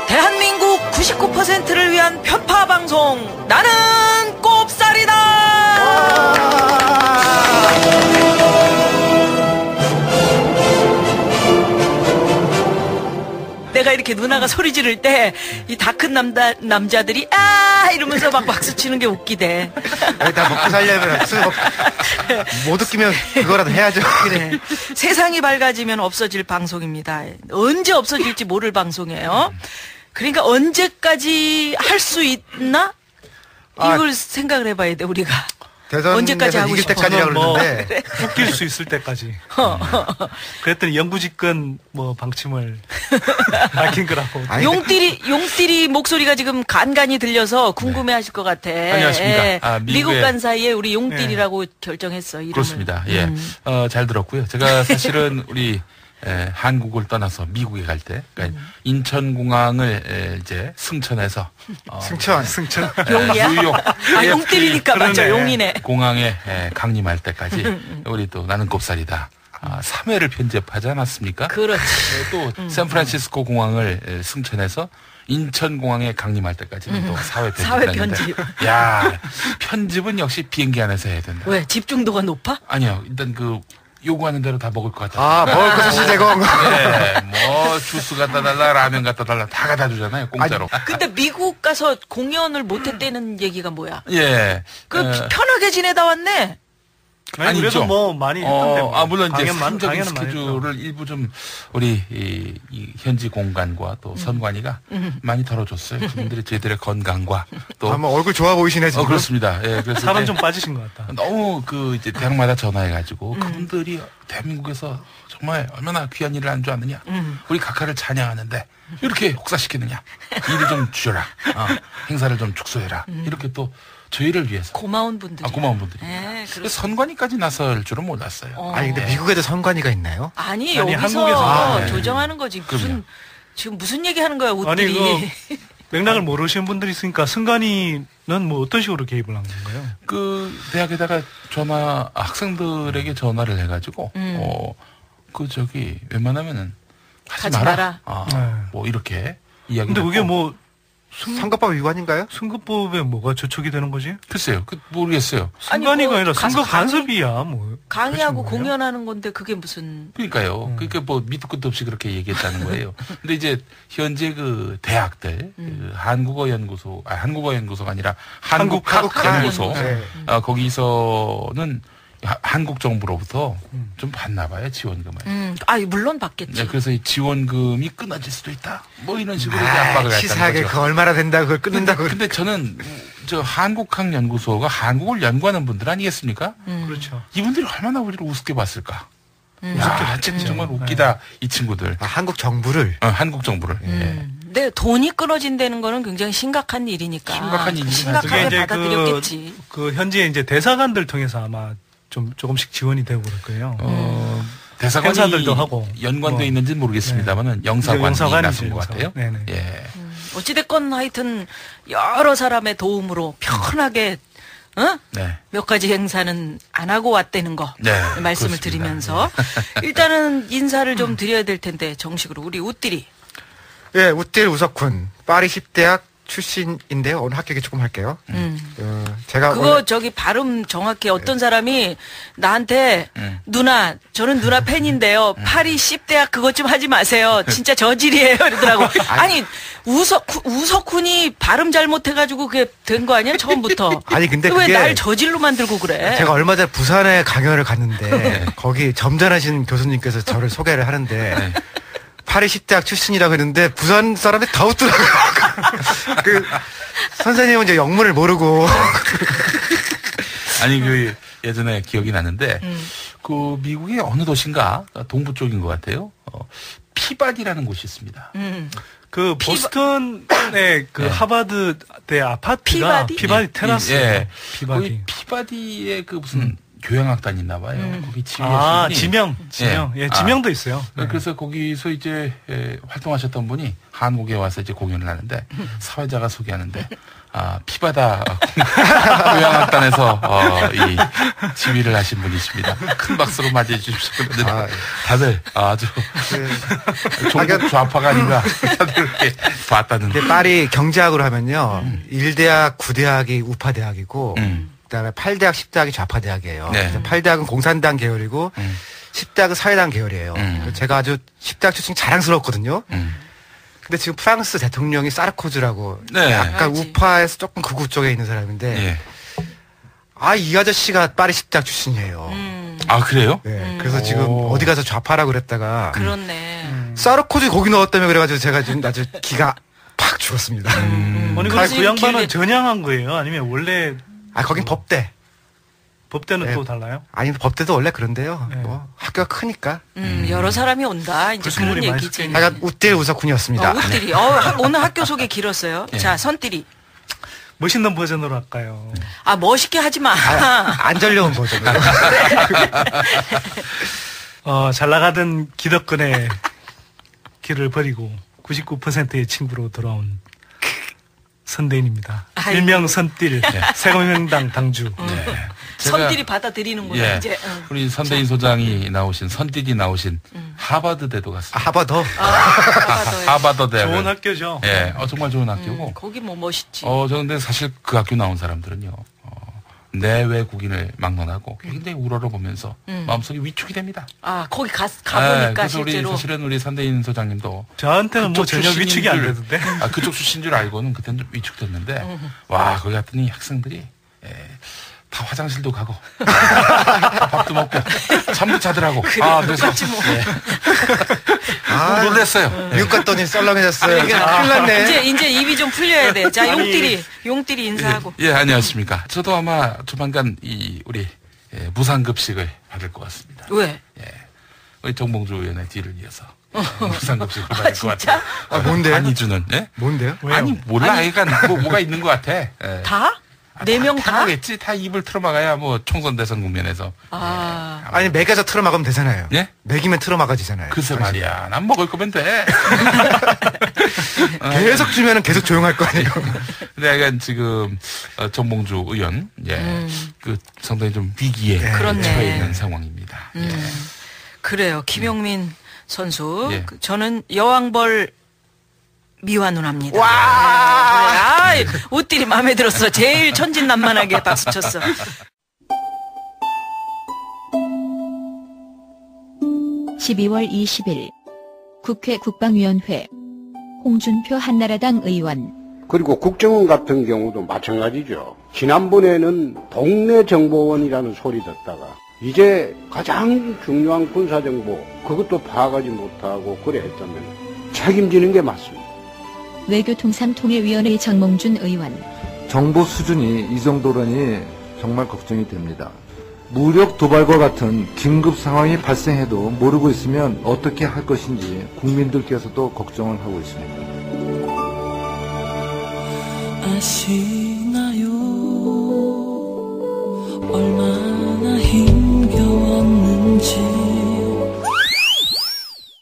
대한민국 99%를 위한 편파 방송 나는 꼽살이다. 내가 이렇게 누나가 소리 지를 때 이 다 큰 남자들이 아 이러면서 막 박수 치는 게 웃기대. 다 먹고 살려면 못 웃기면 그거라도 해야죠. 그래. 세상이 밝아지면 없어질 방송입니다. 언제 없어질지 모를 방송이에요. 그러니까 언제까지 할 수 있나? 이걸 생각을 해봐야 돼 우리가. 언제까지 하고 이길 싶어? 때까지라고 그러는데 그래. 웃길 수 있을 때까지. 그랬더니 영구집권 방침을 밝힌 거라고. 용띠리 목소리가 지금 간간히 들려서 궁금해하실 것 같아. 안녕하십니까. 예. 미국 미국에 간 사이에 우리 용띠리라고 결정했어. 이름을. 그렇습니다. 예, 잘 들었고요. 제가 사실은 우리 한국을 떠나서 미국에 갈 때, 그러니까 인천공항을 이제 승천해서 승천 용이야? 뉴욕 용띠리니까 맞죠. 용이네. 공항에 강림할 때까지 우리 또 나는 곱살이다. 3회를 편집하지 않았습니까? 그렇지. 또 샌프란시스코 공항을 승천해서 인천공항에 강림할 때까지는 또 4회 편집을 4회 했는데. 편집. 야, 편집은 역시 비행기 안에서 해야 된다. 왜? 집중도가 높아? 아니요. 일단 요구하는 대로 다 먹을 것 같아요. 먹을 것 없이 제공. 네, 주스 갖다 달라, 라면 갖다 달라, 다 갖다 주잖아요, 공짜로. 근데 미국 가서 공연을 못했다는 얘기가 뭐야? 예. 편하게 지내다 왔네? 아니, 그래도 많이 했던데. 물론 이제 강연은 상적인 많이 스케줄을 일부 좀 우리 이 현지 공간과 또 선관위가 많이 덜어줬어요. 그분들이 저희들의 건강과 또 얼굴 좋아 보이시네 지금. 그렇습니다. 예, 그래서 살은 좀 빠지신 것 같다. 너무 이제 대학마다 전화해가지고 그분들이 대한민국에서 정말 얼마나 귀한 일을 한 줄 아느냐. 우리 각하를 찬양하는데 이렇게 혹사시키느냐. 일을 좀 주셔라. 행사를 좀 축소해라. 이렇게 또 저희를 위해서. 고마운 분들이. 고마운 분들이. 선관위까지 나설 줄은 몰랐어요. 아니, 근데 미국에도 선관위가 있나요? 아니 여기서 한국에서. 조정하는 거지. 지금 무슨 얘기 하는 거야, 옷들이. 아니, 맥락을 모르시는 분들이 있으니까 선관위는 어떤 식으로 개입을 한 건가요? 대학에다가 학생들에게 전화를 해가지고, 웬만하면은 하지 마라. 이렇게 이야기. 근데 그게 선거법 위반인가요? 선거법에 뭐가 저촉이 되는 거지? 글쎄요. 모르겠어요. 선관위가 아니라 선거 간섭이야, 강의하고 공연하는 건데 그게 무슨. 그러니까요. 그러니까 밑도 끝도 없이 그렇게 얘기했다는 거예요. 근데 이제 현재 대학들, 한국어 연구소가 아니라 한국학연구소, 거기서는 한국 정부로부터 좀 받나 봐요, 지원금을. 물론 받겠지. 네, 그래서 이 지원금이 끊어질 수도 있다. 이런 식으로 압박을 했다는 치사하게 거죠. 그 얼마나 된다 그걸 끊는다고. 근데 저는 한국학연구소가 한국을 연구하는 분들 아니겠습니까? 그렇죠. 이분들이 얼마나 우리를 우습게 봤을까? 우습게 봤지. 정말 웃기다, 이 친구들. 한국 정부를. 한국 정부를. 근데 돈이 끊어진다는 거는 굉장히 심각한 일이니까. 심각하게 받아들였겠지. 현지에 이제 대사관들 통해서 아마 조금씩 지원이 되고 그럴 거예요. 대사관이 행사들도 하고 연관돼 있는지는 모르겠습니다만은 영사관이 나선 것 같아요. 네네. 예. 어찌됐건 하여튼 여러 사람의 도움으로 편하게 몇 가지 행사는 안 하고 왔다는 거 말씀을 그렇습니다. 드리면서 일단은 인사를 좀 드려야 될 텐데 정식으로 우리 우띠리. 예, 우띠리 우석훈 파리 10대학 출신인데요. 오늘 합격이 조금 할게요. 제가 그거 발음 정확히 어떤 사람이 나한테 누나, 저는 누나 팬인데요. 파리 10대학 그것 좀 하지 마세요. 진짜 저질이에요. 이러더라고. 아니, 우석훈이 발음 잘못해가지고 그게 된 거 아니야? 처음부터. 아니, 근데 왜 날 저질로 만들고 그래? 제가 얼마 전에 부산에 강연을 갔는데 거기 점잖으신 교수님께서 저를 소개를 하는데 파리 10대학 출신이라고 했는데 부산 사람들이 다 웃더라고요. 선생님은 이제 영문을 모르고. 아니 예전에 기억이 나는데 미국의 어느 도시인가 동부 쪽인 것 같아요. 피바디라는 곳이 있습니다. 보스턴의 하버드대 아파트가 피바디 테라스. 예. 피바디. 피바디에 무슨 교양학단이 있나 봐요. 거기 지명. 예, 지명도 있어요. 그래서 거기서 이제 활동하셨던 분이 한국에 와서 이제 공연을 하는데 사회자가 소개하는데 피바다 요양학단에서 이 지휘를 하신 분이십니다. 큰 박수로 맞이해 주십시오. 다들 아주 종북 좌파가 아닌가 다들 이렇게 봤다는. 근데 파리 경제학으로 하면요. 1대학, 9대학이 우파대학이고 그다음에 8대학, 10대학이 좌파대학이에요. 네. 그래서 8대학은 공산당 계열이고 10대학은 사회당 계열이에요. 제가 아주 10대학 출신이 자랑스럽거든요. 근데 지금 프랑스 대통령이 사르코즈라고 네. 약간 우파에서 조금 극우 쪽에 있는 사람인데 예. 이 아저씨가 파리 10대학 출신이에요. 아 그래요? 네. 그래서 지금 어디 가서 좌파라고 그랬다가 그렇네. 사르코즈 거기 넣었다며 그래가지고 제가 지금 아주 기가 팍 죽었습니다. 아니 그래서 그 양반은 전향한 거예요? 아니면 원래 거긴 법대. 법대는 네. 또 달라요? 아니 법대도 원래 그런데요. 네. 뭐 학교가 크니까. 여러 사람이 온다. 이제 무슨 그런 일이 많이 얘기지. 섞여 약간 웃딜 우사쿤이었습니다. 웃들이. 오늘 학교 소개 길었어요. 자, 선띠리. 멋있는 버전으로 할까요? 멋있게 하지 마. 안 잘려온 버전으로. 잘 나가던 기득권의 길을 버리고 99%의 친구로 돌아온 선대인입니다. 아이고. 일명 선딜, 새누리당 당주. 선딜이 받아들이는구나, 이제. 우리 선대인 소장이 나오신, 선딜이 나오신 하버드대도 갔습니다. 하버더. 하버드 대학. 좋은 학교죠. 예, 정말 좋은 학교고. 거기 뭐 멋있지. 저 근데 사실 그 학교 나온 사람들은요, 내외국인을 막론하고 굉장히 우러러보면서 마음속이 위축이 됩니다. 거기 가보니까 그래서 실제로. 사실은 우리 선대인 소장님도 저한테는 뭐 그쪽 전혀 출신인 위축이 안 줄- 되던데. 그쪽 출신 줄 알고는 그때는 좀 위축됐는데, 와, 거기 갔더니 학생들이, 다 화장실도 가고, 밥도 먹고, 잠도 자더라고. 그래서. 똑같지 뭐. 놀랬어요. 미국 갔더니 썰렁해졌어요. 큰일 났네. 이제 입이 좀 풀려야 돼. 자, 용띠리 인사하고. 예, 안녕하십니까. 저도 아마 조만간 우리, 무상급식을 받을 것 같습니다. 왜? 우리 정봉주 의원의 뒤를 이어서. 무상급식을 받을 것 같아요. 뭔데요? 많이 주는, 뭔데요? 왜요? 아니, 몰라. 그러니까 뭐가 있는 것 같아. 다? 4명 다? 하겠지. 다 입을 틀어막아야 뭐 총선 대선 국면에서. 아니 먹여서 틀어막으면 되잖아요. 예? 먹이면 틀어막아지잖아요. 글쎄 말이야. 난 먹을 거면 돼. 계속 주면은 계속 조용할 거 아니에요. 근데 약간 지금 정봉주 의원, 그 상당히 좀 위기에 그렇네. 처해 있는 상황입니다. 그래요. 김용민 선수. 예. 저는 여왕벌 미화 누나입니다. 와! 그래. 옷들이 마음에 들었어. 제일 천진난만하게 박수 쳤어. (12월 20일) 국회 국방위원회 홍준표 한나라당 의원 그리고 국정원 같은 경우도 마찬가지죠. 지난번에는 동네 정보원이라는 소리 듣다가 이제 가장 중요한 군사정보 그것도 파악하지 못하고 그래 했다면 책임지는 게 맞습니다. 외교통상통일위원회 정몽준 의원 정보 수준이 이 정도라니 정말 걱정이 됩니다. 무력 도발과 같은 긴급 상황이 발생해도 모르고 있으면 어떻게 할 것인지 국민들께서도 걱정을 하고 있습니다. 아시나요? 얼마나 힘겨웠는지.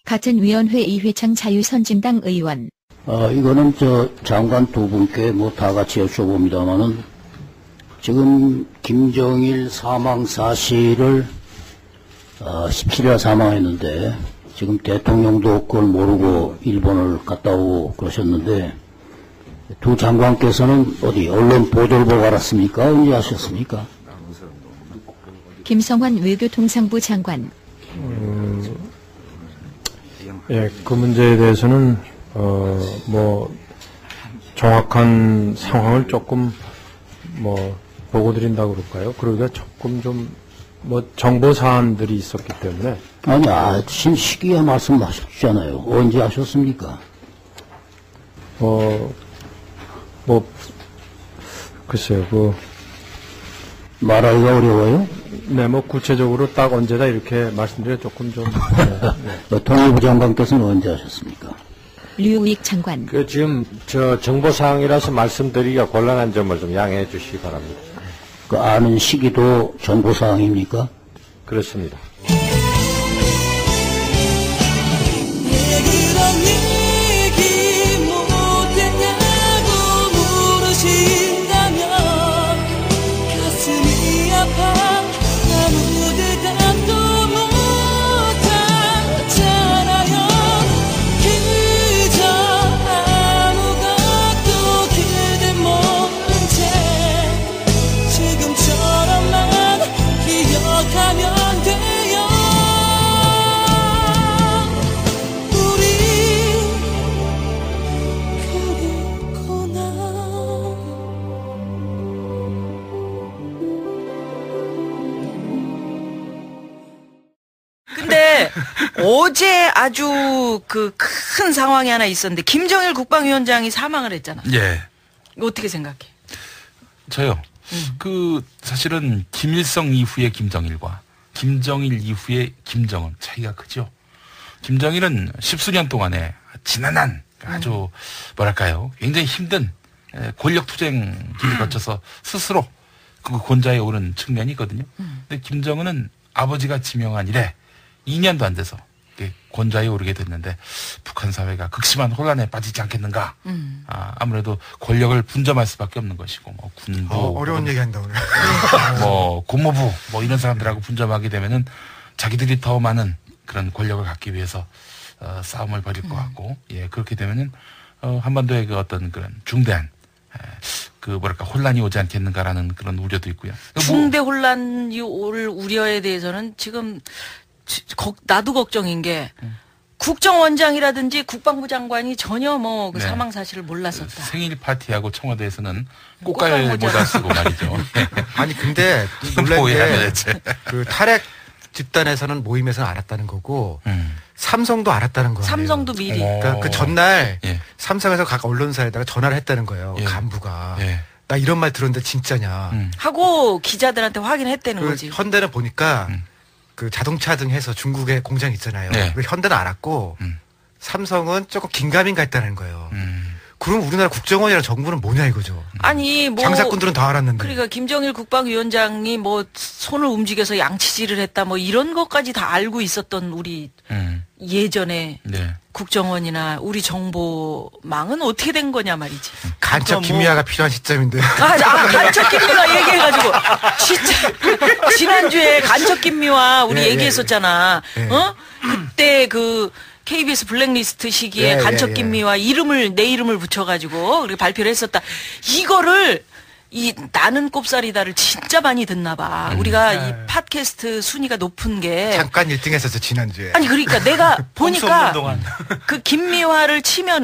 같은 위원회 이회창 자유선진당 의원 이거는 장관 두 분께 다 같이 여쭤봅니다만은 지금 김정일 사망 사실을 17일에 사망했는데 지금 대통령도 그걸 모르고 일본을 갔다 오고 그러셨는데 두 장관께서는 어디 언론 보도를 보고 알았습니까? 언제 아셨습니까? 김성환 외교통상부 장관 그 문제에 대해서는 정확한 상황을 조금 보고 드린다고 그럴까요? 그러기가 조금 좀 정보 사안들이 있었기 때문에. 아니, 아침 시기에 말씀하셨잖아요. 언제 아셨습니까? 글쎄요, 말하기가 어려워요? 네, 구체적으로 딱 언제다 이렇게 말씀드려 조금 좀. 통일부 장관께서는 언제 하셨습니까? 류우익 장관 지금 정보사항이라서 말씀드리기가 곤란한 점을 좀 양해해 주시기 바랍니다. 그 아는 시기도 정보사항입니까? 그렇습니다. 왜 그런 얘기 못했냐고 물으시 어제 아주 그 큰 상황이 하나 있었는데 김정일 국방위원장이 사망을 했잖아. 예. 이거 어떻게 생각해? 저요. 사실은 김일성 이후의 김정일과 김정일 이후의 김정은 차이가 크죠. 김정일은 십수년 동안에 지난한 아주 뭐랄까요, 굉장히 힘든 권력 투쟁 길을 거쳐서 스스로 그 권좌에 오른 측면이 있거든요. 근데 김정은은 아버지가 지명한 이래 2년도 안 돼서 권좌에 오르게 됐는데 북한 사회가 극심한 혼란에 빠지지 않겠는가. 아무래도 권력을 분점할 수밖에 없는 것이고, 뭐 군부, 어려운 얘기한다 오늘. 뭐 국무부, 뭐 이런 사람들하고 분점하게 되면은 자기들이 더 많은 그런 권력을 갖기 위해서 싸움을 벌일 것 같고, 예, 그렇게 되면은 한반도의 그 어떤 그런 중대한 그 뭐랄까 혼란이 오지 않겠는가라는 그런 우려도 있고요. 중대 혼란이 올 우려에 대해서는 지금 나도 걱정인 게 국정원장이라든지 국방부 장관이 전혀 뭐 그 사망 사실을 몰랐었다. 생일 파티하고 청와대에서는 꽃갈 모자 쓰고 말이죠. 아니 근데 놀란 게 그 탈핵 집단에서는 모임에서는 알았다는 거고 삼성도 알았다는 거예요. 삼성도 미리. 그러니까 그 전날 삼성에서 각 언론사에다가 전화를 했다는 거예요. 간부가. 나 이런 말 들었는데 진짜냐. 하고 기자들한테 확인했다는 거지. 현대는 보니까 그 자동차 등 해서 중국에 공장 있잖아요. 현대는 알았고 삼성은 조금 긴가민가 했다는 거예요. 그럼 우리나라 국정원이랑 정부는 뭐냐 이거죠. 아니 뭐 장사꾼들은 다 알았는데. 그러니까 김정일 국방위원장이 뭐 손을 움직여서 양치질을 했다 뭐 이런 것까지 다 알고 있었던 우리 예전에 국정원이나 우리 정보망은 어떻게 된 거냐 말이지. 간첩 김미화가 필요한 시점인데. 간첩 김미화 얘기해가지고 진짜 지난주에 간첩 김미화 우리 얘기했었잖아. 그때 그 KBS 블랙리스트 시기에 간첩 김미화 내 이름을 붙여가지고 그렇게 발표를 했었다. 이거를 나는 꼽살이다를 진짜 많이 듣나 봐. 우리가 이 팟캐스트 순위가 높은 게 잠깐 1등 했었죠 지난주에. 아니 그러니까 내가 보니까 그 김미화를 치면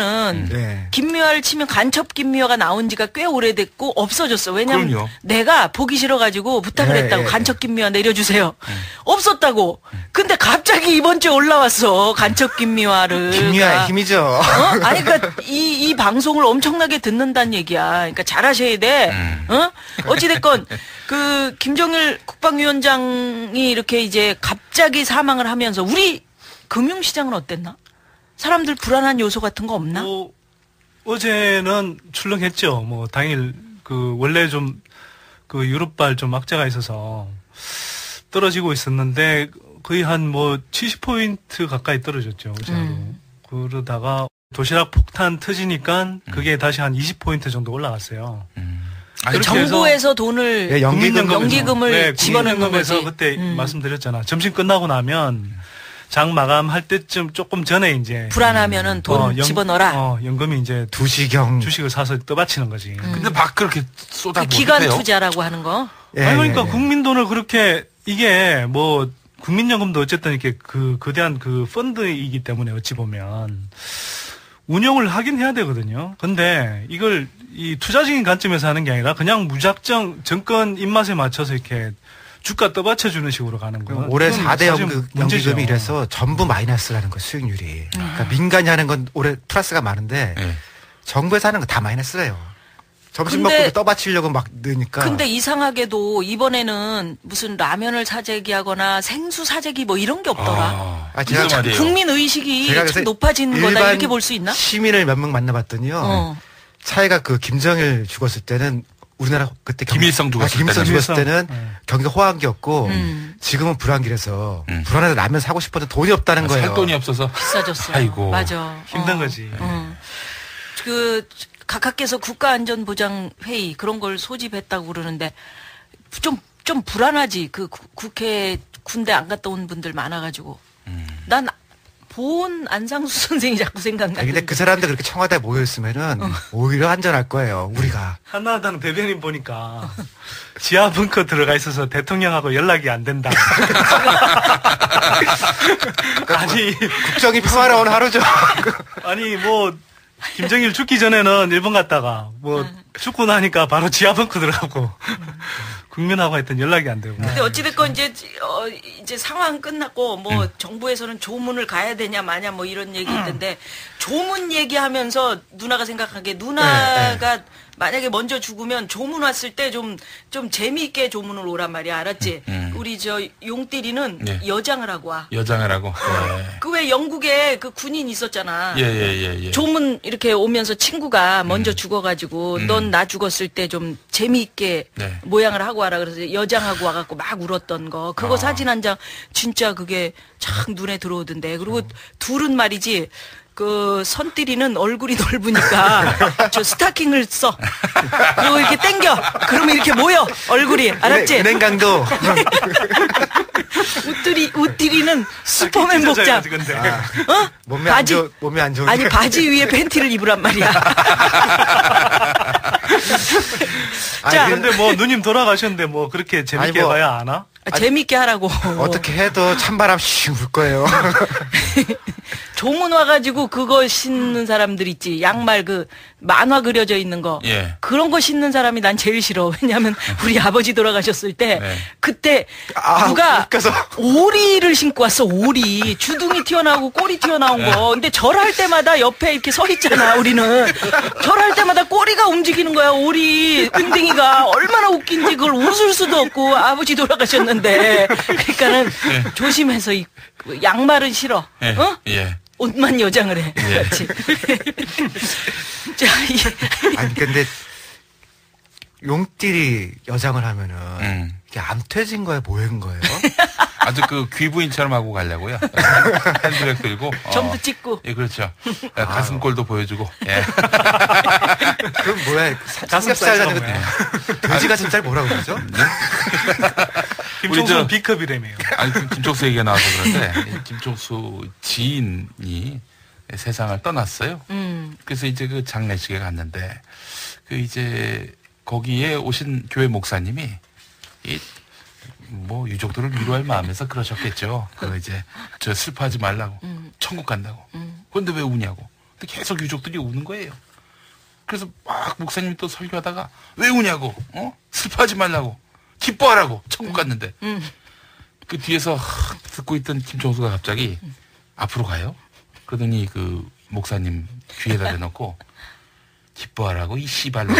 간첩 김미화가 나온 지가 꽤 오래됐고 없어졌어. 왜냐면 그럼요. 내가 보기 싫어가지고 부탁을 했다고. 간첩 김미화 내려주세요. 없었다고. 근데 갑자기 이번 주에 올라왔어. 간첩 김미화를. 김미화의 힘이죠. 아니 그러니까 이 방송을 엄청나게 듣는다는 얘기야. 그러니까 잘하셔야 돼. 어찌됐건 그 김정일 국방위원장이 이렇게 이제 갑자기 사망을 하면서 우리 금융시장은 어땠나? 사람들 불안한 요소 같은 거 없나? 어제는 출렁했죠. 뭐 당일 그 원래 좀 그 유럽발 좀 악재가 있어서 떨어지고 있었는데 거의 한 뭐 70포인트 가까이 떨어졌죠. 어제 그러다가 도시락 폭탄 터지니까 그게 다시 한 20포인트 정도 올라갔어요. 아니, 정부에서 돈을 연기금을 집어넣으면서 그때 말씀드렸잖아. 점심 끝나고 나면 장 마감할 때쯤 조금 전에 이제 불안하면은 돈 집어넣어라. 연금이 이제 2시경 주식을 사서 떠받치는 거지. 근데 막 그렇게 쏟아 그 기간 투자라고 하는 거. 아니 그러니까 국민 돈을 그렇게 이게 뭐 국민연금도 어쨌든 이렇게 그 거대한 그 펀드이기 때문에 어찌 보면 운영을 하긴 해야 되거든요. 근데 이걸 이 투자적인 관점에서 하는 게 아니라 그냥 무작정 정권 입맛에 맞춰서 이렇게 주가 떠받쳐주는 식으로 가는 거예요. 올해 4대 연기금이 이래서 전부 마이너스라는 거 수익률이. 그러니까 민간이 하는 건 올해 플러스가 많은데 정부에서 하는 건 다 마이너스래요. 점심 먹고 떠받치려고 막 넣으니까. 근데 이상하게도 이번에는 무슨 라면을 사재기 하거나 생수 사재기 뭐 이런 게 없더라. 제가 국민 의식이 참 높아지는 거다 이렇게 볼 수 있나? 시민을 몇 명 만나봤더니요. 차이가 그 김정일 죽었을 때는 우리나라 그때 김일성 죽었을 때는 경기가 호황기였고 지금은 불황기라서 불안해서 라면 사고 싶어도 돈이 없다는 거예요. 살 돈이 없어서 비싸졌어. 아이고. 맞아. 힘든 거지. 그 각하께서 국가안전보장회의 그런 걸 소집했다고 그러는데 좀 불안하지. 그 국회 군대 안 갔다 온 분들 많아가지고 난 보온 안상수 선생이 자꾸 생각나. 근데 그 사람들 그렇게 청와대에 모여있으면은 오히려 안전할 거예요, 우리가. 한나라당 대변인 보니까 지하 벙커 들어가 있어서 대통령하고 연락이 안 된다. 아니, 국정이 평화로운 하루죠. 아니, 뭐, 김정일 죽기 전에는 일본 갔다가 뭐 죽고 나니까 바로 지하벙커 들어가고 국민하고 하여튼 연락이 안 되고. 근데 어찌됐건 이제 상황 끝났고 뭐 정부에서는 조문을 가야 되냐 마냐 뭐 이런 얘기 있던데 조문 얘기하면서 누나가 생각하기에 누나가 만약에 먼저 죽으면 조문 왔을 때 좀 재미있게 조문을 오란 말이야. 알았지? 우리 저 용띠리는 여장을 하고 와. 여장을 하고. 그 왜 영국에 그 군인 있었잖아. 예. 조문 이렇게 오면서 친구가 먼저 죽어가지고 넌 나 죽었을 때 좀 재미있게 모양을 하고 와라. 그래서 여장하고 와갖고 막 울었던 거. 그거 사진 한 장 진짜 그게 참 눈에 들어오던데. 그리고 둘은 말이지. 그 선띠리는 얼굴이 넓으니까 저 스타킹을 써. 그리고 이렇게 당겨. 그러면 이렇게 모여 얼굴이. 알았지? 은행강도. 우띠리는 슈퍼맨 복장. 몸에 안 좋은. 아니 바지 위에 팬티를 입으란 말이야. 자, 근데 뭐 누님 돌아가셨는데 뭐 그렇게 재밌게 봐야 하나? 재밌게 하라고. 어떻게 해도 찬바람 씩 불 거예요. 조문 와가지고 그거 신는 사람들 있지. 양말 그 만화 그려져 있는 거. 그런 거 신는 사람이 난 제일 싫어. 왜냐하면 우리 아버지 돌아가셨을 때 그때 누가 오리를 신고 왔어. 오리. 주둥이 튀어나오고 꼬리 튀어나온 거. 근데 절할 때마다 옆에 이렇게 서 있잖아. 우리는. 절할 때마다 꼬리가 움직이는 거야. 오리. 엉덩이가 얼마나 웃긴지 그걸 웃을 수도 없고 아버지 돌아가셨는데. 그러니까는 조심해서 양말은 싫어. 어? 옷만 여장을 해. 그렇지. 자, 아니 근데 용띠리 여장을 하면은 이게 암퇴진 거예요, 뭐인 거예요? 아주 그 귀부인처럼 하고 가려고요. 핸드백 들고. 점도 찍고. 예, 그렇죠. 가슴골도 보여주고. 예. 그럼 뭐야? 가슴살 같은 거. 돼지 가슴살 뭐라고 그러죠? 김총수는 B컵이라며요. 아니, 김총수 얘기가 나와서 그런데 김총수 지인이 세상을 떠났어요. 그래서 이제 그 장례식에 갔는데 그 이제 거기에 오신 교회 목사님이 뭐 유족들을 위로할 마음에서 그러셨겠죠. 그 이제 저 슬퍼하지 말라고 천국 간다고. 그런데 왜 우냐고. 근데 계속 유족들이 우는 거예요. 그래서 막 목사님이 또 설교하다가 왜 우냐고. 슬퍼하지 말라고. 기뻐하라고. 천국 갔는데. 그 뒤에서 듣고 있던 김총수가 갑자기 앞으로 가요. 그러더니 그 목사님 귀에다 대놓고 기뻐하라고 이 씨발로.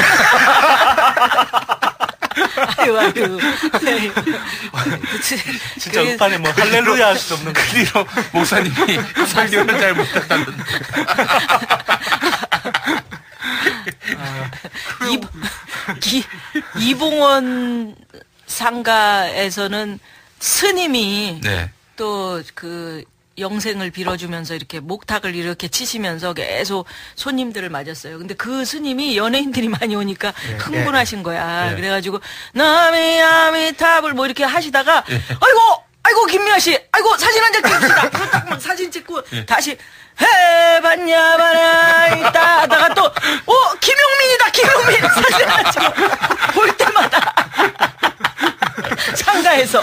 아유. 진짜 음판에 뭐 할렐루야 할 수 없는 그 뒤로 목사님이 설교를 잘 못했다는. 이봉원 상가에서는 스님이 또 그 영생을 빌어주면서 이렇게 목탁을 이렇게 치시면서 계속 손님들을 맞았어요. 근데 그 스님이 연예인들이 많이 오니까 흥분하신 거야. 그래가지고 나미아미탑을 뭐 이렇게 하시다가 아이고 김미아 씨, 아이고 사진 한 장 찍읍시다. 딱 막 사진 찍고 다시 해봤냐 봐라 있다 하다가 또 김용민 사진 한 장 볼 때마다 상가에서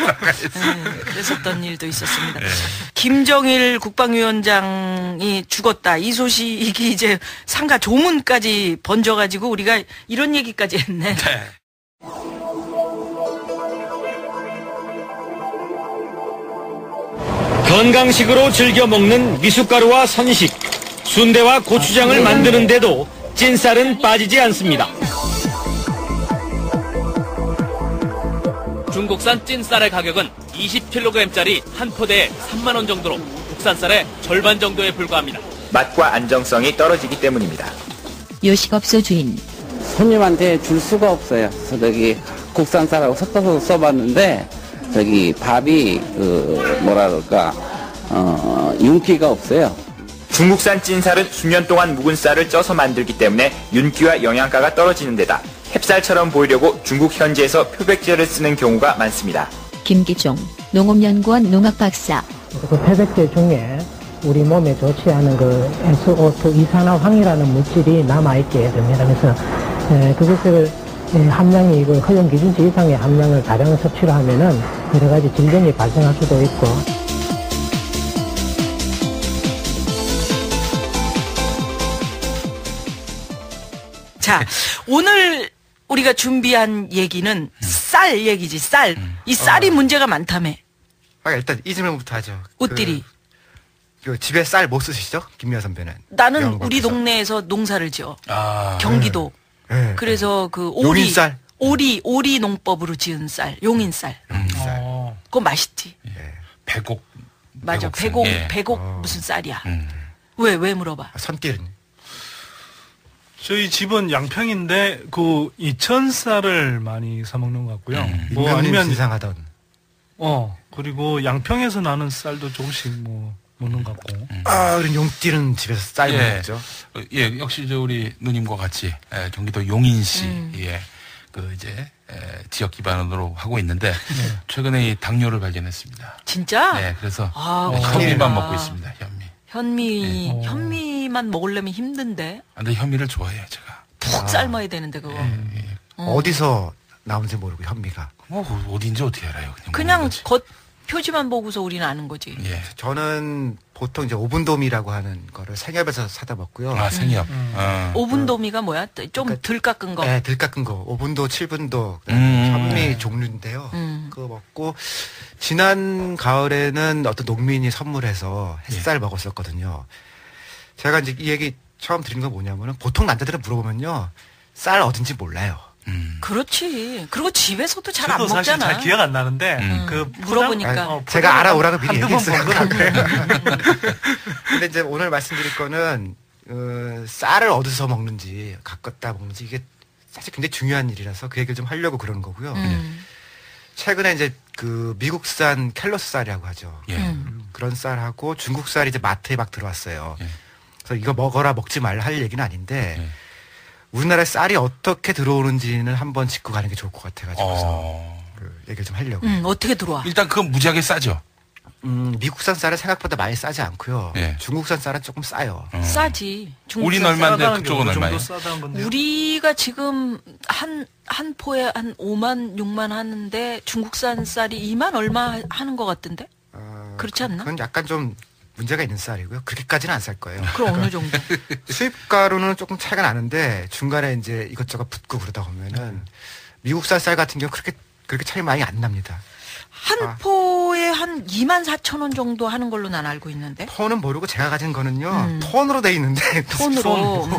그랬었던 일도 있었습니다. 김정일 국방위원장이 죽었다. 이 소식이 이제 상가 조문까지 번져가지고 우리가 이런 얘기까지 했네. 건강식으로 즐겨 먹는 미숫가루와 선식, 순대와 고추장을 만드는데도 찐쌀은 빠지지 않습니다. 중국산 찐쌀의 가격은 20kg짜리 한 포대에 3만원 정도로 국산쌀의 절반 정도에 불과합니다. 맛과 안정성이 떨어지기 때문입니다. 요식업소 주인. 손님한테 줄 수가 없어요. 저기 국산쌀하고 섞어서 써봤는데 밥이 윤기가 없어요. 중국산 찐쌀은 수년 동안 묵은 쌀을 쪄서 만들기 때문에 윤기와 영양가가 떨어지는 데다 햅쌀처럼 보이려고 중국 현지에서 표백제를 쓰는 경우가 많습니다. 김기종, 농업연구원 농학박사. 그 표백제 중에 우리 몸에 좋지 않은 그 SO2 이산화황이라는 물질이 남아있게 됩니다. 그래서 그것을 함량이 허용 기준치 이상의 함량을 다량 섭취를 하면은 여러 가지 질병이 발생할 수도 있고. 자, 오늘 우리가 준비한 얘기는 쌀 얘기지, 쌀. 이 쌀이 문제가 많다며. 일단 이 질문부터 하죠. 옷들이. 그 집에 쌀 못 쓰시죠? 김미아 선배는. 나는 우리 동네에서 농사를 지어. 경기도. 네. 그래서 그 용인쌀. 오리 농법으로 지은 쌀, 용인쌀. 그거 맛있지. 배곡. 맞아. 배곡 무슨 쌀이야. 왜 물어봐? 선길은. 저희 집은 양평인데 그 이천 쌀을 많이 사 먹는 것 같고요. 뭐 아니면 이상하던. 그리고 양평에서 나는 쌀도 조금씩 뭐 먹는 것 같고. 그럼 용띠는 집에서 쌀 먹죠. 역시 우리 누님과 같이 경기도 용인시 그 이제 지역 기반으로 하고 있는데 최근에 이 당뇨를 발견했습니다. 진짜? 네, 그래서 현미만 먹고 있습니다. 현미만 먹으려면 힘든데. 근데 현미를 좋아해요, 제가. 푹 삶아야 되는데 그거. 어디서 나오는지 모르고 현미가. 어딘지 어떻게 알아요? 그냥 겉 표지만 보고서 우리는 아는 거지. 저는 보통 이제 오븐도미라고 하는 거를 생협에서 사다 먹고요. 생협. 오븐도미가 뭐야? 좀 덜 깎은 거. 네, 덜 깎은 거. 5분도, 7분도 현미 종류인데요. 그거 먹고 지난 가을에는 어떤 농민이 선물해서 햇살 먹었었거든요. 제가 이제 이 얘기 처음 드린 건 뭐냐면은 보통 남자들은 물어보면요. 쌀 어딘지 몰라요. 그렇지. 그리고 집에서도 잘 안 먹잖아. 사실 잘 기억 안 나는데 그 물어보니까 제가 알아오라고 미리 얘기했어요. 그래. 근데 이제 오늘 말씀드릴 거는 쌀을 어디서 먹는지 갖다 먹는지 이게 사실 굉장히 중요한 일이라서 그 얘기를 좀 하려고 그러는 거고요. 최근에 이제 그 미국산 켈로스 쌀이라고 하죠. 그런 쌀하고 중국 쌀이 이제 마트에 막 들어왔어요. 그래서 이거 먹어라 먹지 말라 할 얘기는 아닌데 우리나라에 쌀이 어떻게 들어오는지는 한번 짚고 가는 게 좋을 것 같아가지고서 그 얘기를 좀 하려고. 어떻게 들어와? 일단 그건 무지하게 싸죠. 미국산 쌀은 생각보다 많이 싸지 않고요. 중국산 쌀은 조금 싸요. 싸지. 우리는 얼마인데 그쪽은 얼마예요? 우리가 지금 한 포에 한 5만, 6만 하는데 중국산 쌀이 2만 얼마 하는 것 같던데? 그렇지 않나? 그건 약간 좀 문제가 있는 쌀이고요. 그렇게까지는 안 쌀 거예요. 그럼 어느 정도? 수입가로는 조금 차이가 나는데 중간에 이제 이것저것 붙고 그러다 보면은 미국산 쌀 같은 경우 그렇게 차이 많이 안 납니다. 한 포에 한 2만 4천 원 정도 하는 걸로 난 알고 있는데. 톤은 모르고 제가 가진 거는요. 톤으로 돼 있는데. 톤으로.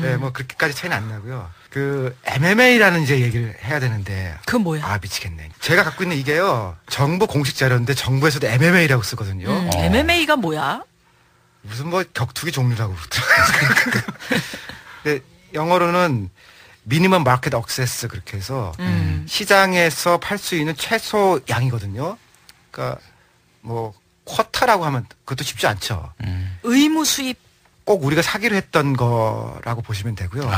네, 뭐 그렇게까지 차이는 안 나고요. 그 MMA라는 이제 얘기를 해야 되는데. 그 뭐야? 미치겠네. 제가 갖고 있는 이게요. 정부 공식 자료인데 정부에서도 MMA라고 쓰거든요. MMA가 뭐야? 무슨 뭐 격투기 종류라고 그러더라고요. 근데 영어로는 미니멈 마켓 억세스 그렇게 해서 시장에서 팔 수 있는 최소 양이거든요. 그러니까 뭐 쿼터라고 하면 그것도 쉽지 않죠. 의무 수입 꼭 우리가 사기로 했던 거라고 보시면 되고요.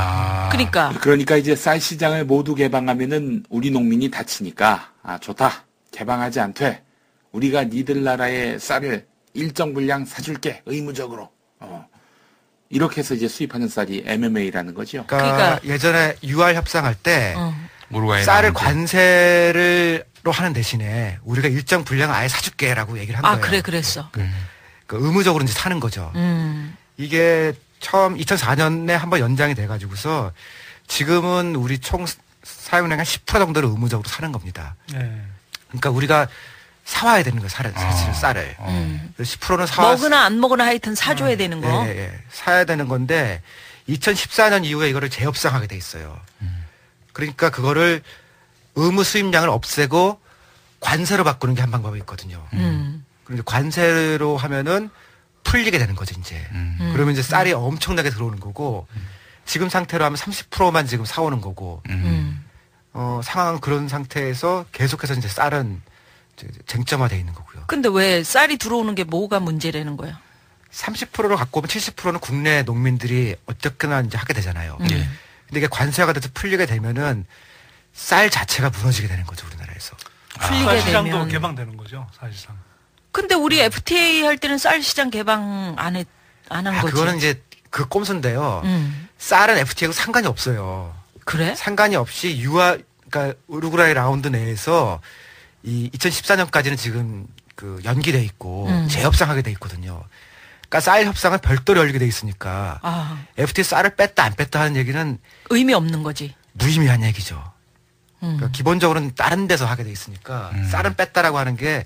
그러니까 이제 쌀 시장을 모두 개방하면은 우리 농민이 다치니까 좋다. 개방하지 않되 우리가 니들 나라의 쌀을 일정 분량 사줄게 의무적으로. 이렇게 해서 이제 수입하는 쌀이 MMA라는 거죠. 그러니까 예전에 UR 협상할 때 쌀을 관세로 하는 대신에 우리가 일정 분량 아예 사줄게라고 얘기를 한 거예요. 그래 그랬어. 그 의무적으로 이제 사는 거죠. 이게 처음 2004년에 한번 연장이 돼가지고서 지금은 우리 총 사용량의 한 10% 정도를 의무적으로 사는 겁니다. 그러니까 우리가 사와야 되는 거예요, 사실은 쌀을. 10%는 먹으나 안 먹으나 하여튼 사줘야 되는 거. 사야 되는 건데 2014년 이후에 이거를 재협상하게 돼 있어요. 그러니까 그거를 의무 수입량을 없애고 관세로 바꾸는 게 한 방법이 있거든요. 그런데 관세로 하면은 풀리게 되는 거죠, 이제. 그러면 이제 쌀이 엄청나게 들어오는 거고 지금 상태로 하면 30%만 지금 사오는 거고 상황은 그런 상태에서 계속해서 이제 쌀은 쟁점화되어 있는 거고요. 근데 왜 쌀이 들어오는 게 뭐가 문제라는 거야? 30%를 갖고 오면 70%는 국내 농민들이 어떻게나 이제 하게 되잖아요. 근데 이게 관세가 돼서 풀리게 되면은 쌀 자체가 무너지게 되는 거죠, 우리나라에서. 풀리게 시장도 개방되는 거죠, 사실상. 근데 우리 FTA 할 때는 쌀 시장 개방 안 한 거지. 그거는 이제 그 꼼수인데요. 쌀은 FTA하고 상관이 없어요. 그래? 상관이 없이 그러니까 우루과이 라운드 내에서 이 2014년까지는 지금 그 연기돼 있고 재협상하게 돼 있거든요. 그러니까 쌀 협상은 별도로 열리게 돼 있으니까 FTA 쌀을 뺐다 안 뺐다 하는 얘기는 의미 없는 거지. 무의미한 얘기죠. 그러니까 기본적으로는 다른 데서 하게 돼 있으니까 쌀은 뺐다라고 하는 게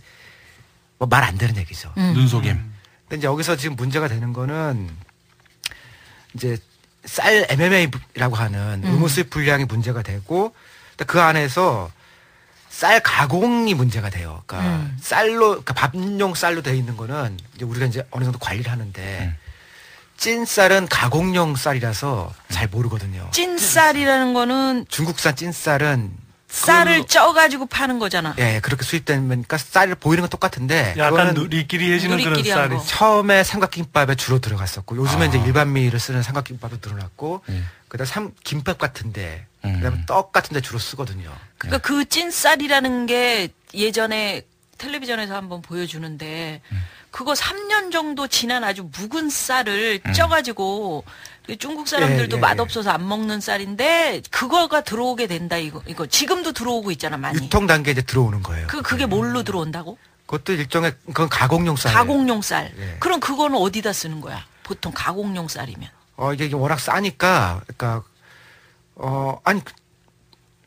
뭐 말 안 되는 얘기죠. 눈속임. 근데 이제 여기서 지금 문제가 되는 거는 이제 쌀 MMA라고 하는 의무 수입 분량이 문제가 되고 그 안에서 쌀 가공이 문제가 돼요. 그러니까 쌀로, 그러니까 밥용 쌀로 되어 있는 거는 이제 우리가 이제 어느 정도 관리를 하는데 찐 쌀은 가공용 쌀이라서 잘 모르거든요. 찐 쌀이라는 거는 중국산 찐 쌀은 쌀을 쪄가지고 파는 거잖아. 예, 그렇게 수입되면 그러니까 쌀을 보이는 건 똑같은데 약간 누리끼리 해지는 그런 쌀이 처음에 삼각김밥에 주로 들어갔었고 요즘에 이제 일반 밀을 쓰는 삼각김밥도 늘어났고 그다음 김밥 같은데 그다음에 떡 같은데 주로 쓰거든요. 그러니까 그 찐 쌀이라는 게 예전에 텔레비전에서 한번 보여주는데 그거 3년 정도 지난 아주 묵은 쌀을 쪄가지고 중국 사람들도 맛없어서 안 먹는 쌀인데 그거가 들어오게 된다 이거 지금도 들어오고 있잖아 많이. 유통 단계에 이제 들어오는 거예요. 그게 뭘로 들어온다고? 그것도 일종의 그건 가공용 쌀. 가공용 쌀. 그럼 그거는 어디다 쓰는 거야? 보통 가공용 쌀이면. 이게 워낙 싸니까 그러니까 아니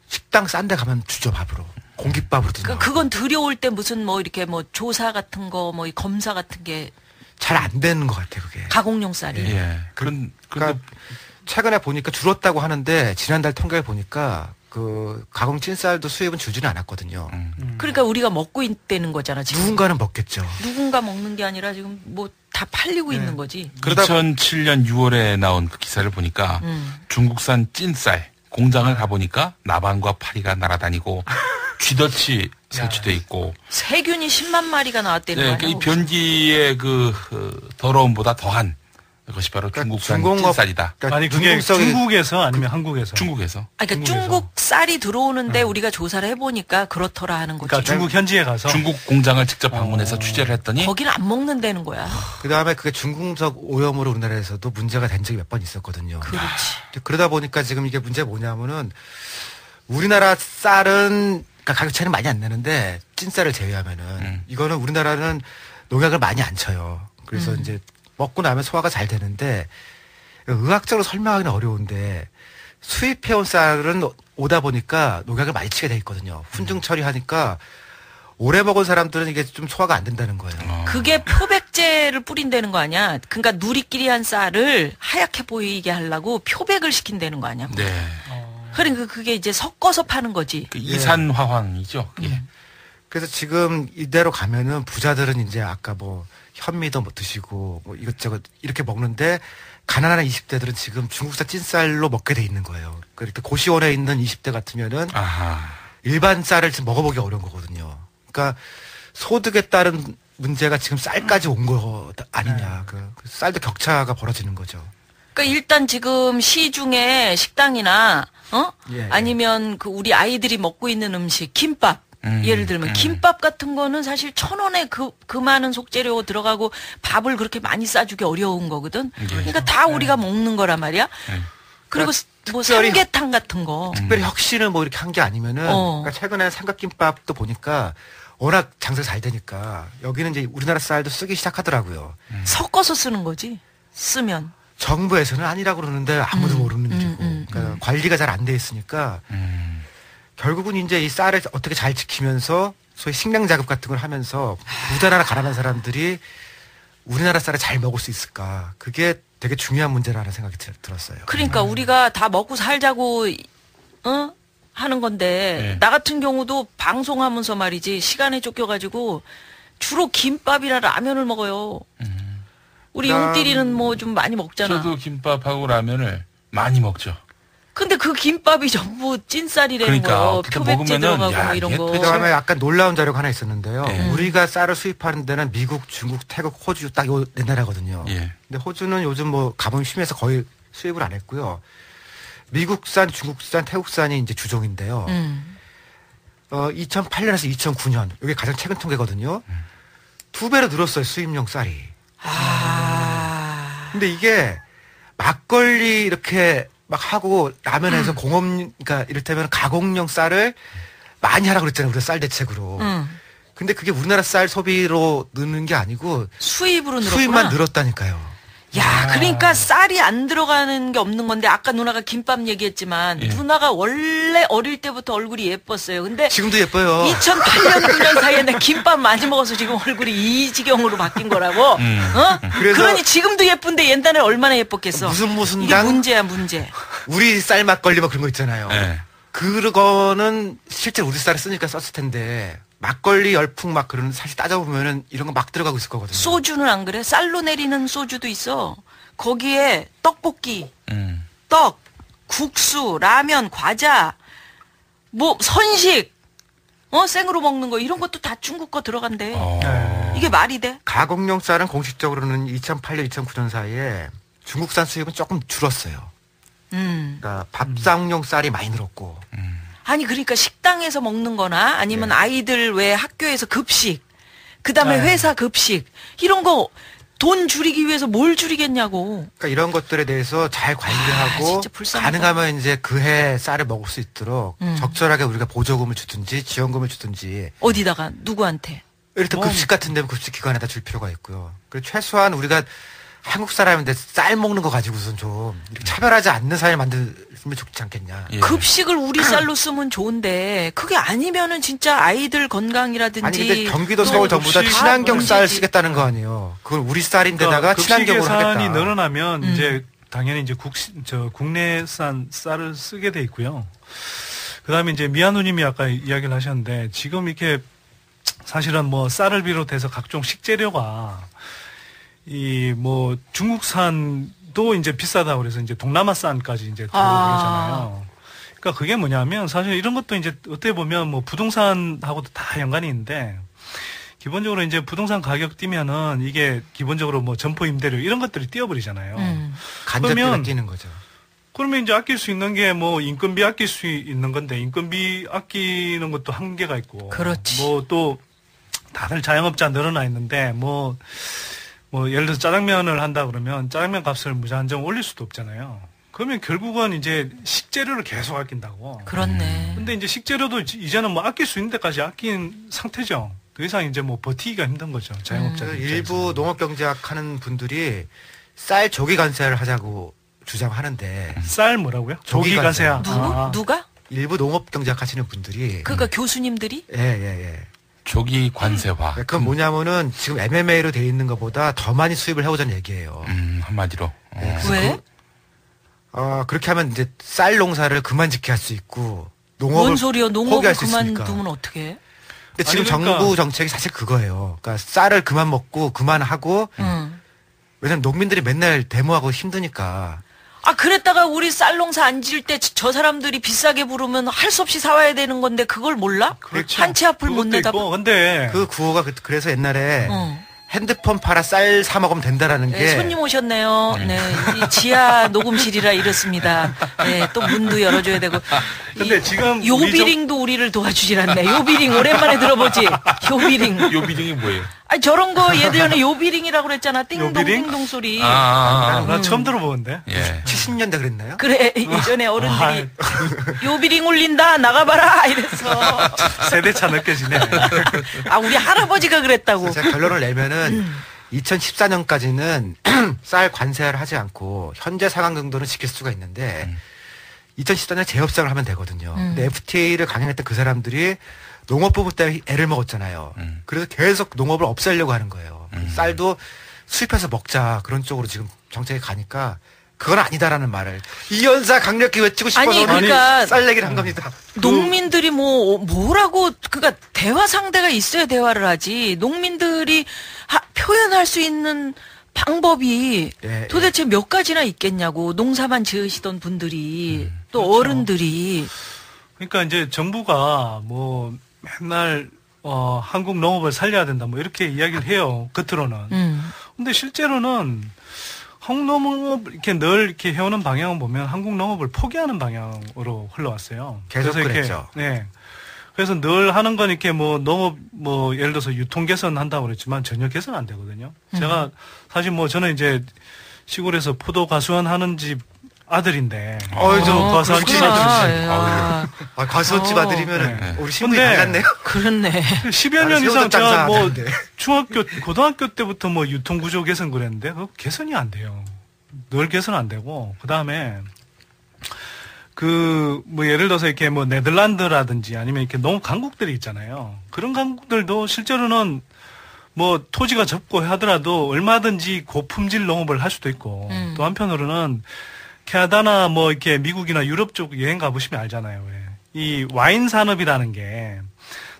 식당 싼 데 가면 주죠 밥으로. 공깃밥으로 드나. 그건 들여올 때 무슨 뭐 이렇게 뭐 조사 같은 거 뭐 검사 같은 게 잘 안 되는 것 같아 그게. 가공용 쌀이. 예. 그러니까 최근에 보니까 줄었다고 하는데 지난달 통계를 보니까 그 가공 찐쌀도 수입은 줄지는 않았거든요. 그러니까 우리가 먹고 있다는 거잖아 지금. 누군가는 먹겠죠. 누군가 먹는 게 아니라 지금 뭐 다 팔리고 있는 거지. 2007년 6월에 나온 그 기사를 보니까 중국산 찐쌀 공장을 가보니까 나방과 파리가 날아다니고 쥐덫이 설치돼 있고 세균이 10만 마리가 나왔다는 네, 거예요. 이 변기의 그 더러움보다 더한 것이 바로 중국산 찐쌀이다. 아니 그게 중국에서 아니면 한국에서? 중국에서. 그러니까 중국 쌀이 들어오는데 우리가 조사를 해보니까 그렇더라 하는 거지. 그러니까 중국 현지에 가서 중국 공장을 직접 방문해서 취재를 했더니 거기는 안 먹는다는 거야. 그다음에 그게 중금속 오염으로 우리나라에서도 문제가 된 적이 몇 번 있었거든요. 그렇지. 그러다 보니까 지금 이게 문제가 뭐냐면은 우리나라 쌀은 그러니까 가격 차이는 많이 안 나는데 찐쌀을 제외하면은 이거는 우리나라는 농약을 많이 안 쳐요. 그래서 이제 먹고 나면 소화가 잘 되는데 의학적으로 설명하기는 어려운데 수입해온 쌀은 오다 보니까 농약을 많이 치게 돼 있거든요. 훈증 처리하니까 오래 먹은 사람들은 이게 좀 소화가 안 된다는 거예요. 그게 표백제를 뿌린다는 거 아니야? 그러니까 누리끼리 한 쌀을 하얗게 보이게 하려고 표백을 시킨다는 거 아니야? 네. 그러니까 그게 이제 섞어서 파는 거지. 그 이산화황이죠. 그래서 지금 이대로 가면은 부자들은 이제 아까 뭐 현미도 뭐 드시고 뭐 이것저것 이렇게 먹는데 가난한 20대들은 지금 중국산 찐쌀로 먹게 돼 있는 거예요. 그러니까 고시원에 있는 20대 같으면은 일반 쌀을 지금 먹어보기 어려운 거거든요. 그러니까 소득에 따른 문제가 지금 쌀까지 온 거 아니냐. 그 쌀도 격차가 벌어지는 거죠. 그러니까 일단 지금 시중에 식당이나 아니면 그 우리 아이들이 먹고 있는 음식 김밥 예를 들면 김밥 같은 거는 사실 1,000원에 그 많은 속재료 들어가고 밥을 그렇게 많이 싸주기 어려운 거거든. 그러니까 다 우리가 먹는 거란 말이야. 그리고 뭐 삼계탕 같은 거. 특별히 혁신을 뭐 이렇게 한 게 아니면은 그러니까 최근에 삼각김밥도 보니까 워낙 장사가 잘 되니까 여기는 이제 우리나라 쌀도 쓰기 시작하더라고요. 섞어서 쓰는 거지. 쓰면. 정부에서는 아니라고 그러는데 아무도 모르는 일이고 그러니까 관리가 잘 안 돼 있으니까 결국은 이제 이 쌀을 어떻게 잘 지키면서 소위 식량 자급 같은 걸 하면서 부자나 가난한 사람들이 우리나라 쌀을 잘 먹을 수 있을까? 그게 되게 중요한 문제라는 생각이 들었어요. 그러니까 우리가 다 먹고 살자고 하는 건데 나 같은 경우도 방송하면서 말이지 시간에 쫓겨가지고 주로 김밥이나 라면을 먹어요. 우리 용띠리는 뭐 좀 많이 먹잖아. 저도 김밥하고 라면을 많이 먹죠. 근데 그 김밥이 전부 찐쌀이라는 거예요. 표백제 들어가고 뭐 이런 거. 그다음에 약간 놀라운 자료가 하나 있었는데요. 우리가 쌀을 수입하는 데는 미국, 중국, 태국, 호주 딱 요 네 나라거든요. 근데 호주는 요즘 뭐 가뭄이 심해서 거의 수입을 안 했고요. 미국산, 중국산, 태국산이 이제 주종인데요. 2008년에서 2009년 이게 가장 최근 통계거든요. 2배로 늘었어요 수입용 쌀이. 근데 이게 막걸리 이렇게 막 하고 라면에서 그러니까 이를테면 가공용 쌀을 많이 하라고 그랬잖아요. 우리가 쌀 대책으로. 근데 그게 우리나라 쌀 소비로 느는 게 아니고 수입으로 늘었구나. 수입만 늘었다니까요. 야, 그러니까 쌀이 안 들어가는 게 없는 건데 아까 누나가 김밥 얘기했지만 누나가 원래 어릴 때부터 얼굴이 예뻤어요. 근데 지금도 예뻐요. 2008년 9년 사이에 내 김밥 많이 먹어서 지금 얼굴이 이 지경으로 바뀐 거라고. 어? 그러니 지금도 예쁜데 옛날에 얼마나 예뻤겠어. 무슨 이게 문제야 문제. 우리 쌀 막걸리 막 그런 거 있잖아요. 그거는 실제 우리 쌀을 쓰니까 썼을 텐데 막걸리 열풍 막 그런 사실 따져보면은 이런 거 막 들어가고 있을 거거든요. 소주는 안 그래? 쌀로 내리는 소주도 있어. 거기에 떡볶이, 떡, 국수, 라면, 과자, 뭐 선식, 생으로 먹는 거 이런 것도 다 중국 거 들어간대. 이게 말이 돼? 가공용 쌀은 공식적으로는 2008년, 2009년 사이에 중국산 수입은 조금 줄었어요. 그러니까 밥상용 쌀이 많이 늘었고. 아니 그러니까 식당에서 먹는 거나 아니면 아이들 왜 학교에서 급식 그다음에 회사 급식 이런 거 돈 줄이기 위해서 뭘 줄이겠냐고. 그러니까 이런 것들에 대해서 잘 관리하고 가능하면 이제 그해 쌀을 먹을 수 있도록 적절하게 우리가 보조금을 주든지 지원금을 주든지. 어디다가 누구한테? 이를테면 급식 같은 데면 급식 기관에다 줄 필요가 있고요. 그리고 최소한 우리가 한국 사람인데 쌀 먹는 거 가지고선 좀 차별하지 않는 사회를 만들면 좋지 않겠냐. 급식을 우리 쌀로 쓰면 좋은데 그게 아니면은 진짜 아이들 건강이라든지. 아니 근데 경기도 서울 전부 다 친환경 쌀 쓰겠다는 거 아니에요. 그건 우리 쌀인데다가 친환경으로 하겠다. 급식 예산이 늘어나면 이제 당연히 이제 국내산 쌀을 쓰게 돼 있고요. 그다음에 이제 미아누님이 아까 이야기를 하셨는데 지금 이렇게 사실은 뭐 쌀을 비롯해서 각종 식재료가 중국산도 이제 비싸다고 그래서 이제 동남아산까지 이제 들어오잖아요. 그러니까 그게 뭐냐면 사실 이런 것도 이제 어떻게 보면 뭐 부동산하고도 다 연관이 있는데 기본적으로 이제 부동산 가격 뛰면은 이게 기본적으로 뭐 점포 임대료 이런 것들이 뛰어버리잖아요. 간접비가 뛰는 거죠. 그러면 이제 아낄 수 있는 게 뭐 인건비 아낄 수 있는 건데 인건비 아끼는 것도 한계가 있고. 그렇지. 뭐 또 다들 자영업자 늘어나 있는데 뭐 예를 들어서 짜장면을 한다 그러면 짜장면 값을 무제한정 올릴 수도 없잖아요. 그러면 결국은 이제 식재료를 계속 아낀다고. 그렇네. 근데 이제 식재료도 이제는 뭐 아낄 수 있는 데까지 아낀 상태죠. 더 이상 이제 뭐 버티기가 힘든 거죠. 자영업자들. 일부 농업경제학 하는 분들이 쌀 조기 관세를 하자고 주장하는데. 쌀 뭐라고요? 조기 관세야. 누가? 일부 농업경제학 하시는 분들이. 그러니까 교수님들이? 예. 조기 관세화. 그건 뭐냐면은 지금 MMA로 돼 있는 것보다 더 많이 수입을 해오자는 얘기예요. 한마디로. 왜? 그렇게 하면 이제 쌀 농사를 그만 짓게 할 수 있고 농업을 뭔 소리요? 농업을 포기할 수 있으니까. 그만두면 어떻게 해? 근데 지금 정부 정책이 사실 그거예요. 그러니까 쌀을 그만 먹고 그만하고 왜냐면 농민들이 맨날 데모하고 힘드니까. 그랬다가 우리 쌀 농사 안 지을 때 저 사람들이 비싸게 부르면 할 수 없이 사와야 되는 건데 그걸 몰라? 그렇죠. 한 채 앞을 못 내다. 근데 그 구호가 그래서 옛날에 핸드폰 팔아 쌀 사 먹으면 된다라는 게. 손님 오셨네요. 네, 이 지하 녹음실이라 이렇습니다. 네, 또 문도 열어줘야 되고. 근데 지금 요비링도 우리를 도와주질 않네. 요비링 오랜만에 들어보지. 요비링. 요비링이 뭐예요? 저런 거 예전에 요비링이라고 그랬잖아. 띵동띵동 소리. 나 처음 들어보는데. 70년대 그랬나요? 그래, 예전에 어른들이 요비링 울린다 나가봐라 이랬어. 세대차 느껴지네. 우리 할아버지가 그랬다고. 제가 결론을 내면은 2014년까지는 쌀 관세를 하지 않고 현재 상황 정도는 지킬 수가 있는데 2014년에 재협상을 하면 되거든요. 근데 FTA를 강행했던 그 사람들이 농업부문 때문에 애를 먹었잖아요. 그래서 계속 농업을 없애려고 하는 거예요. 쌀도 수입해서 먹자 그런 쪽으로 지금 정책이 가니까 그건 아니다라는 말을 이연사 강력히 외치고 싶어서 그러니까 쌀 얘기를 한 겁니다. 농민들이 뭐라고 그러니까 대화 상대가 있어야 대화를 하지. 농민들이 표현할 수 있는 방법이 도대체 몇 가지나 있겠냐고. 농사만 지으시던 분들이 또 그렇죠. 어른들이. 그러니까 이제 정부가 뭐 맨날 한국 농업을 살려야 된다 뭐 이렇게 이야기를 해요. 겉으로는. 근데 실제로는 한국 농업 이렇게 늘 이렇게 해오는 방향을 보면 한국 농업을 포기하는 방향으로 흘러왔어요. 계속 그래서 그랬죠. 네. 그래서 늘 하는 건 이렇게 뭐 농업 뭐 예를 들어서 유통 개선 한다고 그랬지만 전혀 개선 안 되거든요. 제가 사실 뭐 저는 이제 시골에서 포도 가수원 하는 집 아들인데. 과수원집 아들. 과수원집 아들이면은 우리 신분이 달랐네요. 그렇네. 10여 년 이상 제가 뭐 고등학교 때부터 뭐 유통구조 개선 그랬는데 개선이 안 돼요. 늘 개선 안 되고 그 다음에 뭐 예를 들어서 이렇게 뭐 네덜란드라든지 아니면 이렇게 농업 강국들이 있잖아요. 그런 강국들도 실제로는 뭐 토지가 적고 하더라도 얼마든지 고품질 농업을 할 수도 있고 또 한편으로는 캐나다나 뭐 이렇게 미국이나 유럽 쪽 여행 가보시면 알잖아요. 이 와인 산업이라는 게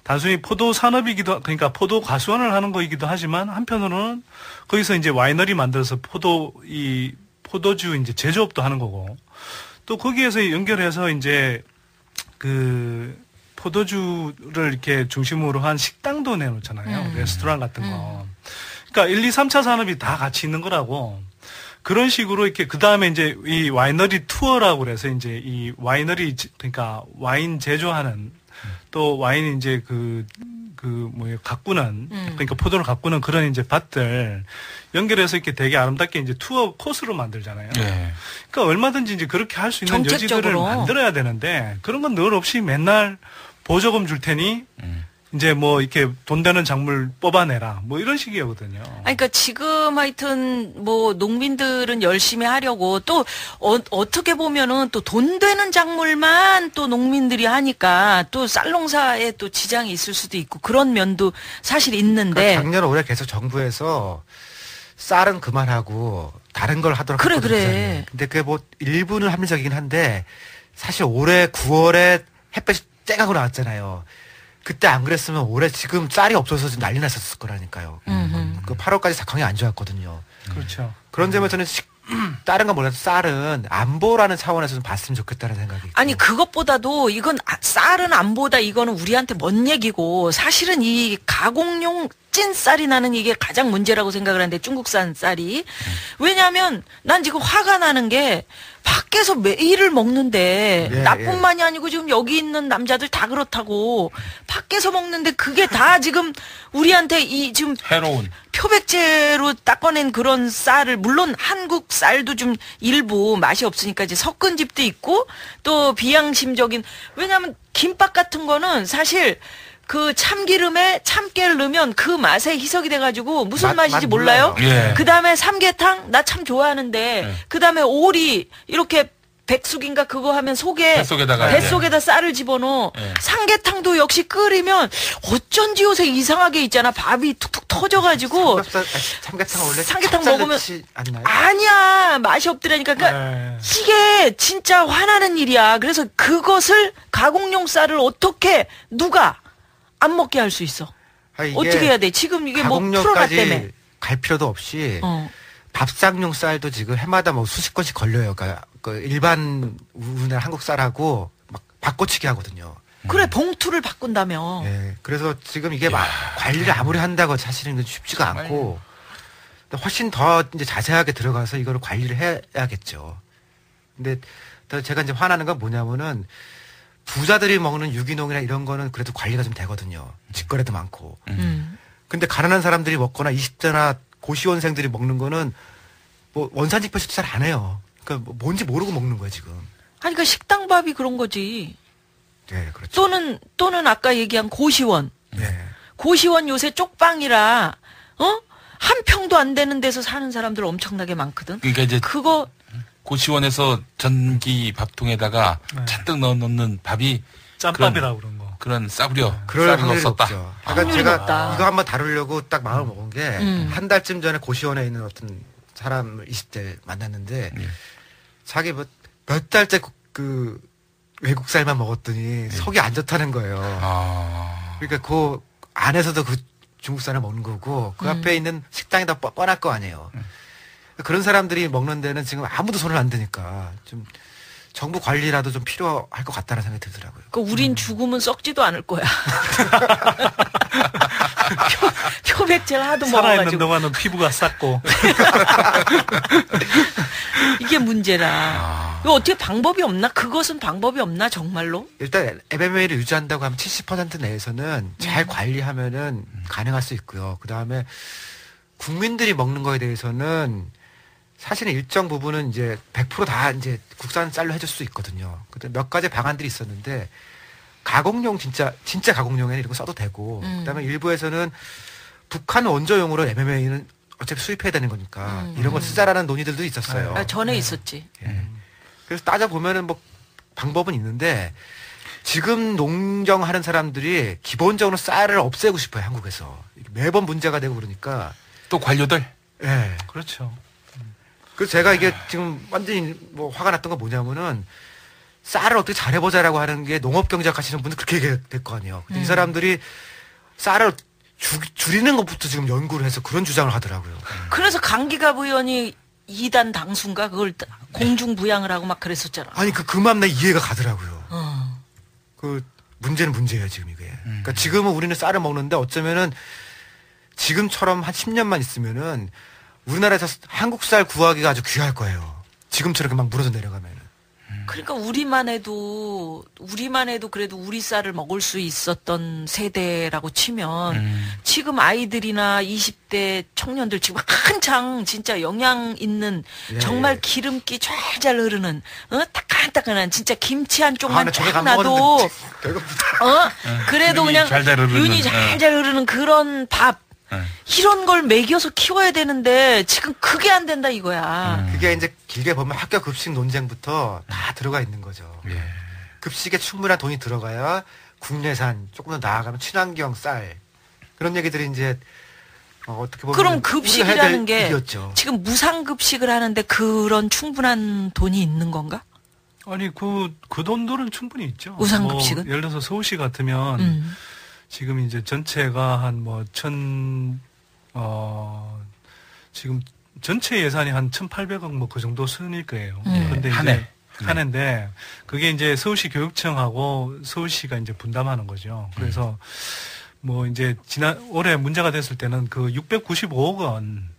단순히 포도 산업이기도, 그러니까 포도 과수원을 하는 거이기도 하지만 한편으로는 거기서 이제 와이너리 만들어서 포도주 이제 제조업도 하는 거고 또 거기에서 연결해서 이제 포도주를 이렇게 중심으로 한 식당도 내놓잖아요. 레스토랑 같은 거. 그러니까 1, 2, 3차 산업이 다 같이 있는 거라고. 그런 식으로 이렇게 그 다음에 이제 이 와이너리 투어라고 그래서 이제 이 와이너리 그러니까 와인 제조하는 또 와인 이제 가꾸는 그러니까 포도를 가꾸는 그런 이제 밭들 연결해서 이렇게 되게 아름답게 이제 투어 코스로 만들잖아요. 네. 그러니까 얼마든지 이제 그렇게 할 수 있는 여지들을 만들어야 되는데 그런 건 늘 없이 맨날 보조금 줄 테니 이제 뭐 이렇게 돈 되는 작물 뽑아내라 뭐 이런 식이거든요. 그러니까 지금 하여튼 뭐 농민들은 열심히 하려고 또 어떻게 보면은 또 돈 되는 작물만 또 농민들이 하니까 또 쌀농사에 또 지장이 있을 수도 있고 그런 면도 사실 있는데. 그러니까 작년 올해 계속 정부에서 쌀은 그만하고 다른 걸 하도록 그래. 근데 그게 뭐 일부는 합리적이긴 한데 사실 올해 9월에 햇볕이 쨍하고 나왔잖아요. 그때 안 그랬으면 올해 지금 쌀이 없어서 좀 난리 났었을 거라니까요. 그 8월까지 상황이 안 좋았거든요. 그렇죠. 그런 점에서는 다른 건 몰라도 쌀은 안보라는 차원에서 좀 봤으면 좋겠다는 생각이. 아니 그것보다도 이건 쌀은 안보다 이거는 우리한테 먼 얘기고 사실은 이 가공용 찐 쌀이 나는 이게 가장 문제라고 생각을 하는데 중국산 쌀이. 왜냐하면 난 지금 화가 나는 게 밖에서 매일을 먹는데 나뿐만이 아니고 지금 여기 있는 남자들 다 그렇다고 밖에서 먹는데 그게 다 지금 우리한테 이 지금 해로운 표백제로 닦아낸 그런 쌀을 물론 한국 쌀도 좀 일부 맛이 없으니까 이제 섞은 집도 있고 또 비양심적인 왜냐하면 김밥 같은 거는 사실 그 참기름에 참깨를 넣으면 그 맛에 희석이 돼가지고 무슨 맛인지 몰라요? 예. 그 다음에 삼계탕 나 참 좋아하는데 그 다음에 오리 이렇게 백숙인가 그거 하면 뱃속에다 쌀을 집어넣어. 삼계탕도 역시 끓이면 어쩐지 요새 이상하게 있잖아. 밥이 툭툭 터져가지고. 삼계탕 원래 삼계탕 먹으면 않나요? 아니야 맛이 없더라니까. 그러니까 이게 진짜 화나는 일이야. 그래서 그것을 가공용 쌀을 어떻게 누가 안 먹게 할 수 있어? 어떻게 해야 돼? 지금 이게 뭐 프로나 때문에 갈 필요도 없이 밥상용 쌀도 지금 해마다 뭐 수십 건씩 걸려요. 그러니까 그 일반 우리나라 한국 쌀하고 막 바꿔치기 하거든요. 그래 봉투를 바꾼다며. 네, 그래서 지금 이게 막 관리를 아무리 한다고 사실은 쉽지가 않고 훨씬 더 이제 자세하게 들어가서 이거를 관리를 해야겠죠. 근데 제가 이제 화나는 건 뭐냐면은. 부자들이 먹는 유기농이나 이런 거는 그래도 관리가 좀 되거든요. 직거래도 많고. 근데 가난한 사람들이 먹거나 20대나 고시원생들이 먹는 거는 뭐 원산지 표시도 잘 안 해요. 그러니까 뭔지 모르고 먹는 거야 지금. 아니 그러니까 식당밥이 그런 거지. 네, 그렇죠. 또는 아까 얘기한 고시원. 네. 고시원 요새 쪽방이라 한 평도 안 되는 데서 사는 사람들 엄청나게 많거든. 그러니까 이제 그거 고시원에서 전기 밥통에다가 잔뜩 넣는 밥이 짬밥이라고 그런 거. 그런 싸구려 그럴 쌀을 넣었다. 그러니까 제가 이거 한번 다루려고 딱 마음을 먹은 게 한 달쯤 전에 고시원에 있는 어떤 사람을 20대 만났는데 자기 몇 달째 그 외국 쌀만 먹었더니 속이 안 좋다는 거예요. 그러니까 그 안에서도 그 중국 쌀을 먹는 거고 그 앞에 있는 식당이 다 뻔할 거 아니에요. 그런 사람들이 먹는 데는 지금 아무도 손을 안 대니까 좀 정부 관리라도 좀 필요할 것 같다는 생각이 들더라고요. 그러니까 우린 죽으면 썩지도 않을 거야. 표백제를 하도 먹어가지고. 살아있는 동안은 피부가 쌌고. 이게 문제라. 이거 어떻게 방법이 없나? 그것은 방법이 없나 정말로? 일단 MMA를 유지한다고 하면 70% 내에서는 잘 관리하면은 가능할 수 있고요. 그 다음에 국민들이 먹는 거에 대해서는 사실은 일정 부분은 이제 100% 다 이제 국산 쌀로 해줄 수 있거든요. 근데 몇 가지 방안들이 있었는데 가공용 진짜 가공용에는 이런 거 써도 되고 그다음에 일부에서는 북한 원조용으로 MMA는 어차피 수입해야 되는 거니까 이런 걸 쓰자라는 논의들도 있었어요. 아, 전에 있었지. 그래서 따져 보면은 뭐 방법은 있는데 지금 농정하는 사람들이 기본적으로 쌀을 없애고 싶어요, 한국에서. 매번 문제가 되고 그러니까. 또 관료들? 예. 그렇죠. 그래서 제가 이게 지금 완전히 뭐 화가 났던 건 뭐냐면은 쌀을 어떻게 잘해보자라고 하는 게 농업경제학 하시는 분들 그렇게 얘기할 거 아니에요. 근데 이 사람들이 쌀을 줄이는 것부터 지금 연구를 해서 그런 주장을 하더라고요. 그래서 강기갑 의원이 2단 당수인가 그걸 공중부양을 하고 막 그랬었잖아. 아니 그 마음 내 이해가 가더라고요. 그 문제는 문제예요 지금 이게. 그러니까 지금은 우리는 쌀을 먹는데 어쩌면은 지금처럼 한 10년만 있으면은 우리나라에서 한국 쌀 구하기가 아주 귀할 거예요. 지금처럼 막 물어서 내려가면은. 그러니까 우리만 해도 그래도 우리 쌀을 먹을 수 있었던 세대라고 치면 지금 아이들이나 20대 청년들 지금 한창 진짜 영양 있는 정말 기름기 좔좔 흐르는 따끈따끈한 진짜 김치 한 쪽만 쫙 놔도 그래도 그냥 윤이 잘잘 흐르는 그런 밥 이런 걸 먹여서 키워야 되는데 지금 그게 안 된다 이거야. 그게 이제 길게 보면 학교 급식 논쟁부터 다 들어가 있는 거죠. 급식에 충분한 돈이 들어가야 국내산 조금 더 나아가면 친환경 쌀 그런 얘기들이 이제 어떻게 보면 그럼 급식이라는 게 일이었죠. 지금 무상급식을 하는데 그런 충분한 돈이 있는 건가? 아니 그 돈들은 충분히 있죠. 무상급식은? 뭐 예를 들어서 서울시 같으면 지금 이제 전체가 한 지금 전체 예산이 한 1,800억 뭐 그 정도 수준일 거예요. 그런데 한 해인데 그게 이제 서울시 교육청하고 서울시가 이제 분담하는 거죠. 그래서 뭐 이제 올해 문제가 됐을 때는 그 695억 원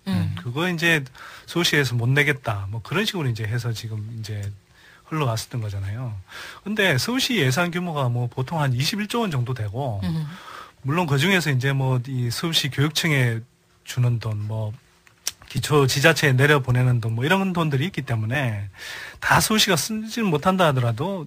그거 이제 서울시에서 못 내겠다 뭐 그런 식으로 이제 해서 지금 이제 흘러갔었던 거잖아요. 근데 서울시 예산 규모가 뭐 보통 한 21조 원 정도 되고, 물론 그 중에서 이제 뭐 이 서울시 교육청에 주는 돈, 뭐 기초 지자체에 내려보내는 돈, 뭐 이런 돈들이 있기 때문에 다 서울시가 쓰지는 못한다 하더라도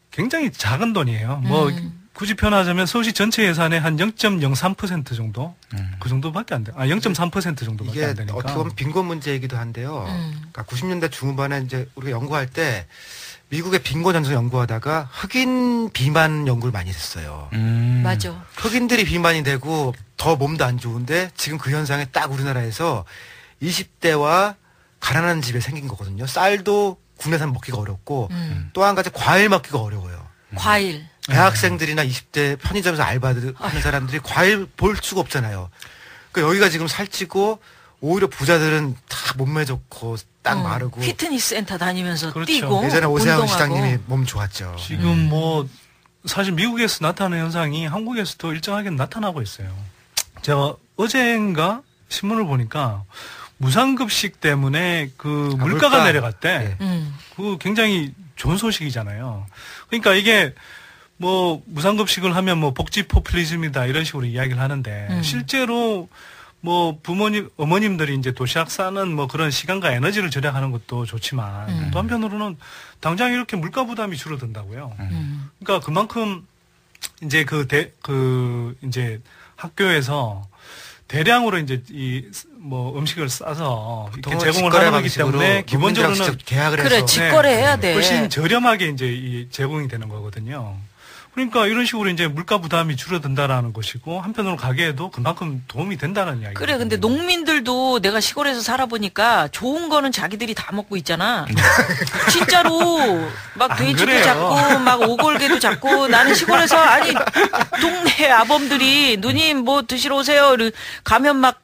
굉장히 작은 돈이에요. 뭐 굳이 표현하자면 서울시 전체 예산의 한 0.03% 정도? 그 정도밖에 안 돼. 0.3% 정도밖에 안 되니까. 이게 어떻게 보면 빈곤 문제이기도 한데요. 그러니까 90년대 중후반에 이제 우리가 연구할 때 미국의 빈곤 현상 연구하다가 흑인 비만 연구를 많이 했어요. 맞아. 흑인들이 비만이 되고 더 몸도 안 좋은데 지금 그 현상이 딱 우리나라에서 20대와 가난한 집에 생긴 거거든요. 쌀도 국내산 먹기가 어렵고 또 한 가지 과일 먹기가 어려워요. 과일. 대학생들이나 20대 편의점에서 알바들 하는 사람들이 과일 볼 수가 없잖아요. 그러니까 여기가 지금 살찌고 오히려 부자들은 다 몸매 좋고 딱 마르고 피트니스 센터 다니면서 그렇죠. 뛰고 예전에 오세영 운동하고. 시장님이 몸 좋았죠. 지금 뭐 사실 미국에서 나타나는 현상이 한국에서도 일정하게 나타나고 있어요. 제가 어젠가 신문을 보니까 무상급식 때문에 그 물가가 내려갔대. 그 굉장히 좋은 소식이잖아요. 그러니까 이게 뭐 무상급식을 하면 뭐 복지 포퓰리즘이다 이런 식으로 이야기를 하는데 실제로 뭐 어머님들이 이제 도시락 싸는 뭐 그런 시간과 에너지를 절약하는 것도 좋지만 또 한편으로는 당장 이렇게 물가 부담이 줄어든다고요. 그러니까 그만큼 이제 이제 학교에서 대량으로 이제 뭐 음식을 싸서 이렇게 제공을 하는 거기 때문에 기본적으로는 계약을 해서 그래 직거래해야 돼. 훨씬 저렴하게 이제 제공이 되는 거거든요. 그러니까 이런 식으로 이제 물가 부담이 줄어든다라는 것이고 한편으로 가게에도 그만큼 도움이 된다는 이야기. 그래 근데 농민들도 내가 시골에서 살아보니까 좋은 거는 자기들이 다 먹고 있잖아. 진짜로 막 돼지도 그래요. 잡고 막 오골개도 잡고 나는 시골에서 아니 동네 아범들이 누님 뭐 드시러 오세요. 가면 막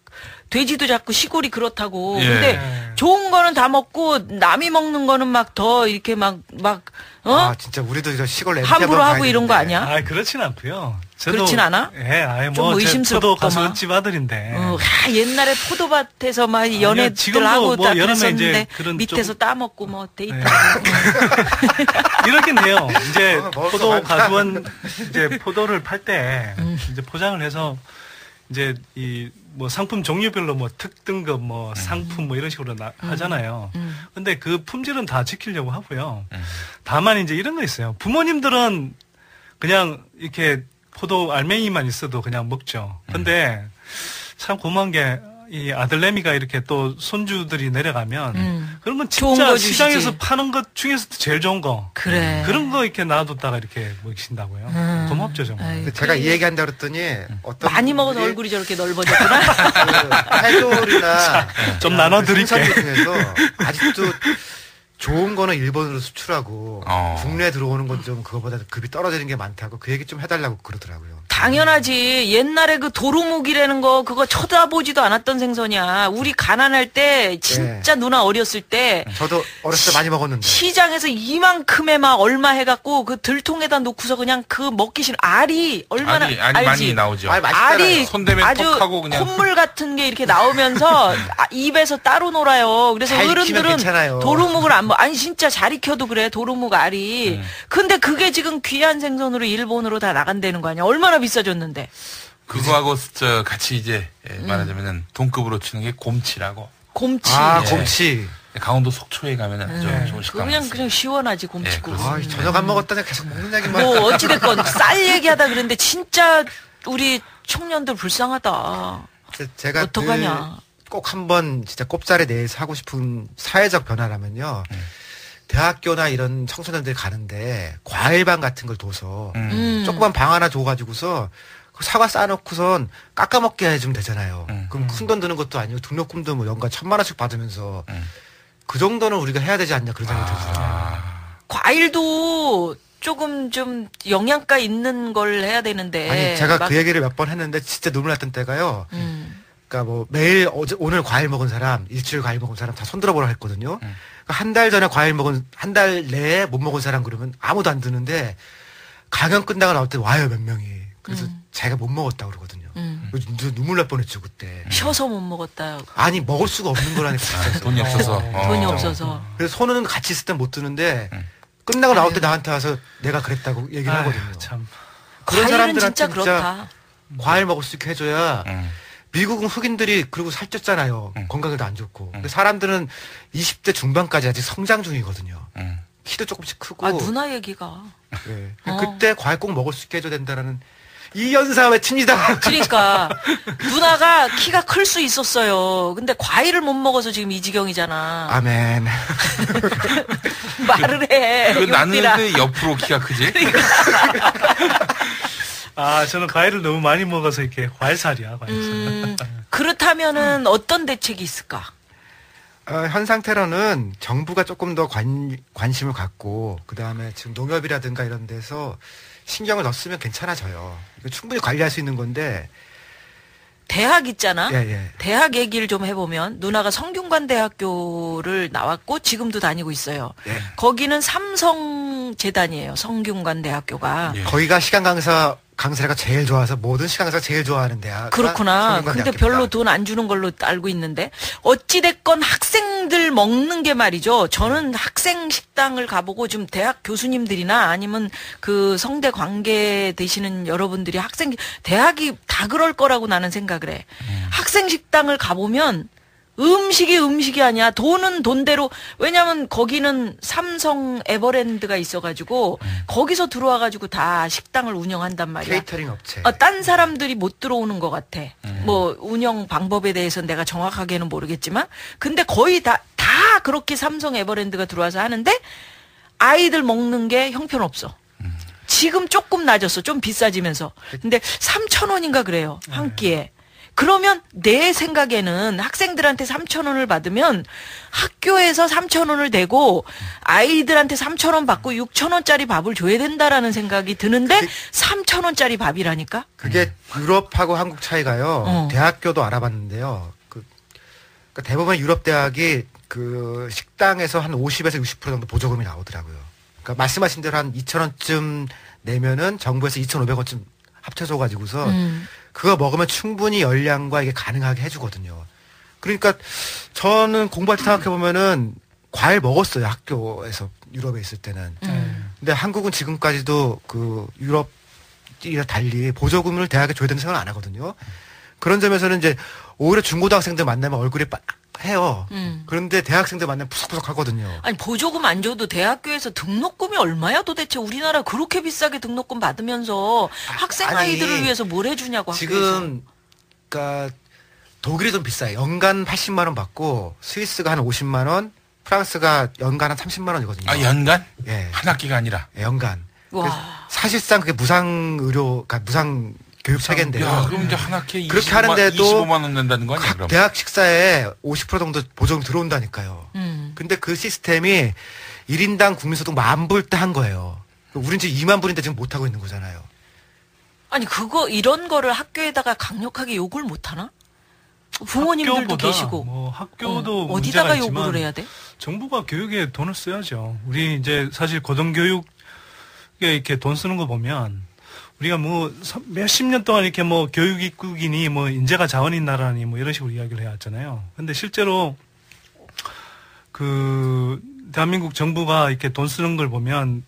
돼지도 잡고 시골이 그렇다고. 근데 좋은 거는 다 먹고 남이 먹는 거는 막 더 이렇게 막 진짜 우리도 이런 시골 냄새 함부로 하고 이런 거 아니야? 그렇진 않고요. 그렇진 않아? 예, 아예 좀 뭐 의심스럽고 포도 가수집 아들인데. 옛날에 포도밭에서 막 연애들하고 뭐 다 여름에 그랬었는데 이제 그런 밑에서 따먹고 뭐 데이트하고. 이렇긴 해요. 이제 포도 가수원 이제 포도를 팔 때 이제 포장을 해서 이제 이 뭐 상품 종류별로 뭐 특등급 뭐 상품 뭐 이런 식으로 하잖아요. 근데 그 품질은 다 지키려고 하고요. 다만 이제 이런 거 있어요. 부모님들은 그냥 이렇게 포도 알맹이만 있어도 그냥 먹죠. 근데 참 고마운 게 이 아들내미가 이렇게 또 손주들이 내려가면 그런 건 진짜 시장에서 파는 것 중에서도 제일 좋은 거. 그래. 그런 거 이렇게 놔뒀다가 이렇게 먹이신다고요. 고맙죠 정말. 제가 이 얘기한다 그랬더니 어떤 많이 먹어서 얼굴이 저렇게 넓어졌구나. 해조리나 좀 나눠드릴게. 생산물 중에서 아직도 좋은 거는 일본으로 수출하고 국내에 들어오는 건 좀 그거보다 급이 떨어지는 게 많다고 그 얘기 좀 해달라고 그러더라고요. 당연하지. 옛날에 그 도루묵이라는 거 그거 쳐다보지도 않았던 생선이야. 우리 가난할 때 진짜 누나 어렸을 때 저도 어렸을 때 많이 먹었는데 시장에서 이만큼에 막 얼마 해갖고 그 들통에다 놓고서 그냥 그 먹기 싫은 알이 얼마나 알이 알지? 많이 나오죠. 알이 손대면 아주 톡하고 그냥 콧물 같은 게 이렇게 나오면서 입에서 따로 놀아요. 그래서 어른들은 도루묵을 안 먹. 아니 진짜 잘 익혀도 그래 도루묵 알이. 근데 그게 지금 귀한 생선으로 일본으로 다 나간다는 거 아니야? 얼마나 비싸졌는데. 그거하고 저 같이 이제 말하자면은 동급으로 치는 게 곰치라고. 곰치. 아 곰치. 강원도 속초에 가면은 좀 좋은 식당. 그냥 시원하지 곰치국. 저녁 안 먹었다니 계속 먹는 얘기만. 뭐 어찌됐건 쌀 얘기하다 그랬는데 진짜 우리 청년들 불쌍하다. 제가 어떡하냐. 꼭 한번 진짜 꼽자리 내에서 하고 싶은 사회적 변화라면요. 대학교나 이런 청소년들 가는데 과일방 같은 걸 둬서 조그만 방 하나 줘가지고서 사과 싸놓고선 깎아먹게 해주면 되잖아요. 그럼 큰 돈 드는 것도 아니고 등록금도 뭐 연간 1,000만 원씩 받으면서 그 정도는 우리가 해야 되지 않냐 그런 생각이 들어요. 과일도 조금 좀 영양가 있는 걸 해야 되는데. 아니 제가 그 얘기를 몇 번 했는데 진짜 눈물 났던 때가요. 그러니까 뭐 매일 오늘 과일 먹은 사람, 일주일 과일 먹은 사람 다 손들어보라 했거든요. 한 달 전에 과일 먹은 한 달 내에 못 먹은 사람 그러면 아무도 안 드는데 강연 끝나고 나올 때 와요 몇 명이. 그래서 자기가 못 먹었다 그러거든요. 눈물 날 뻔했죠 그때. 쉬어서 못 먹었다. 아니 먹을 수가 없는 거라니까. 돈이 없어서. 돈이 없어서. 그래서 손은 같이 있을 땐 못 드는데 끝나고 나올 때 나한테 와서 내가 그랬다고 얘기를 하거든요. 참. 그런 사람들한테 진짜 그렇다. 과일 먹을 수 있게 해줘야. 미국은 흑인들이 그리고 살쪘잖아요. 건강에도 안 좋고. 근데 사람들은 20대 중반까지 아직 성장 중이거든요. 키도 조금씩 크고. 아 누나 얘기가. 네. 그때 과일 꼭 먹을 수 있게 해줘야 된다는 이 연사 외칩니다. 그러니까 누나가 키가 클 수 있었어요. 근데 과일을 못 먹어서 지금 이 지경이잖아. 아멘. 말을 해. 나는 왜 옆으로 키가 크지? 아, 저는 과일을 너무 많이 먹어서 이렇게 과일살이야, 과일살. 그렇다면은 어떤 대책이 있을까? 현 상태로는 정부가 조금 더 관심을 갖고, 그 다음에 지금 농협이라든가 이런 데서 신경을 넣었으면 괜찮아져요. 이거 충분히 관리할 수 있는 건데. 대학 있잖아. 예. 대학 얘기를 좀 해보면 누나가 성균관대학교를 나왔고 지금도 다니고 있어요. 예. 거기는 삼성재단이에요. 성균관대학교가. 예. 거기가 시간 강사가 제일 좋아서 모든 시간 강사가 제일 좋아하는 대학. 그렇구나. 근데 별로 돈 안 주는 걸로 알고 있는데 어찌됐건 학생들 먹는 게 말이죠. 저는 학생 식당을 가보고 좀 대학 교수님들이나 아니면 그 성대 관계 되시는 여러분들이 대학이 다 그럴 거라고 나는 생각을 해. 학생 식당을 가보면 음식이 아니야. 돈은 돈대로. 왜냐면 거기는 삼성 에버랜드가 있어가지고 거기서 들어와가지고 다 식당을 운영한단 말이야. 케이터링 업체. 딴 사람들이 못 들어오는 것 같아. 뭐 운영 방법에 대해서는 내가 정확하게는 모르겠지만, 근데 거의 다 그렇게 삼성 에버랜드가 들어와서 하는데 아이들 먹는 게 형편없어. 지금 조금 낮았어. 좀 비싸지면서. 근데 3,000원인가 그래요. 한 끼에. 그러면 내 생각에는 학생들한테 3,000원을 받으면 학교에서 3,000원을 내고 아이들한테 3,000원 받고 6,000원짜리 밥을 줘야 된다라는 생각이 드는데 3,000원짜리 밥이라니까? 그게 유럽하고 한국 차이가요. 대학교도 알아봤는데요. 그러니까 대부분 유럽 대학이 그 식당에서 한 50에서 60% 정도 보조금이 나오더라고요. 그러니까 말씀하신 대로 한 2,000원쯤 내면은 정부에서 2,500원쯤 합쳐줘가지고서 그거 먹으면 충분히 열량과 이게 가능하게 해주거든요. 그러니까 저는 공부할 때 생각해보면은 과일 먹었어요. 학교에서 유럽에 있을 때는. 근데 한국은 지금까지도 그 유럽이랑 달리 보조금을 대학에 줘야 된다는 생각을 안 하거든요. 그런 점에서는 이제 오히려 중고등학생들 만나면 얼굴이 해요. 그런데 대학생들 만나면 푸석푸석 하거든요. 아니 보조금 안 줘도 대학교에서 등록금이 얼마야 도대체? 우리나라 그렇게 비싸게 등록금 받으면서 학생 아이들을 위해서 뭘 해주냐고. 지금 그러니까 독일이 좀 비싸요. 연간 80만 원 받고 스위스가 한 50만 원, 프랑스가 연간 한 30만 원이거든요. 아 연간? 예. 한 학기가 아니라. 예, 연간. 사실상 그게 무상 의료, 그러니까 무상 교육 체계인데요. 야, 그럼 이제 한 학기에 그렇게 하는데도 25만 원 낸다는 거 아니야? 각 대학 식사에 50% 정도 보조금 들어온다니까요. 근데 그 시스템이 1인당 국민소득 10,000불 때 한 거예요. 우린 지금 2만 불인데 지금 못 하고 있는 거잖아요. 아니 이런 거를 학교에다가 강력하게 요구를 못 하나? 부모님들도 계시고. 뭐 학교도 어디다가 문제가 요구를 해야 돼? 정부가 교육에 돈을 써야죠. 우리 이제 사실 고등교육에 이렇게 돈 쓰는 거 보면 우리가 뭐 몇십 년 동안 이렇게 뭐 교육 입국이니 뭐 인재가 자원인 나라니 뭐 이런 식으로 이야기를 해왔잖아요. 근데 실제로 그 대한민국 정부가 이렇게 돈 쓰는 걸 보면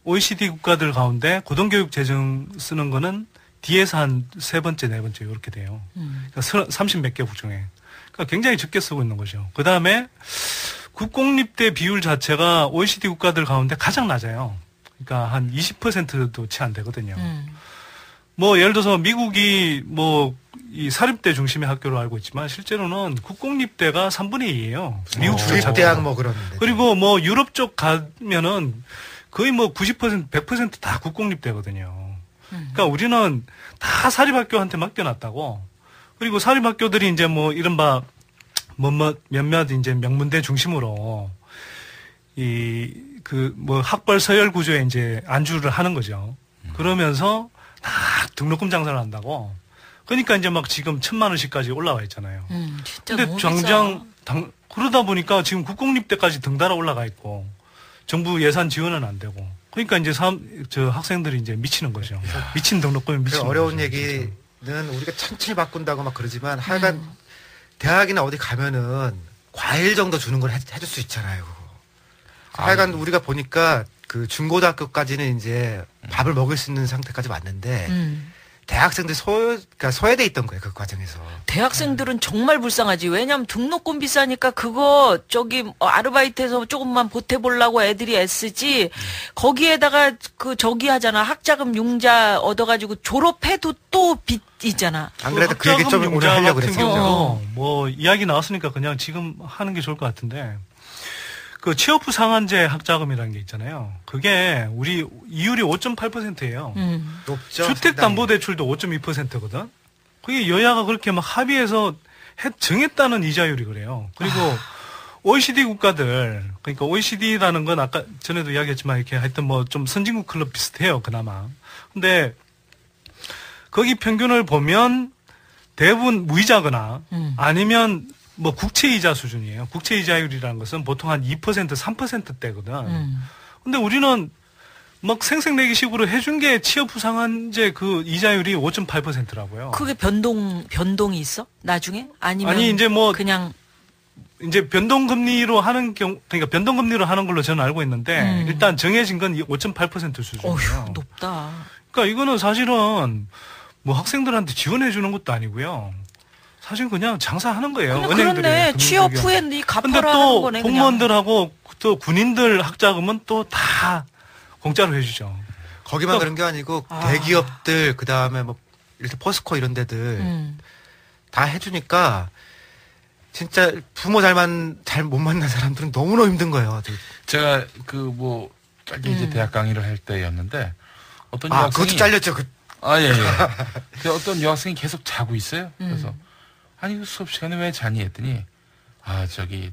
OECD 국가들 가운데 고등교육 재정 쓰는 거는 뒤에서 한 3번째, 4번째 이렇게 돼요. 그러니까 30몇 개국 중에. 그러니까 굉장히 적게 쓰고 있는 거죠. 그 다음에 국공립대 비율 자체가 OECD 국가들 가운데 가장 낮아요. 그러니까 한 20%도 채 안 되거든요. 뭐 예를 들어서 미국이 뭐 이 사립대 중심의 학교로 알고 있지만 실제로는 국공립대가 3분의 2예요. 미국 주립대학 뭐 그런. 그리고 뭐 유럽 쪽 가면은 거의 뭐 90%, 100% 다 국공립대거든요. 그러니까 우리는 다 사립학교한테 맡겨놨다고. 그리고 사립학교들이 이제 뭐 이른바 몇몇 이제 명문대 중심으로 뭐 학벌 서열 구조에 이제 안주를 하는 거죠. 그러면서 다 등록금 장사를 한다고. 그러니까 이제 막 지금 1,000만 원씩까지 올라와 있잖아요. 진짜 근데 당장 그러다 보니까 지금 국공립대까지 등달아 올라가 있고 정부 예산 지원은 안 되고. 그러니까 이제 학생들이 이제 미치는 거죠. 미친 등록금이 미치는 어려운 거죠. 얘기는 우리가 천천히 바꾼다고 막 그러지만 하여간 대학이나 어디 가면은 과일 정도 주는 걸 해줄 수 있잖아요. 하여간 우리가 보니까 중고등학교까지는 이제 밥을 먹을 수 있는 상태까지 왔는데 대학생들 그러니까 소외돼 있던 거예요, 그 과정에서. 대학생들은 정말 불쌍하지. 왜냐면 등록금 비싸니까 그거 아르바이트해서 조금만 보태보려고 애들이 애쓰지. 거기에다가 저기 하잖아. 학자금 융자 얻어가지고 졸업해도 또 빚 있잖아. 안 그래도 그 얘기 좀 오늘 하려고 그랬어요. 뭐 이야기 나왔으니까 그냥 지금 하는 게 좋을 것 같은데. 그 취업 후 상한제 학자금이라는 게 있잖아요. 그게 우리 이율이 5.8%예요. 높죠. 주택담보대출도 5.2%거든. 그게 여야가 그렇게 막 합의해서 정했다는 이자율이 그래요. 그리고 OECD 국가들, 그러니까 OECD라는 건 아까 전에도 이야기했지만 이렇게 하여튼 뭐 좀 선진국 클럽 비슷해요, 그나마. 근데 거기 평균을 보면 대부분 무이자거나 아니면 뭐 국채이자 수준이에요. 국채이자율이라는 것은 보통 한 2%, 3%대거든. 근데 우리는 막 생색내기 식으로 해준 게 취업 후 상한제 그 이자율이 5.8%라고요. 그게 변동이 있어? 나중에? 아니면 아니 이제 뭐 그냥 이제 변동금리로 하는 그러니까 변동금리로 하는 걸로 저는 알고 있는데 일단 정해진 건 5.8% 수준이에요. 어휴, 높다. 그러니까 이거는 사실은 뭐 학생들한테 지원해 주는 것도 아니고요. 사실 그냥 장사하는 거예요. 그렇네. 취업 후에 이 갚아라 하는 거네. 근데 또 공무원들하고 또 군인들 학자금은 또 다 공짜로 해주죠. 거기만 그런 게 아니고 대기업들 그다음에 뭐 일단 포스코 이런 데들 다 해주니까 진짜 부모 잘 못 만난 사람들은 너무너무 힘든 거예요. 제가 짧게 이제 대학 강의를 할 때였는데 어떤 여학생이 그것도 잘렸죠. 예. 어떤 여학생이 계속 자고 있어요. 그래서 아니 수업 시간에 왜 자니 했더니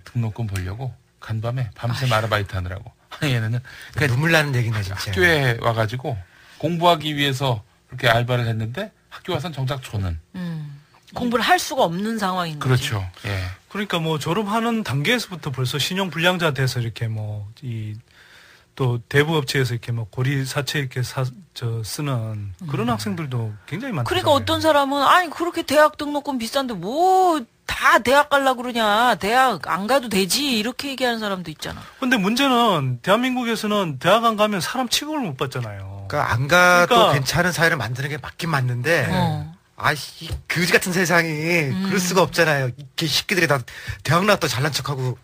등록금 벌려고 간밤에 밤새 아르바이트 하느라고. 얘는 눈물 나는 얘기네 진짜. 학교에 와가지고 공부하기 위해서 그렇게 알바를 했는데 학교 와서는 정작 조는. 공부를 할 수가 없는 상황인 거지. 그렇죠. 예. 그러니까 뭐 졸업하는 단계에서부터 벌써 신용 불량자 돼서 이렇게 또 대부업체에서 이렇게 뭐 고리사채 이렇게 쓰는 그런 학생들도 굉장히 많다. 그러니까 어떤 사람은 그렇게 대학 등록금 비싼데 뭐 다 대학 가려고 그러냐. 대학 안 가도 되지. 이렇게 얘기하는 사람도 있잖아. 근데 문제는 대한민국에서는 대학 안 가면 사람 취급을 못 받잖아요. 그러니까 안 가도 괜찮은 사회를 만드는 게 맞긴 맞는데 이 그지 같은 세상이 그럴 수가 없잖아요. 이렇게 새끼들이 다 대학 나왔다 잘난 척하고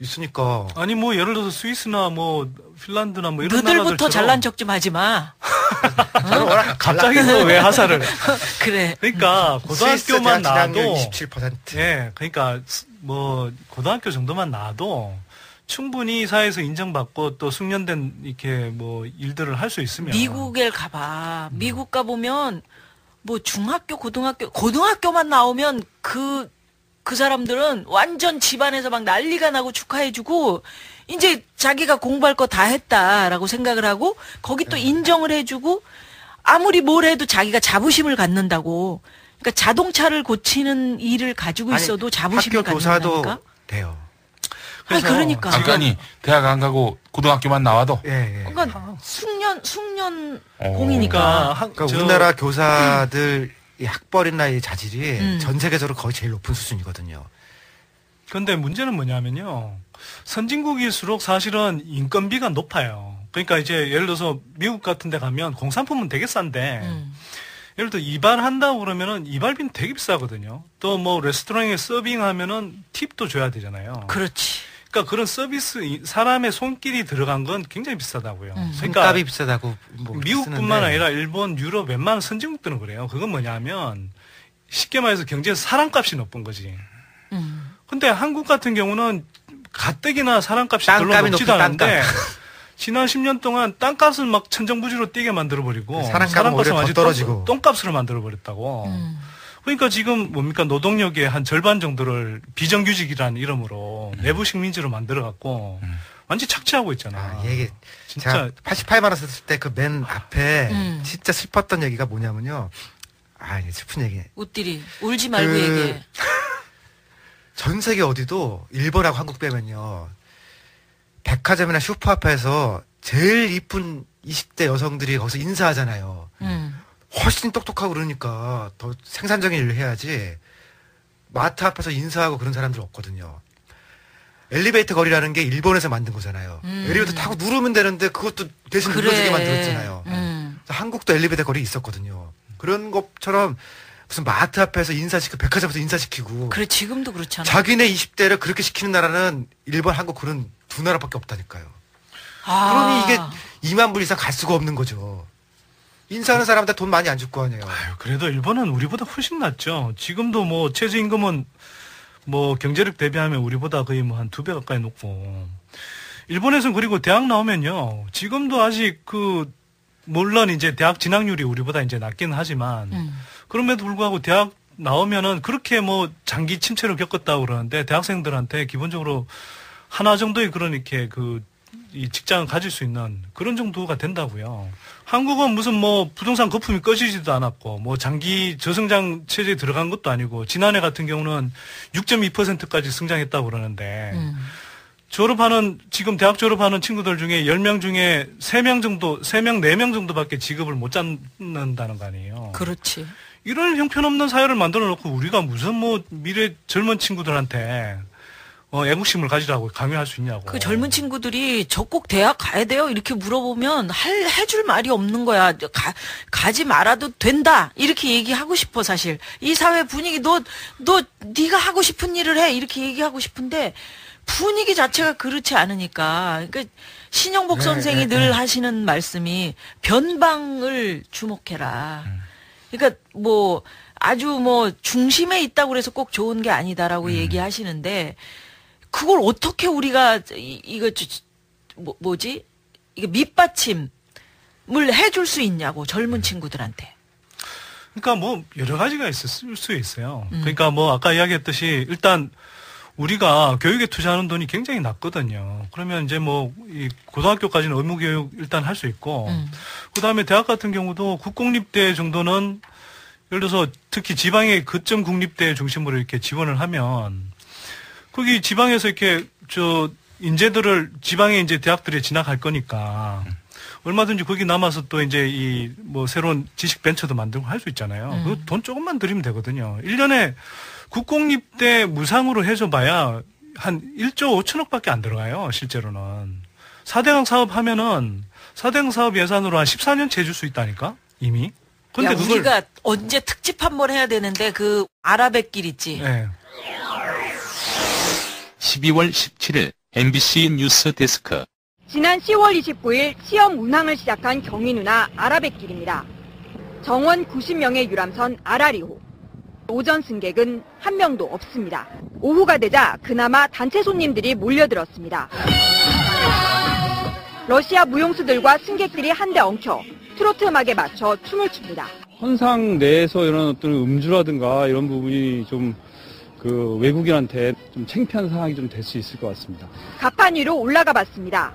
있으니까. 아니 뭐 예를 들어서 스위스나 뭐 핀란드나 뭐 이런 너들부터 나라들처럼 잘난 척 좀 하지 마. 갑자기 또 왜 하사를? 그래. 그러니까 고등학교만 나와도 27%. 예, 그러니까 뭐 고등학교 정도만 나와도 충분히 사회에서 인정받고 또 숙련된 이렇게 뭐 일들을 할 수 있으면. 미국에 가봐. 미국 가보면 뭐 중학교, 고등학교만 나오면 그 사람들은 완전 집안에서 막 난리가 나고 축하해주고, 이제 자기가 공부할 거 다 했다라고 생각을 하고, 거기 또 인정을 해주고, 아무리 뭘 해도 자기가 자부심을 갖는다고. 그러니까 자동차를 고치는 일을 가지고 있어도 자부심을 학교 교사도 갖는다니까? 돼요. 그래서 그러니까. 아니, 대학 안 가고 고등학교만 나와도. 예. 그러니까 숙련 공이니까. 그러니까 우리나라 교사들 이 학벌이나 이 자질이 전 세계적으로 거의 제일 높은 수준이거든요. 그런데 문제는 뭐냐면요. 선진국일수록 사실은 인건비가 높아요. 그러니까 이제 예를 들어서 미국 같은 데 가면 공산품은 되게 싼데 예를 들어 이발한다고 그러면은 이발비는 되게 비싸거든요. 또 뭐 레스토랑에 서빙하면은 팁도 줘야 되잖아요. 그렇지. 그러니까 그런 서비스 사람의 손길이 들어간 건 굉장히 비싸다고요. 그러니까 값이 비싸다고 뭐 미국뿐만 아니라 일본, 유럽 웬만한 선진국들은 그래요. 그건 뭐냐면 쉽게 말해서 경제에서 사람값이 높은 거지. 근데 한국 같은 경우는 가뜩이나 사람값이 별로 높지도 않은데 지난 10년 동안 땅값을 막 천정부지로 뛰게 만들어버리고 사람값은 오히려 더 떨어지고 똥값으로 만들어버렸다고. 그러니까 지금 뭡니까 노동력의 한 절반 정도를 비정규직이라는 이름으로 내부 식민지로 만들어갖고 완전 착취하고 있잖아. 이게 진짜 88만 원 썼을 때 그 맨 앞에 진짜 슬펐던 얘기가 뭐냐면요. 이게 슬픈 얘기. 웃디리 울지 말고 얘기해. 전 세계 어디도 일본하고 한국 빼면요. 백화점이나 슈퍼 앞에서 제일 이쁜 20대 여성들이 거기서 인사하잖아요. 훨씬 똑똑하고 그러니까 더 생산적인 일을 해야지 마트 앞에서 인사하고 그런 사람들 없거든요. 엘리베이터 거리라는 게 일본에서 만든 거잖아요. 엘리베이터 타고 누르면 되는데 그것도 대신 눌러주게 만들었잖아요. 한국도 엘리베이터 거리 있었거든요. 그런 것처럼 무슨 마트 앞에서 인사시키고 백화점에서 인사시키고. 그래 지금도 그렇잖아. 자기네 20대를 그렇게 시키는 나라는 일본, 한국 그런 두 나라밖에 없다니까요. 그러니 이게 2만 불 이상 갈 수가 없는 거죠. 인사하는 사람한테 돈 많이 안 줄 거 아니에요. 그래도 일본은 우리보다 훨씬 낫죠. 지금도 뭐 최저임금은 뭐 경제력 대비하면 우리보다 거의 뭐 한 2배 가까이 높고. 일본에서는 그리고 대학 나오면요. 지금도 아직 물론 이제 대학 진학률이 우리보다 이제 낮긴 하지만 그럼에도 불구하고 대학 나오면은 그렇게 뭐 장기 침체를 겪었다고 그러는데 대학생들한테 기본적으로 하나 정도의 그런 이렇게 이 직장을 가질 수 있는 그런 정도가 된다고요. 한국은 무슨 뭐 부동산 거품이 꺼지지도 않았고 뭐 장기 저성장 체제에 들어간 것도 아니고 지난해 같은 경우는 6.2%까지 성장했다고 그러는데 지금 대학 졸업하는 친구들 중에 10명 중에 3명 정도, 4명 정도밖에 직업을 못 잡는다는 거 아니에요. 그렇지. 이런 형편없는 사회를 만들어 놓고 우리가 무슨 뭐 미래 젊은 친구들한테 애국심을 가지라고 강요할 수 있냐고. 그 젊은 친구들이 저 꼭 대학 가야 돼요? 이렇게 물어보면 해줄 말이 없는 거야. 가지 말아도 된다. 이렇게 얘기하고 싶어, 사실. 이 사회 분위기, 네가 하고 싶은 일을 해. 이렇게 얘기하고 싶은데, 분위기 자체가 그렇지 않으니까. 그러니까 신영복 선생이 늘 하시는 말씀이 변방을 주목해라. 그러니까 뭐 아주 뭐 중심에 있다고 그래서 꼭 좋은 게 아니다라고 얘기하시는데 그걸 어떻게 우리가 이게 밑받침을 해줄 수 있냐고 젊은 친구들한테. 그러니까 뭐 여러 가지가 있을 수 있어요. 그러니까 뭐 아까 이야기했듯이 일단 우리가 교육에 투자하는 돈이 굉장히 낮거든요. 그러면 이제 뭐 이 고등학교까지는 의무 교육 일단 할 수 있고 그다음에 대학 같은 경우도 국공립대 정도는 예를 들어서 특히 지방의 거점 국립대 중심으로 이렇게 지원을 하면 거기 지방에서 이렇게 인재들을 지방에 이제 대학들에 진학할 거니까 얼마든지 거기 남아서 또 이제 이 뭐 새로운 지식 벤처도 만들고 할 수 있잖아요. 그 돈 조금만 들이면 되거든요. 1년에 국공립대 무상으로 해줘봐야 한 1조 5천억밖에 안 들어가요. 실제로는. 4대강 사업 하면은 4대강 사업 예산으로 한 14년째 해줄 수 있다니까 이미. 근데 야, 우리가 언제 특집 한번 해야 되는데 그 아라뱃길 있지. 네. 12월 17일 MBC 뉴스 데스크. 지난 10월 29일 시험 운항을 시작한 경인운하 아라뱃길입니다. 정원 90명의 유람선 아라리호. 오전 승객은 한 명도 없습니다. 오후가 되자 그나마 단체 손님들이 몰려들었습니다. 러시아 무용수들과 승객들이 한데 엉켜 트로트 음악에 맞춰 춤을 춥니다. 선상 내에서 이런 어떤 음주라든가 이런 부분이 좀 그 외국인한테 좀 창피한 상황이 좀 될 수 있을 것 같습니다. 갑판 위로 올라가 봤습니다.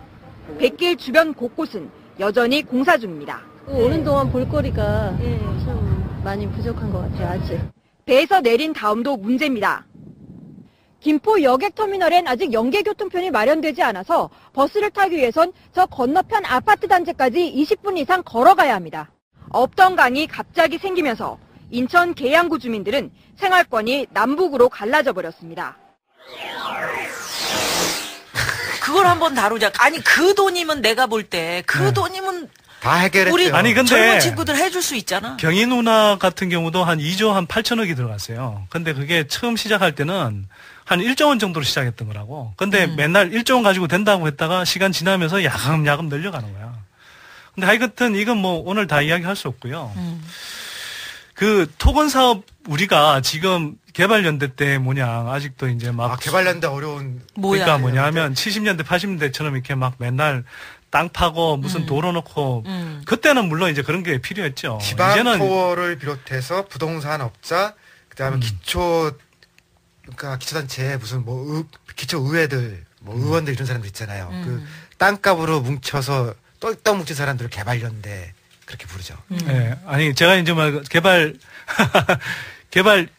뱃길 주변 곳곳은 여전히 공사 중입니다. 오는 동안 볼거리가 참 많이 부족한 것 같아요, 아직. 배에서 내린 다음도 문제입니다. 김포 여객터미널엔 아직 연계교통편이 마련되지 않아서 버스를 타기 위해선 저 건너편 아파트 단지까지 20분 이상 걸어가야 합니다. 없던 강이 갑자기 생기면서 인천 계양구 주민들은 생활권이 남북으로 갈라져 버렸습니다. 그걸 한번 다루자. 아니 그 돈이면 내가 볼 때 그 돈이면 다 해결했죠. 우리 아니, 근데 젊은 친구들 해줄 수 있잖아. 경인운하 같은 경우도 한 2조 한 8천억이 들어갔어요. 근데 그게 처음 시작할 때는 한 1조 원 정도로 시작했던 거라고. 근데 맨날 1조 원 가지고 된다고 했다가 시간 지나면서 야금야금 늘려가는 거야. 근데 하여튼 이건 뭐 오늘 다 이야기할 수 없고요. 그 토건 사업 우리가 지금 개발연대 때 뭐냐 아직도 이제 막 개발연대 어려운 그러니까 뭐냐 하면 70년대 80년대처럼 이렇게 막 맨날 땅 파고 무슨 도로 놓고 그때는 물론 이제 그런 게 필요했죠. 지방 토어를 비롯해서 부동산 업자 그다음에 그러니까 기초단체 무슨 뭐 기초 의회들 뭐 의원들 이런 사람들 있잖아요. 그 땅값으로 뭉쳐서 똘똘 뭉친 사람들을 개발연대 그렇게 부르죠. 네, 아니 제가 이제 막 개발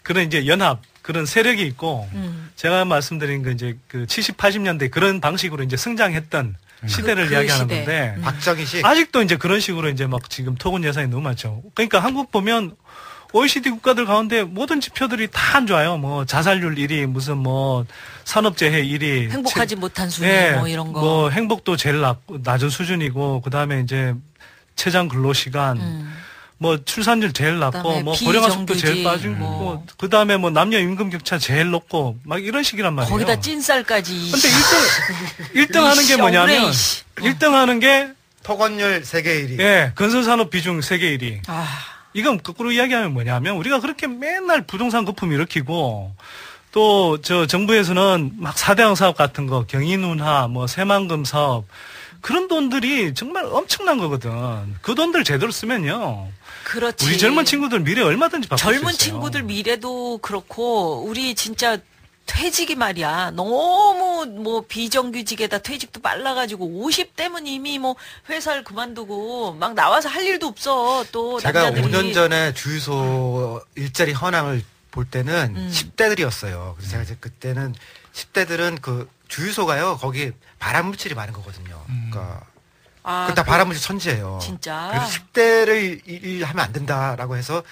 그런 이제 연합 그런 세력이 있고 제가 말씀드린 그 이제 그 70, 80년대 그런 방식으로 이제 성장했던 시대를 이야기하는 시대. 건데 박정희식 아직도 이제 그런 식으로 이제 막 지금 토건 예산이 너무 많죠. 그러니까 한국 보면 OECD 국가들 가운데 모든 지표들이 다 안 좋아요. 뭐 자살률 1위, 무슨 뭐 산업재해 1위, 행복하지 못한 순위 네, 뭐 이런 거. 뭐 행복도 제일 낮은 수준이고 그다음에 이제 최장 근로시간 뭐 출산율 제일 낮고 뭐 고령화 속도 제일 빠지고 뭐 그다음에 뭐 남녀 임금 격차 제일 높고 막 이런 식이란 말이에요. 거기다 찐쌀까지. 근데 1등 하는 게 뭐냐면 1등 하는 게 토건율 세계 1위. 예, 건설산업 비중 세계 1위. 아. 이건 거꾸로 이야기하면 뭐냐면 우리가 그렇게 맨날 부동산 거품 일으키고 또 저 정부에서는 막 4대강 사업 같은 거 경인운하 뭐 새만금 사업 그런 돈들이 정말 엄청난 거거든. 그 돈들 제대로 쓰면요. 그렇지. 우리 젊은 친구들 미래 얼마든지 바꿀 수 있어요. 젊은 친구들 미래도 그렇고 우리 진짜 퇴직이 말이야. 너무 뭐 비정규직에다 퇴직도 빨라가지고 50대면 이미 뭐 회사를 그만두고 막 나와서 할 일도 없어. 또 제가 남자들이. 5년 전에 주유소 일자리 현황을 볼 때는 10대들이었어요. 그래서 제가 이제 그때는 10대들은 그 주유소가요. 거기 발암물질이 많은 거거든요. 그러니까 다 발암물질 천지예요. 진짜. 그래서 10대를 일하면 안 된다라고 해서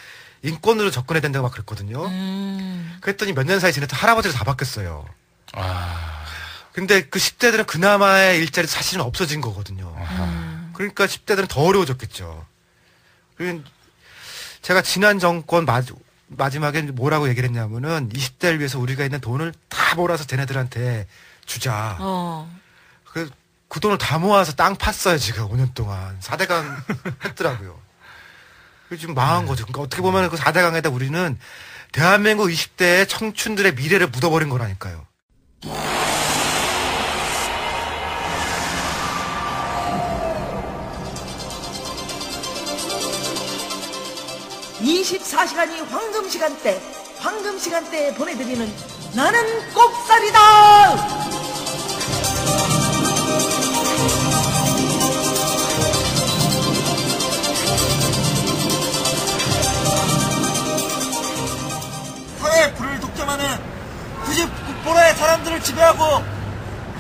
인권으로 접근해야 된다고 막 그랬거든요. 그랬더니 몇 년 사이 지내서 할아버지로 다 바뀌었어요. 근데 그 10대들은 그나마의 일자리 사실은 없어진 거거든요. 그러니까 10대들은 더 어려워졌겠죠. 제가 지난 정권 마지막에 뭐라고 얘기를 했냐면은 20대를 위해서 우리가 있는 돈을 다 몰아서 쟤네들한테 주자. 그 돈을 다 모아서 땅 팠어요, 지금 5년 동안. 4대강 했더라고요. 지금 망한 거죠. 그러니까 어떻게 보면 그 4대강에다 우리는 대한민국 20대의 청춘들의 미래를 묻어버린 거라니까요. 24시간이 황금시간대에 보내드리는 나는 꼽살이다! 사회의 불을 독점하는 99%의 사람들을 지배하고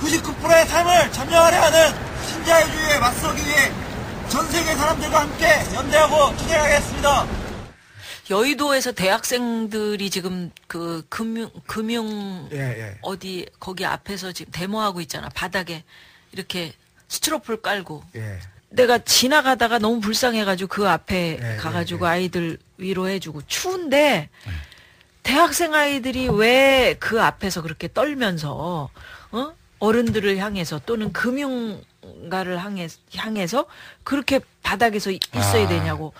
99%의 삶을 점령하려 하는 신자유주의에 맞서기 위해 전 세계 사람들과 함께 연대하고 투쟁하겠습니다. 여의도에서 대학생들이 지금 그 금융 어디 거기 앞에서 지금 데모하고 있잖아. 바닥에 이렇게 스티로폴 깔고. 내가 지나가다가 너무 불쌍해가지고 그 앞에 네, 가가지고 아이들 위로해주고 추운데 대학생 아이들이 왜 그 앞에서 그렇게 떨면서 어른들을 향해서 또는 금융가를 향해서 그렇게 바닥에서 있어야 되냐고.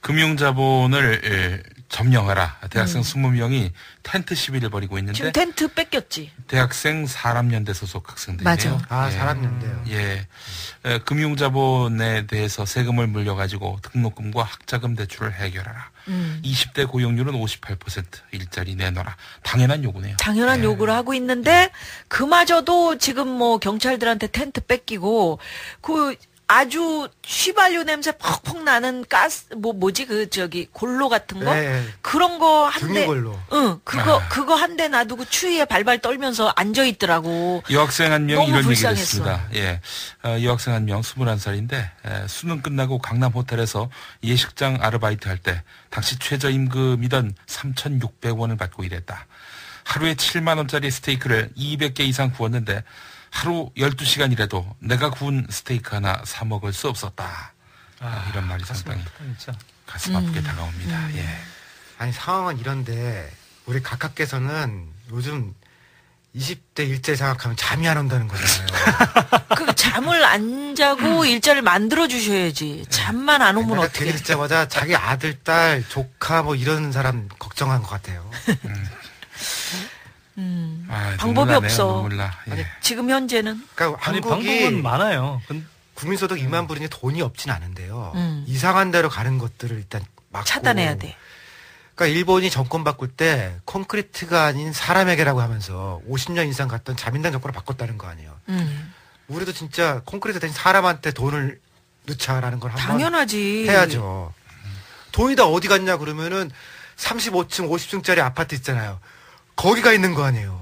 금융자본을 점령하라. 대학생 20명이 텐트 시위를 벌이고 있는데 지금 텐트 뺏겼지. 대학생 사람연대 소속 학생들이에요. 맞아. 아, 사람연대요. 예. 금융자본에 대해서 세금을 물려가지고 등록금과 학자금 대출을 해결하라. 20대 고용률은 58%, 일자리 내놔라. 당연한 요구네요. 당연한 요구를 하고 있는데 그마저도 지금 뭐 경찰들한테 텐트 뺏기고 그 아주 휘발유 냄새 퍽퍽 나는 가스 뭐지 그 저기 골로 같은 거 그런 거 한 대 그거 한 대 놔두고 추위에 발발 떨면서 앉아 있더라고. 여학생 한 명 이런 불쌍했어. 얘기를 했습니다. 예. 여학생 한 명 21살인데 수능 끝나고 강남 호텔에서 예식장 아르바이트 할 때 당시 최저임금이던 3,600원을 받고 일했다. 하루에 7만 원짜리 스테이크를 200개 이상 구웠는데 하루 12시간 일해도 내가 구운 스테이크 하나 사 먹을 수 없었다. 이런 말이 상당히 가슴 아프게 다가옵니다. 예. 아니 상황은 이런데 우리 각하께서는 요즘 20대 일자리 생각하면 잠이 안 온다는 거잖아요. 그 잠을 안 자고 일자리를 만들어 주셔야지. 잠만 안 오면 어떻게? 되게 듣자마자 자기 아들, 딸, 조카 뭐 이런 사람 걱정한 것 같아요. 방법이 없어. 예. 아니, 지금 현재는. 그러니까 아니, 한국이 방법은 많아요. 국민소득 2만 불이니 돈이 없진 않은데요. 이상한 데로 가는 것들을 일단 막고 차단해야 돼. 그러니까 일본이 정권 바꿀 때 콘크리트가 아닌 사람에게라고 하면서 50년 이상 갔던 자민당 정권을 바꿨다는 거 아니에요. 우리도 진짜 콘크리트 대신 사람한테 돈을 넣자라는 걸 한번 당연하지. 해야죠. 돈이 다 어디 갔냐 그러면은 35층, 50층짜리 아파트 있잖아요. 거기가 있는 거 아니에요.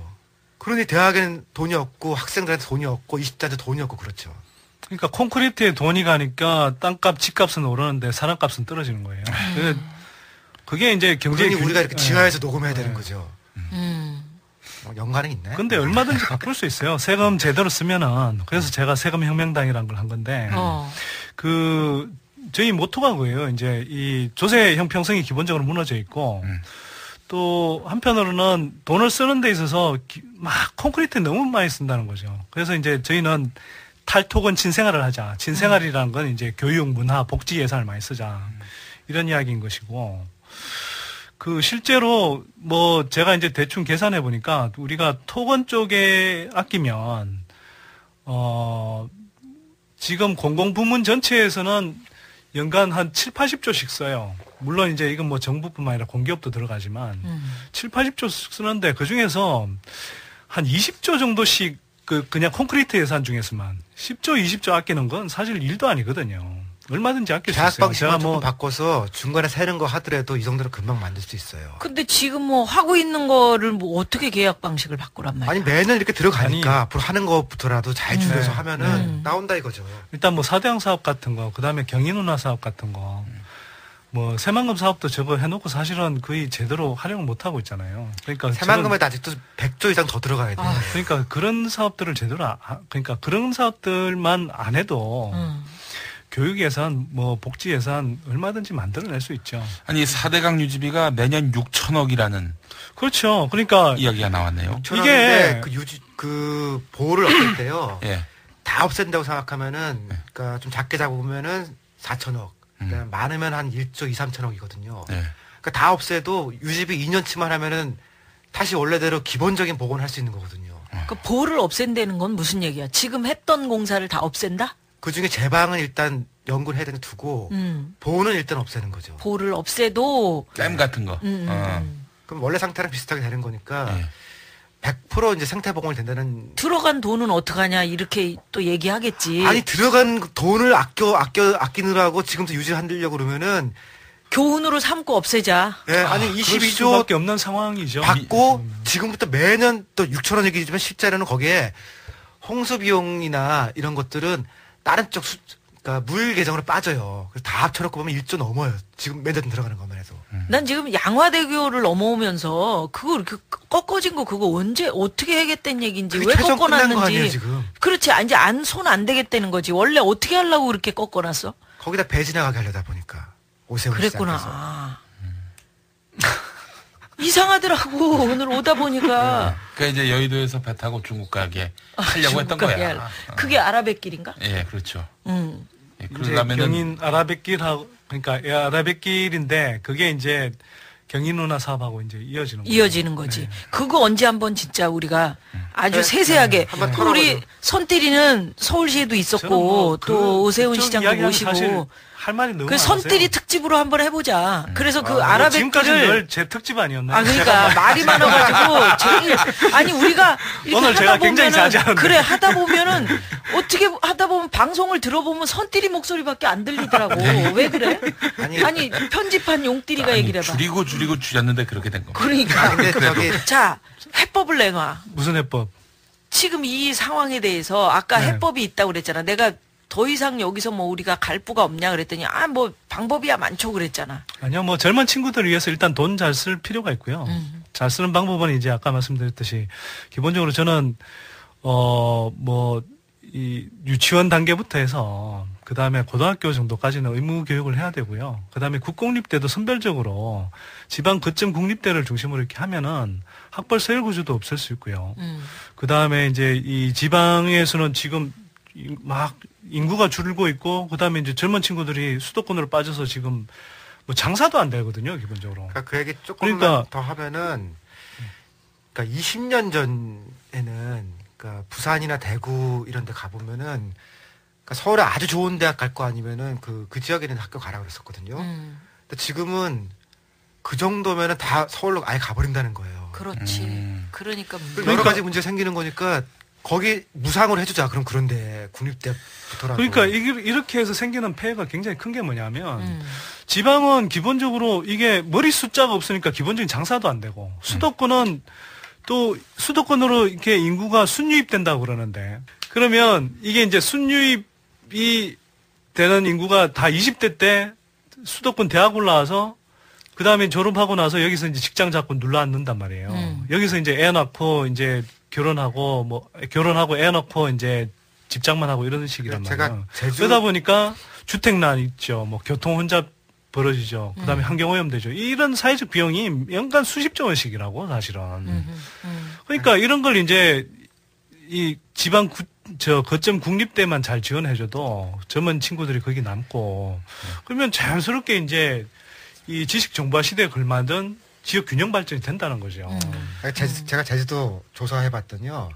그러니 대학에는 돈이 없고 학생들한테 돈이 없고 20대한테 돈이 없고 그렇죠. 그러니까 콘크리트에 돈이 가니까 땅값, 집값은 오르는데 사람값은 떨어지는 거예요. 그게 이제 경제. 그러니 우리가 이렇게 지하에서 녹음해야 되는 거죠. 연관은 있네. 근데 얼마든지 바꿀 수 있어요. 세금 제대로 쓰면은. 그래서 제가 세금 혁명당이라는 걸 한 건데. 저희 모토가 그거예요. 이제 이 조세 형평성이 기본적으로 무너져 있고. 또 한편으로는 돈을 쓰는 데 있어서 막 콘크리트 너무 많이 쓴다는 거죠. 그래서 이제 저희는 탈토건 친생활을 하자. 친생활이라는 건 이제 교육, 문화, 복지 예산을 많이 쓰자. 이런 이야기인 것이고. 그 실제로 뭐 제가 이제 대충 계산해 보니까 우리가 토건 쪽에 아끼면 지금 공공부문 전체에서는 연간 한 7, 80조씩 써요. 물론 이제 이건 뭐 정부뿐만 아니라 공기업도 들어가지만 7, 80조 쓰는데 그 중에서 한 20조 정도씩 그냥 콘크리트 예산 중에서만 10조, 20조 아끼는 건 사실 일도 아니거든요. 얼마든지 아낄 수 있어요. 계약 방식만 조금 바꿔서 중간에 새는 거 하더라도 이 정도로 금방 만들 수 있어요. 근데 지금 뭐 하고 있는 거를 뭐 어떻게 계약 방식을 바꾸란 말이야? 아니 매년 이렇게 들어가니까 앞으로 하는 것부터라도 잘 줄여서 하면은 나온다 이거죠. 일단 뭐 사대강 사업 같은 거, 그다음에 경인운하 사업 같은 거, 뭐 새만금 사업도 저거 해놓고 사실은 거의 제대로 활용을 못 하고 있잖아요. 그러니까 새만금에도 아직도 100조 이상 더 들어가야 돼요. 그러니까 그런 사업들을 제대로 그러니까 그런 사업들만 안 해도. 교육 예산, 뭐 복지 예산 얼마든지 만들어낼 수 있죠. 아니 4대강 유지비가 매년 6천억이라는 그렇죠. 그러니까 이야기가 나왔네요. 이게 그 보호를 없앨 때요. 예. 다 없앤다고 생각하면은 그러니까 좀 작게 잡으면은 4천억. 그러니까 많으면 한 1조 2, 3천억이거든요. 그러니까 다 없애도 유지비 2년치만 하면은 다시 원래대로 기본적인 복원을 할 수 있는 거거든요. 그 보호를 없앤다는 건 무슨 얘기야? 지금 했던 공사를 다 없앤다? 그 중에 제방은 일단 연구를 해야 되는 두고 보호는 일단 없애는 거죠. 보호를 없애도 댐 같은 거. 그럼 원래 상태랑 비슷하게 되는 거니까 100% 이제 생태 복원이 된다는. 들어간 돈은 어떡하냐 이렇게 또 얘기하겠지. 아니 들어간 돈을 아끼느라고 지금도 유지하려고 그러면은 교훈으로 삼고 없애자. 네, 아니 22조밖에 없는 상황이죠. 받고 지금부터 매년 또 6천 원 얘기지만 실제로는 거기에 홍수 비용이나 이런 것들은 다른 쪽 그러니까 물 계정으로 빠져요. 그래서 다 합쳐놓고 보면 1조 넘어요. 지금 매년 들어가는 것만 해도. 난 지금 양화대교를 넘어오면서 그거 이렇게 꺾어진 거 그거 언제 어떻게 하겠다는 얘기인지 왜 최종 끝난 거 아니에요, 꺾어놨는지. 지금. 그렇지. 이제 손 안 되겠다는 거지. 원래 어떻게 하려고 그렇게 꺾어놨어? 거기다 배 지나가게 하려다 보니까 오세훈 그랬구나. 시장께서. 아. 이상하더라고. 오늘 오다 보니까. 그러니까 이제 여의도에서 배 타고 중국 가게 하려고 했던 거야. 그게 아라뱃길인가? 예, 그렇죠. 예, 이제 그러려면은 경인 아라뱃길하고 그러니까 아라뱃길인데 그게 이제 경인 운하 사업하고 이제 이어지는 거지. 네. 그거 언제 한번 진짜 우리가 아주 네, 세세하게. 네. 한번 우리 선때리는 서울시에도 있었고 또 오세훈 시장도 모시고. 할 말이 너무 그 선때리 특집으로 한번 해보자. 그래서 그 지금까지 아라뱃길을 늘 제 특집 아니었나요? 아 그러니까 말이 많아가지고 제일 아니 우리가 이렇게 오늘 하다 제가 굉장히 보면은 자제하는데. 그래 하다 보면은 어떻게 하다 보면 방송을 들어보면 선띠리 목소리밖에 안 들리더라고. 왜 그래? 아니 편집한 용띠리가 얘기를 해봐. 줄이고 줄였는데 그렇게 된 겁니다. 그러니까 자 해법을 내놔. 무슨 해법? 지금 이 상황에 대해서 아까 네. 해법이 있다고 그랬잖아. 내가 더 이상 여기서 뭐 우리가 갈 부가 없냐 그랬더니 뭐 방법이야 많죠 그랬잖아. 아니요, 뭐 젊은 친구들을 위해서 일단 돈 잘 쓸 필요가 있고요. 잘 쓰는 방법은 이제 아까 말씀드렸듯이 기본적으로 저는 이 유치원 단계부터 해서 그 다음에 고등학교 정도까지는 의무 교육을 해야 되고요. 그 다음에 국공립대도 선별적으로 지방 거점 국립대를 중심으로 이렇게 하면은 학벌 서열 구조도 없앨 수 있고요. 그 다음에 이제 이 지방에서는 지금 막 인구가 줄고 있고, 그 다음에 이제 젊은 친구들이 수도권으로 빠져서 지금 뭐 장사도 안 되거든요, 기본적으로. 그러니까 그 얘기 조금만 더 하면은, 그러니까 20년 전에는, 그러니까 부산이나 대구 이런 데 가보면은, 그러니까 서울에 아주 좋은 대학 갈 거 아니면은 그 지역에 있는 학교 가라 그랬었거든요. 근데 지금은 그 정도면은 다 서울로 아예 가버린다는 거예요. 그렇지. 그러니까 여러 가지 문제가 생기는 거니까 거기 무상으로 해주자. 그럼 그런데 국립대부터라도. 그러니까 이렇게 해서 생기는 폐해가 굉장히 큰 게 뭐냐면 지방은 기본적으로 이게 머리 숫자가 없으니까 기본적인 장사도 안 되고 수도권은 또 수도권으로 이렇게 인구가 순유입된다고 그러는데 그러면 이게 이제 순유입이 되는 인구가 다 20대 때 수도권 대학 올라와서 그 다음에 졸업하고 나서 여기서 이제 직장 잡고 눌러앉는단 말이에요. 여기서 이제 애 낳고 이제 결혼하고 애 낳고 이제 직장만 하고 이런 식이란 말이에요. 그러다 보니까 주택난 있죠. 뭐 교통 혼잡 벌어지죠. 그다음에 환경오염 되죠. 이런 사회적 비용이 연간 수십조 원씩이라고 사실은. 그러니까 이런 걸 이제 이 지방 거점 국립대만 잘 지원해줘도 젊은 친구들이 거기 남고 그러면 자연스럽게 이제 이 지식 정보화 시대에 걸맞은 지역 균형 발전이 된다는 거죠. 제가 제주도 조사해봤더니요.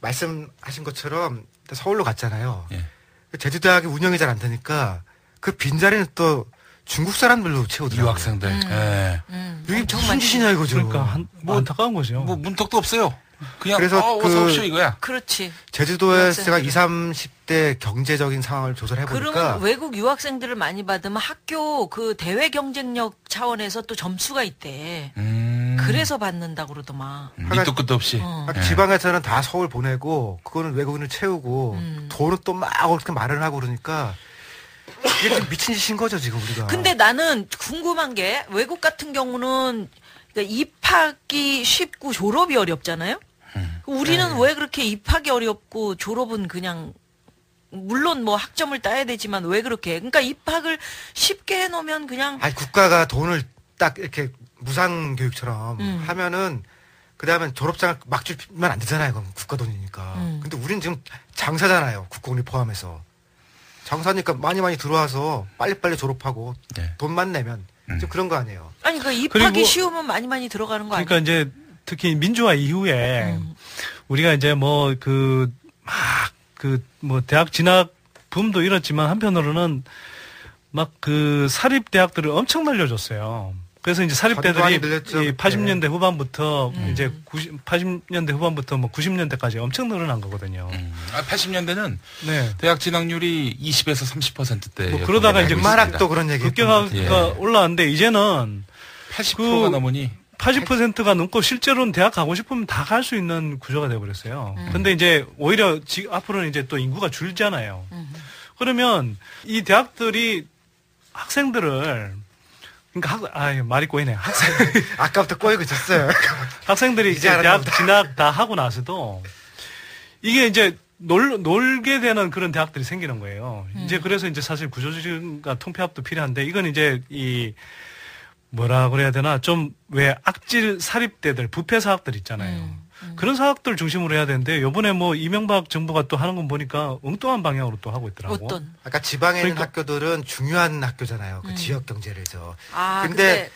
말씀하신 것처럼 서울로 갔잖아요. 제주대학이 운영이 잘 안 되니까 그 빈자리는 또 중국 사람들로 채우더라고요. 유학생들. 이게 무슨 짓이냐 이거죠. 그러니까 뭐 안타까운 거죠. 뭐 문턱도 없어요. 그냥 그래서 어서 오십시오 이거야. 그렇지. 제주도에서 제가 20, 30대 경제적인 상황을 조사를 해보니까 그러면 외국 유학생들을 많이 받으면 학교 그 대외 경쟁력 차원에서 또 점수가 있대. 그래서 받는다고 그러더만. 밑도 끝도 없이. 지방에서는 다 서울 보내고 그거는 외국인을 채우고 돈은 또 막 그렇게 마련하고 그러니까 이게 좀 미친 짓인 거죠 지금 우리가. 근데 나는 궁금한 게 외국 같은 경우는 그러니까 입학이 쉽고 졸업이 어렵잖아요. 우리는 왜 그렇게 입학이 어렵고 졸업은 그냥 물론 뭐 학점을 따야 되지만 왜 그렇게 해? 그러니까 입학을 쉽게 해놓으면 그냥 아니 국가가 돈을 딱 이렇게 무상 교육처럼 하면은 그 다음에 졸업장을 막 주면 안 되잖아요. 그건 국가 돈이니까. 근데 우리는 지금 장사잖아요. 국공립 포함해서. 장사니까 많이 들어와서 빨리빨리 졸업하고 돈만 내면 좀 그런 거 아니에요. 아니 그 입학이 쉬우면 많이 들어가는 거 아니에요? 그러니까 이제 특히 민주화 이후에 우리가 이제 뭐 대학 진학 붐도 일었지만 한편으로는 막 그 사립 대학들을 엄청 날려줬어요. 그래서 이제 사립대들이 80년대 후반부터 이제 80년대 후반부터 뭐 90년대까지 엄청 늘어난 거거든요. 80년대는 대학 진학률이 20에서 30%대. 뭐 그러다가 이제 만학도 그런 얘기. 급격하게 올라왔는데 이제는 80%가 넘으니 80%가 넘고 실제로는 대학 가고 싶으면 다 갈 수 있는 구조가 되어버렸어요. 근데 이제 오히려 앞으로는 이제 또 인구가 줄잖아요. 그러면 이 대학들이 학생들을 그러니까 말이 꼬이네요. 아까부터 꼬이고 있었어요. 학생들이 이제 대학 진학 다 하고 나서도 이게 이제 놀게 되는 그런 대학들이 생기는 거예요. 이제 그래서 이제 사실 구조조정과 통폐합도 필요한데 이건 이제 뭐라 그래야 되나 좀 왜 악질 사립대들 부패 사학들 있잖아요. 그런 사학들 중심으로 해야 되는데 요번에 뭐 이명박 정부가 또 하는 건 보니까 엉뚱한 방향으로 또 하고 있더라고. 어떤? 아까 지방에 있는 학교들은 중요한 학교잖아요. 그 지역 경제를 해서. 근데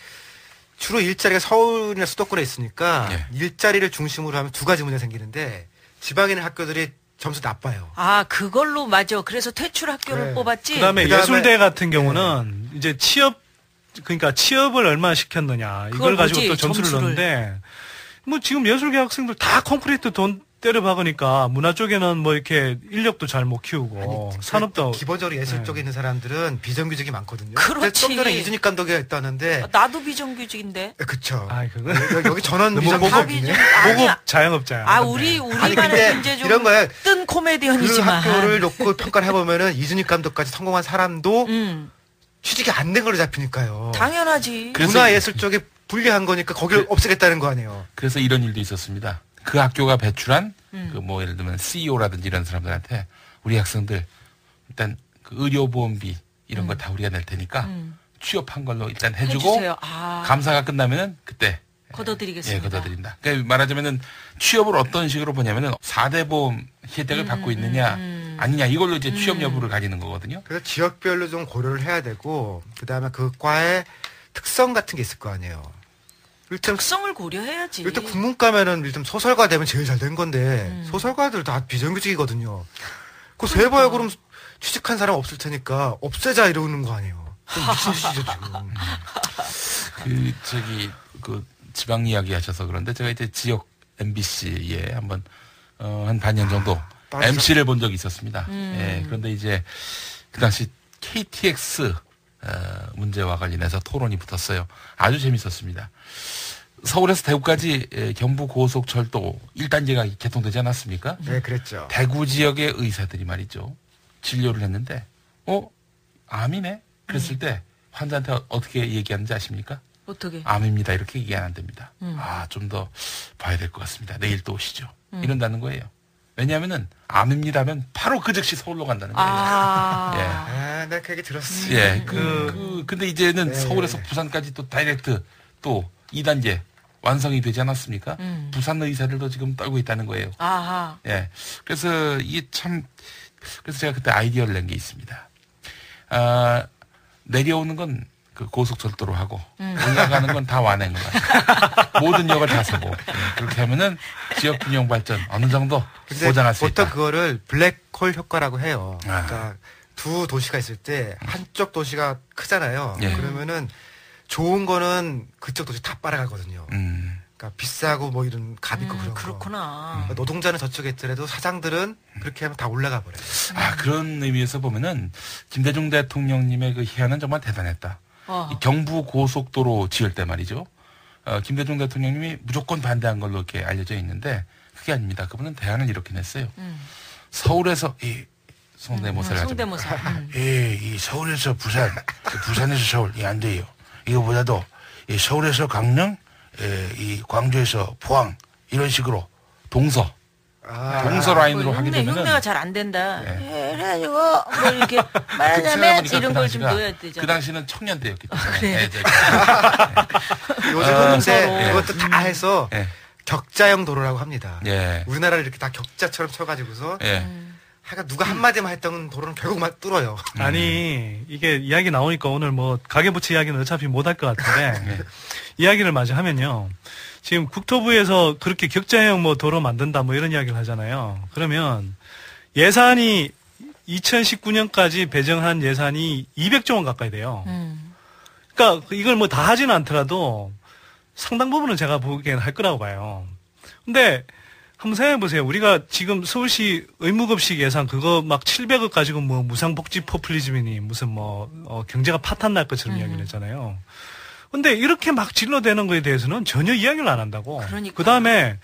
주로 일자리가 서울이나 수도권에 있으니까 일자리를 중심으로 하면 두 가지 문제가 생기는데 지방에 있는 학교들이 점수 나빠요. 그걸로 맞아. 그래서 퇴출 학교를 뽑았지. 그다음에 예술대 같은 경우는 이제 그러니까 취업을 얼마나 시켰느냐 이걸 가지고 또 점수를 넣는데 뭐 지금 예술계 학생들 다 콘크리트 돈 때려 박으니까 문화 쪽에는 뭐 이렇게 인력도 잘 못 키우고 산업도 기본적으로 예술 쪽에 있는 사람들은 비정규직이 많거든요. 그렇지. 좀 전에 이준익 감독이 했다는데 나도 비정규직인데. 그쵸. 그거 여기 전원 모급 자영업자야. 우리만의 문제 좀 이런 거야. 뜬 코미디언이지만 그 학교를 놓고 평가를 해보면은 이준익 감독까지 성공한 사람도 취직이 안 된 걸로 잡히니까요. 당연하지. 문화예술 쪽에 불리한 거니까 거기를 없애겠다는 거 아니에요. 그래서 이런 일도 있었습니다. 그 학교가 배출한 그 뭐 예를 들면 CEO라든지 이런 사람들한테 우리 학생들 일단 그 의료보험비 이런 거 다 우리가 낼 테니까 취업한 걸로 일단 해주고 감사가 끝나면은 그때 걷어드리겠습니다. 걷어드린다. 그러니까 말하자면은 취업을 어떤 식으로 보냐면은 4대 보험 혜택을 받고 있느냐 아니냐 이걸로 이제 취업 여부를 가리는 거거든요. 그래서 지역별로 좀 고려를 해야 되고 그다음에 그 과의 특성 같은 게 있을 거 아니에요. 특성을 고려해야지. 일단 국문과면은 일단 소설가 되면 제일 잘 된 건데 소설가들 다 비정규직이거든요. 그 세부에 그럼 취직한 사람 없을 테니까 없애자 이러는 거 아니에요. 미친 짓이죠 지금. 그 지방 이야기 하셔서 그런데 제가 이제 지역 MBC에 한번 한 반년 정도 MC를 본 적이 있었습니다. 그런데 이제 그 당시 KTX 문제와 관련해서 토론이 붙었어요. 아주 재밌었습니다. 서울에서 대구까지 경부고속철도 1단계가 개통되지 않았습니까? 네, 그랬죠. 대구 지역의 의사들이 말이죠. 진료를 했는데, 암이네? 그랬을 때 환자한테 어떻게 얘기하는지 아십니까? 어떻게? 암입니다. 이렇게 얘기 안 됩니다. 좀 더 봐야 될 것 같습니다. 내일 또 오시죠. 이런다는 거예요. 왜냐하면은 암입니다 하면 바로 그 즉시 서울로 간다는 거예요. 내가 그 얘기 들었어. 근데 이제는 서울에서 부산까지 또 다이렉트 또 2단계 완성이 되지 않았습니까? 부산 의사들도 지금 떨고 있다는 거예요. 그래서 이게 그래서 제가 그때 아이디어를 낸 게 있습니다. 내려오는 건 그 고속철도로 하고 올라가는 건 다 완행을 하고 모든 역을 다 서고 그렇게 하면은 지역 균형 발전 어느 정도 보장할 수 있다. 보통 그거를 블랙홀 효과라고 해요. 그러니까 두 도시가 있을 때 한쪽 도시가 크잖아요. 그러면은 좋은 거는 그쪽 도시 다 빨아가거든요. 그러니까 비싸고 뭐 이런 값 있고 그런 그렇구나. 거. 노동자는 저쪽에 있더라도 사장들은 그렇게 하면 다 올라가 버려요. 그런 의미에서 보면은 김대중 대통령님의 그 희한은 정말 대단했다. 이 경부 고속도로 지을 때 말이죠. 김대중 대통령님이 무조건 반대한 걸로 이렇게 알려져 있는데 그게 아닙니다. 그분은 대안을 이렇게 냈어요. 서울에서 이 성대모사를 하죠. 이 서울에서 부산, 부산에서 서울 이 안 돼요. 이거보다도 이 서울에서 강릉, 이 광주에서 포항 이런 식으로 동서 라인으로 하게 되면은 흉내가 잘 안 된다. 그래가지고 뭐 이렇게 말하자면 이런 걸 좀 넣어야 되잖아. 그 당시는 청년 때였기 때문에. 요즘은 근데 그것도 다 해서 격자형 도로라고 합니다. 우리나라를 이렇게 다 격자처럼 쳐가지고서 하여간 누가 한마디만 했던 도로는 결국 막 뚫어요. 아니 이게 이야기 나오니까 오늘 뭐 가계부채 이야기는 어차피 못할 것 같은데 이야기를 마저 하면요. 지금 국토부에서 그렇게 격자형 뭐 도로 만든다 뭐 이런 이야기를 하잖아요. 그러면 예산이 2019년까지 배정한 예산이 200조 원 가까이 돼요. 그러니까 이걸 뭐 다 하지는 않더라도 상당 부분은 제가 보기에는 할 거라고 봐요. 근데 한번 생각해 보세요. 우리가 지금 서울시 의무급식 예산 그거 막 700억 가지고 뭐 무상복지 포퓰리즘이니 무슨 뭐 경제가 파탄 날 것처럼 이야기를 했잖아요. 근데 이렇게 막 질러대는 거에 대해서는 전혀 이야기를 안 한다고. 그 다음에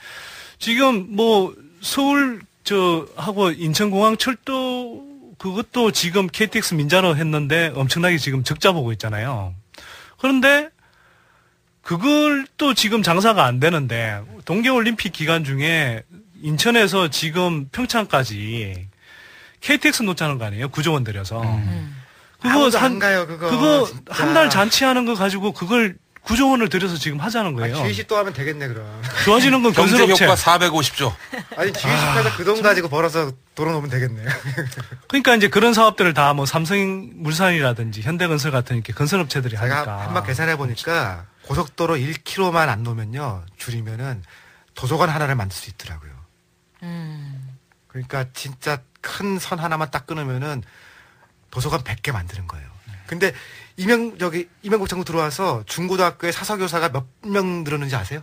지금 뭐 서울 하고 인천공항 철도 그것도 지금 KTX 민자로 했는데 엄청나게 지금 적자 보고 있잖아요. 그런데 그걸 또 지금 장사가 안 되는데 동계올림픽 기간 중에 인천에서 지금 평창까지 KTX 놓자는 거 아니에요? 9조 원 들여서. 그거 안 가요, 그거 한 달 잔치하는 거 가지고 그걸 9조 원을 들여서 지금 하자는 거예요. GEC 또 하면 되겠네, 그럼. 좋아지는 건 경제 건설업체. 효과 450조. 아니, GEC에서 그 돈 가지고 벌어서 도로 놓으면 되겠네요. 그러니까 이제 그런 사업들을 다 뭐 삼성물산이라든지 현대건설 같은 이렇게 건설업체들이 하니까. 제가 한번 계산해 보니까 고속도로 1km만 안 놓으면요, 줄이면은 도서관 하나를 만들 수 있더라고요. 그러니까 진짜 큰 선 하나만 딱 끊으면은 도서관 100개 만드는 거예요. 근데 이명국 정부 들어와서 중고등학교에 사서교사가 몇 명 늘었는지 아세요?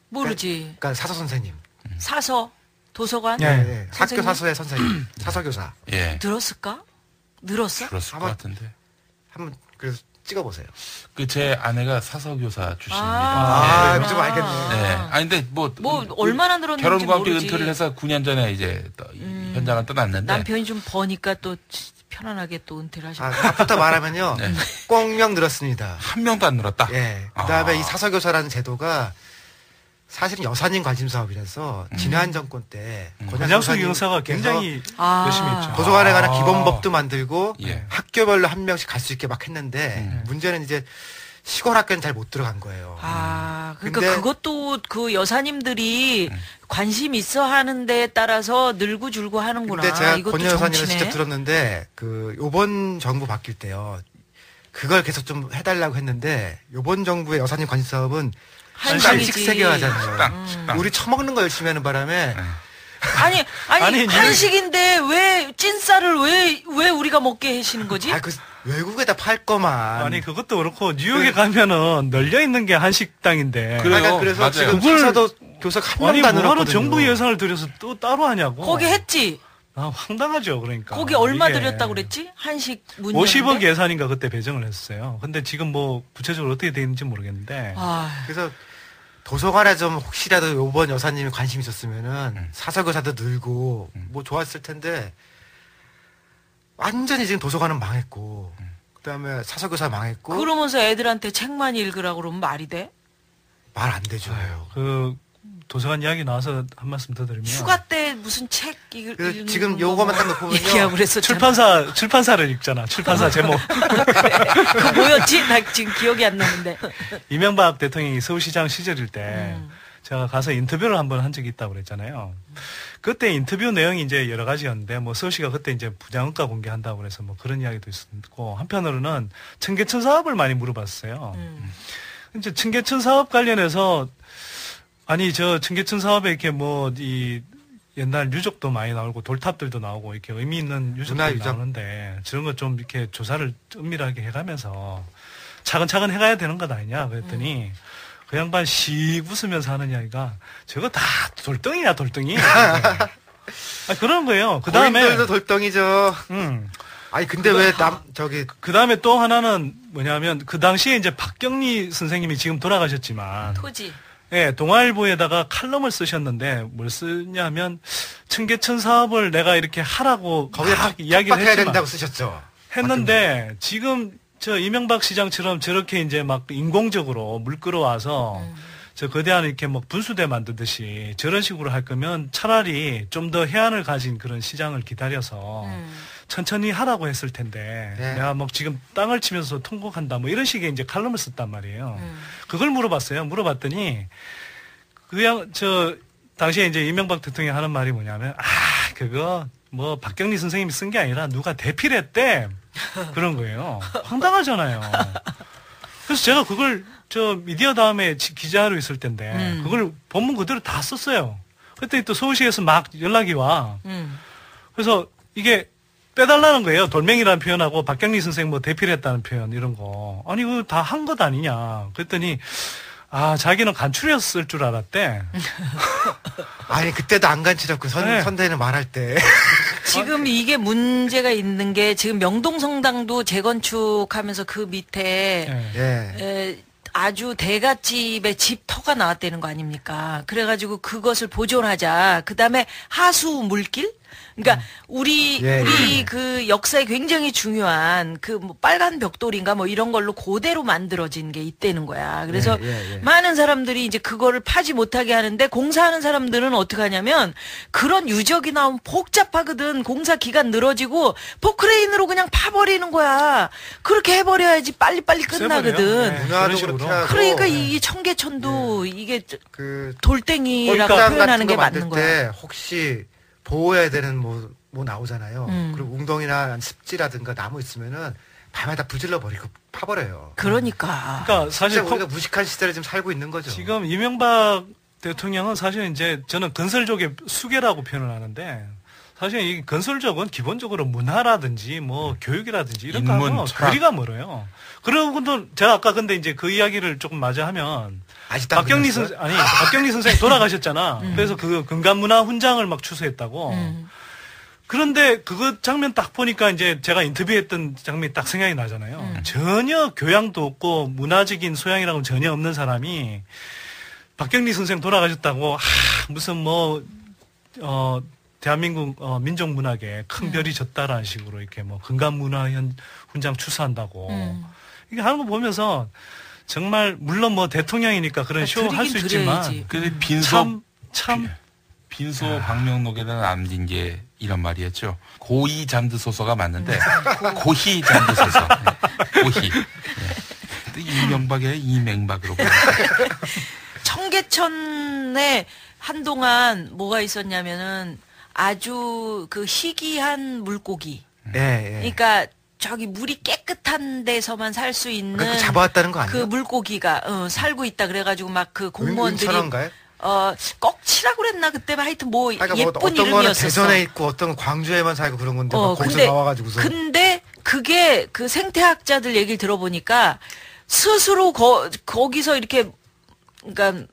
모르지. 그러니까 사서 선생님. 사서 도서관. 네. 학교 사서의 선생님, 사서교사. 예. 늘었을까? 늘었어? 그랬을 것 같은데. 한번 그래서 찍어보세요. 그 제 아내가 사서교사 출신입니다. 좀 알겠네요. 네. 아니 근데 뭐 얼마나 늘었는지 결혼과 함께 모르지. 은퇴를 해서 9년 전에 이제 현장을 떠났는데 남편이 좀 버니까 또 편안하게 또 은퇴를 하셨고. 앞부터 말하면요. 네. 꽁명 늘었습니다. 한 명도 안 늘었다. 예. 그다음에 이 사서교사라는 제도가 사실은 여사님 관심 사업이라서 지난 정권 때 권양숙 여사가 굉장히 열심히 했죠. 도서관에 관한 기본법도 만들고 학교별로 한 명씩 갈 수 있게 막 했는데 문제는 이제 시골 학교는 잘 못 들어간 거예요. 그러니까 근데 그것도 그 여사님들이 관심 있어 하는 데에 따라서 늘고 줄고 하는구나. 근데 제가 이것도 권 여사님을 정치네. 직접 들었는데 그 요번 정부 바뀔 때요. 그걸 계속 좀 해달라고 했는데 요번 정부의 여사님 관심 사업은 한식 세계화잖아요. 우리 처먹는 거 열심히 하는 바람에 아니 한식인데 왜 찐쌀을 왜 우리가 먹게 하시는 거지? 그 외국에다 팔 거만. 아니 그것도 그렇고 뉴욕에 가면은 널려 있는 게 한식당인데. 그래요. 그래서 지금 사서도 교석 한 명도 안 뭐하러 늘었거든요. 정부 예산을 들여서 또 따로 하냐고. 거기 했지. 황당하죠, 그러니까. 거기 얼마 이게 들였다고 그랬지? 한식 문 50억 예산인가 그때 배정을 했어요. 근데 지금 뭐 구체적으로 어떻게 돼 있는지 모르겠는데. 그래서 도서관에 좀 혹시라도 요번 여사님이 관심 있었으면은 사서교사도 늘고 뭐 좋았을 텐데 완전히 지금 도서관은 망했고 그다음에 사서교사 망했고 그러면서 애들한테 책만 읽으라고 그러면 말이 돼? 말 안 되죠. 그 도서관 이야기 나와서 한 말씀 더 드리면 휴가 때 무슨 책 읽는 지금 요거만 딱 놓고 보면요. 얘기하고 그랬었잖아. 출판사를 읽잖아. 출판사 제목. 그 뭐였지? 나 지금 기억이 안 나는데. 이명박 대통령이 서울시장 시절일 때 제가 가서 인터뷰를 한번 한 적이 있다고 그랬잖아요. 그때 인터뷰 내용이 이제 여러 가지였는데 뭐 서울시가 그때 이제 분양원가 공개한다고 그래서 뭐 그런 이야기도 있었고 한편으로는 청계천 사업을 많이 물어봤어요. 이제 청계천 사업 관련해서 아니 저 청계천 사업에 이렇게 뭐 이 옛날 유적도 많이 나오고 돌탑들도 나오고 이렇게 의미 있는 유적들이 나오는데 저런 거 좀 이렇게 조사를 은밀하게 해가면서 차근차근 해가야 되는 것 아니냐 그랬더니 그 양반 씩 웃으면서 하는 이야기가 저거 다 돌덩이야 돌덩이. 그런 거예요. 그 다음에 고인돌도 돌덩이죠. 아니 근데 왜 그 다음에 또 하나는 뭐냐면 그 당시에 이제 박경리 선생님이 지금 돌아가셨지만 토지. 예, 동아일보에다가 칼럼을 쓰셨는데 뭘 쓰냐면 청계천 사업을 내가 이렇게 하라고 거기에 이야기를 해야 했지만 된다고 쓰셨죠. 했는데 지금 저 이명박 시장처럼 저렇게 이제 막 인공적으로 물 끌어와서 저 거대한 이렇게 뭐 분수대 만드듯이 저런 식으로 할 거면 차라리 좀 더 해안을 가진 그런 시장을 기다려서 천천히 하라고 했을 텐데 내가 뭐 지금 땅을 치면서 통곡한다 뭐 이런 식의 이제 칼럼을 썼단 말이에요. 그걸 물어봤어요. 물어봤더니 그냥 저 당시에 이제 이명박 대통령이 하는 말이 뭐냐면 그거 뭐 박경리 선생님이 쓴 게 아니라 누가 대필 했대. 그런 거예요. 황당하잖아요. 그래서 제가 그걸 저 미디어 다음에 기자로 있을 텐데 그걸 본문 그대로 다 썼어요. 그때 또 서울시에서 막 연락이 와. 그래서 이게 빼달라는 거예요. 돌멩이라는 표현하고 박경리 선생 뭐 대필했다는 표현 이런 거. 아니 그거 다 한 것 아니냐. 그랬더니 자기는 간추렸을 줄 알았대. 아니 그때도 안 간추렸고 선대는 말할 때. 지금 이게 문제가 있는 게 지금 명동성당도 재건축하면서 그 밑에 아주 대갓집의 집터가 나왔다는 거 아닙니까? 그래가지고 그것을 보존하자. 그 다음에 하수 물길? 그러니까 우리 그 역사에 굉장히 중요한 그 뭐 빨간 벽돌인가 뭐 이런 걸로 그대로 만들어진 게 있다는 거야. 그래서 많은 사람들이 이제 그거를 파지 못하게 하는데 공사하는 사람들은 어떻게 하냐면 그런 유적이 나오면 복잡하거든. 공사 기간 늘어지고 포크레인으로 그냥 파버리는 거야. 그렇게 해버려야지 빨리빨리 끝나거든. 그러니까 이 청계천도 이게 그 돌덩이라고 표현하는 게 맞는 거야. 혹시 보호해야 되는 뭐 나오잖아요. 그리고 웅덩이나 습지라든가 나무 있으면은 밤에다 부질러 버리고 파버려요. 그러니까 사실 우리가 무식한 시대를 지금 살고 있는 거죠. 지금 이명박 대통령은 사실 이제 저는 건설족의 수괴라고 표현을 하는데 사실 이 건설족은 기본적으로 문화라든지 뭐 교육이라든지 이런 거하고 거리가 멀어요. 그러고도 제가 아까 근데 이제 그 이야기를 조금 마저하면 박경리 선생 돌아가셨잖아. 그래서 그 근간문화 훈장을 막 추수했다고. 그런데 그거 장면 딱 보니까 이제 제가 인터뷰했던 장면이 딱 생각이 나잖아요. 전혀 교양도 없고 문화적인 소양이라고는 전혀 없는 사람이 박경리 선생 돌아가셨다고 무슨 대한민국 민족 문학에 큰 별이 졌다라는 식으로 이렇게 뭐 근간문화 훈장 추수한다고 이게 하는 거 보면서 정말 물론 뭐 대통령이니까 그런 쇼 할 수 있지만 그 빈소 방명록에다 남긴 게 이런 말이었죠. 고이 잠드소서가 맞는데 고희 잠드소서. 고희. 이명박의 이맹박으로. 청계천에 한동안 뭐가 있었냐면은 아주 그 희귀한 물고기. 그러니까 저기 물이 깨끗한 데서만 살 수 있는 잡아왔다는 거 아니에요? 그 물고기가 살고 있다 그래가지고 막 그 공무원들이 꺽치라고 그랬나 그때 하여튼 뭐 그러니까 예쁜 어떤 이름이었었어. 거는 대전에 있고 어떤 건 광주에만 살고 그런 건데 막 거기서 나와가지고서. 근데 그게 그 생태학자들 얘기를 들어보니까 스스로 거기서 이렇게 그러니까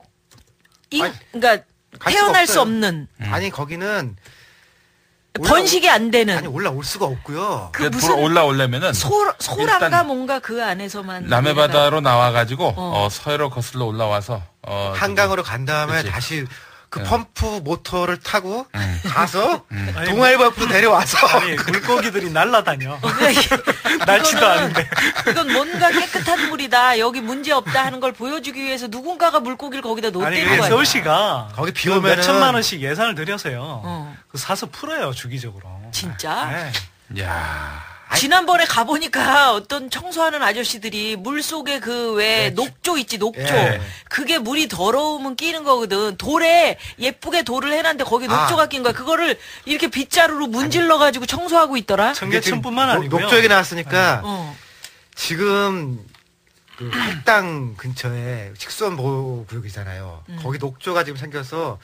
태어날 수 없는. 아니 거기는 번식이 안 되는. 아니 올라올 수가 없고요. 그 무슨 올라오려면은 소란가 뭔가 그 안에서만 남해 바다로 나와가지고 서해로 거슬러 올라와서 한강으로 간 다음에 다시 그 펌프 모터를 타고 가서 동아일보 앞으로 내려와서 아니 물고기들이 날아다녀. 날치도 않은데. 이건 뭔가 깨끗한 물이다. 여기 문제 없다 하는 걸 보여주기 위해서 누군가가 물고기를 거기다 놓대는 거야. 서울시가 거기 비 오면 몇 천만 원씩 예산을 들여서요. 그 사서 풀어요 주기적으로. 진짜? 네. 야. 지난번에 가보니까 어떤 청소하는 아저씨들이 물 속에 그 왜 녹조 있지, 녹조. 그게 물이 더러우면 끼는 거거든. 돌에 예쁘게 돌을 해놨는데 거기 녹조가 낀 거야. 그거를 이렇게 빗자루로 문질러가지고 청소하고 있더라. 청계천뿐만 아니고요. 녹조 얘기 나왔으니까 지금 그 활당 근처에 식수원 보호구역이잖아요. 거기 녹조가 지금 생겨서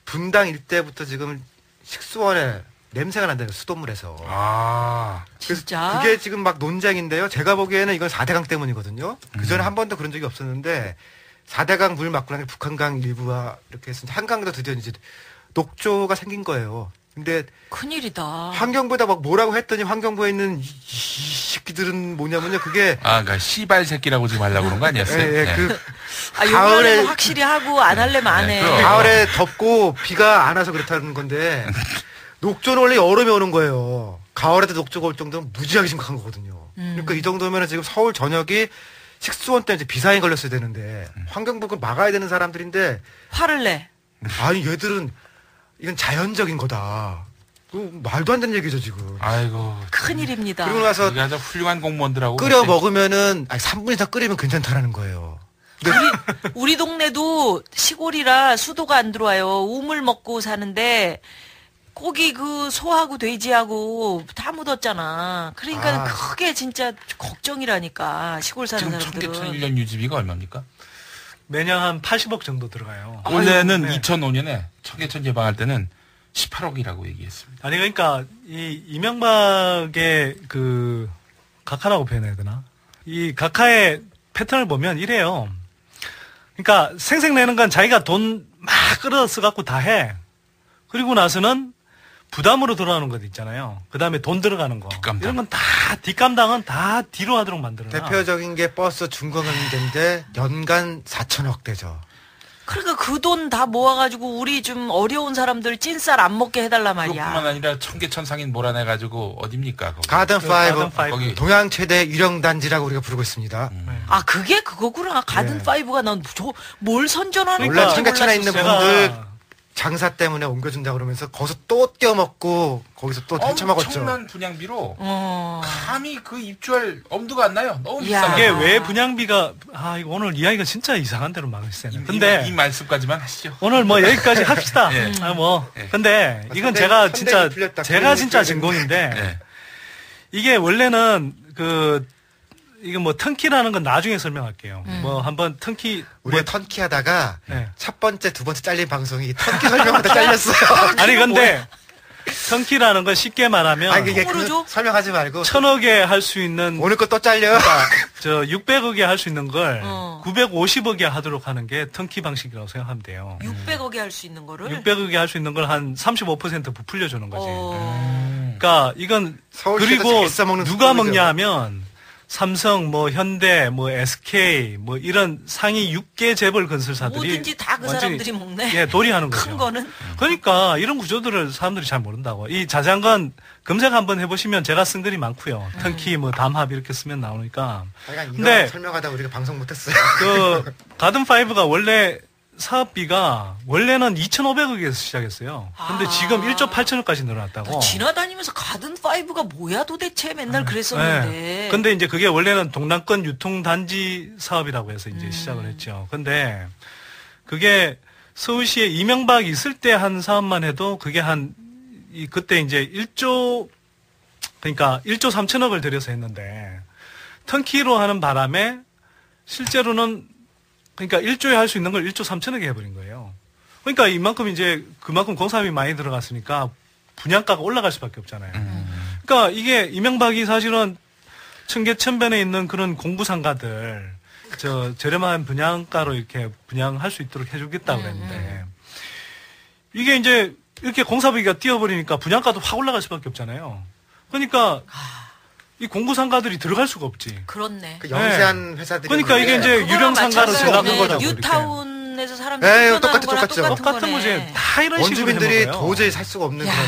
분당 일대부터 지금 식수원에 냄새가 난다는 수돗물에서. 그래서 진짜? 그게 지금 막 논쟁인데요. 제가 보기에는 이건 4대강 때문이거든요. 그 전에 한 번도 그런 적이 없었는데 4대강 물 막고 나니 북한강 일부와 이렇게 해서 한강도 드디어 이제 녹조가 생긴 거예요. 근데 큰일이다. 환경부에다 막 뭐라고 했더니 환경부에 있는 이 새끼들은 뭐냐면요. 그게 그러니까 씨발 새끼라고 지금 하려고 그런 거 아니었어요? 가을에 확실히 하고 안 할래면 안 해. 가을에 덥고 비가 안 와서 그렇다는 건데 녹조는 원래 여름에 오는 거예요. 가을에도 녹조가 올 정도면 무지하게 심각한 거거든요. 그러니까 이 정도면 지금 서울 전역이 식수원 때문에 비상이 걸렸어야 되는데 환경부를 막아야 되는 사람들인데 화를 내. 아니 얘들은 이건 자연적인 거다. 말도 안 되는 얘기죠 지금. 아이고 큰일입니다. 그리고 나서 아주 훌륭한 공무원들하고 끓여 먹으면은 3분 이상 끓이면 괜찮다라는 거예요. 우리 동네도 시골이라 수도가 안 들어와요. 우물 먹고 사는데 고기 그 소하고 돼지하고 다 묻었잖아. 그러니까 크게 진짜 걱정이라니까 시골 사는 지금 사람들은. 청계천 1년 유지비가 얼마입니까? 매년 한 80억 정도 들어가요. 원래는 2005년에 청계천 개방할 때는 18억이라고 얘기했습니다. 아니 그러니까 이 이명박의 그 각하라고 표현해야 되나? 이 각하의 패턴을 보면 이래요. 그러니까 생색내는 건 자기가 돈 막 끌어서 갖고 다 해. 그리고 나서는 부담으로 돌아오는 것 있잖아요. 그 다음에 돈 들어가는 거. 뒷감당. 이런 건 다, 뒷감당은 다 뒤로 하도록 만들어놔. 대표적인 게 버스 중공연대인데 연간 4천억 대죠. 그러니까 그 돈 다 모아가지고 우리 좀 어려운 사람들 찐쌀 안 먹게 해달라 말이야. 그뿐만 아니라 청계천 상인 몰아내가지고 어딥니까? 거기. 가든5 거기. 동양 최대 유령 단지라고 우리가 부르고 있습니다. 아 그게 그거구나. 가든5가 난 뭘 선전하는 원래 건지 청계천에 있는 몰랐었어요. 분들 장사 때문에 옮겨준다 그러면서 거기서 또 떼어먹고 거기서 또 헤쳐먹었죠. 엄청난 분양비로 감히 그 입주할 엄두가 안 나요. 너무 비싸. 이게 왜 분양비가 이거 오늘 이야기가 진짜 이상한 대로 막으시네. 근데 이 말씀까지만 하시죠. 오늘 뭐 여기까지 합시다. 예. 근데 이건 제가 진짜 전공인데 이게 원래는 이게 뭐 턴키라는 건 나중에 설명할게요. 뭐 한번 턴키 우리가 턴키 하다가 첫 번째, 두 번째 잘린 방송이 턴키 설명하다 잘렸어요. 아니 근데 턴키라는 건 쉽게 말하면 이게 설명하지 말고 1,000억에 할 수 있는 오늘 거 또 잘려. 저 600억에 할 수 있는 걸 950억에 하도록 하는 게 턴키 방식이라고 생각하면 돼요. 600억에 할 수 있는 거를 600억에 할 수 있는 걸 한 35% 부풀려 주는 거지. 그러니까 이건 그리고 누가 먹냐 하면 삼성, 뭐 현대, 뭐 SK, 뭐 이런 상위 6개 재벌 건설사들이 뭐든지 다 그 사람들이 먹네. 예, 도리하는 거죠. 큰 거는. 그러니까 이런 구조들을 사람들이 잘 모른다고. 이 자세한 건 검색 한번 해보시면 제가 쓴 글이 많고요. 턴키, 뭐 담합 이렇게 쓰면 나오니까. 근데 설명하다 우리가 방송 못했어요. 그 가든5가 원래 사업비가 원래는 2,500억에서 시작했어요. 근데 지금 1조 8천억까지 늘어났다고. 지나다니면서 가든5가 뭐야 도대체 맨날 그랬었는데. 네. 근데 이제 그게 원래는 동남권 유통단지 사업이라고 해서 이제 시작을 했죠. 근데 그게 서울시에 이명박이 있을 때 한 사업만 해도 그게 그때 이제 1조 3천억을 들여서 했는데 턴키로 하는 바람에 실제로는 그러니까 1조에 할 수 있는 걸 1조 3천억에 해버린 거예요. 그러니까 그만큼 공사비 많이 들어갔으니까 분양가가 올라갈 수밖에 없잖아요. 그러니까 이게 이명박이 사실은 청계천변에 있는 그런 공부상가들 저렴한 분양가로 이렇게 분양할 수 있도록 해주겠다고 그랬는데 이게 이제 이렇게 공사비가 뛰어버리니까 분양가도 확 올라갈 수밖에 없잖아요. 그러니까 이 공부상가들이 들어갈 수가 없지. 그렇네. 영세한 회사들이. 그러니까 이게 이제 유령상가로 전락한 거죠. 뉴타운에서 사람들이 똑같죠. 똑같은 거지. 다 이런 식으로 원주민들이 도저히 살 수가 없는 그런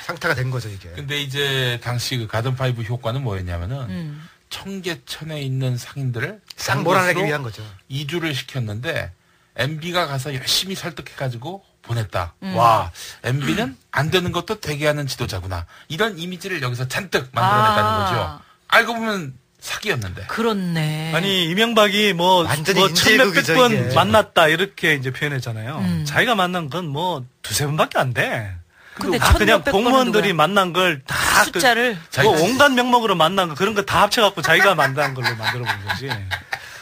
상태가 된 거죠, 이게. 근데 이제 당시 그 가든5 효과는 뭐였냐면은 청계천에 있는 상인들을 싹 몰아내기 위한 거죠. 이주를 시켰는데 MB가 가서 열심히 설득해가지고 보냈다. 와, MB는 안 되는 것도 되게 하는 지도자구나. 이런 이미지를 여기서 잔뜩 만들어냈다는 거죠. 알고 보면 사기였는데. 그렇네. 아니 이명박이 뭐 천몇백 번 만났다 이렇게 이제 표현했잖아요. 자기가 만난 건 뭐 두세 번밖에 안 돼. 근데 그냥 공무원들이 만난 걸 다 숫자를 뭐 온갖 명목으로 만난 거 그런 거 다 합쳐갖고 자기가 만든 걸로 만들어 본 거지.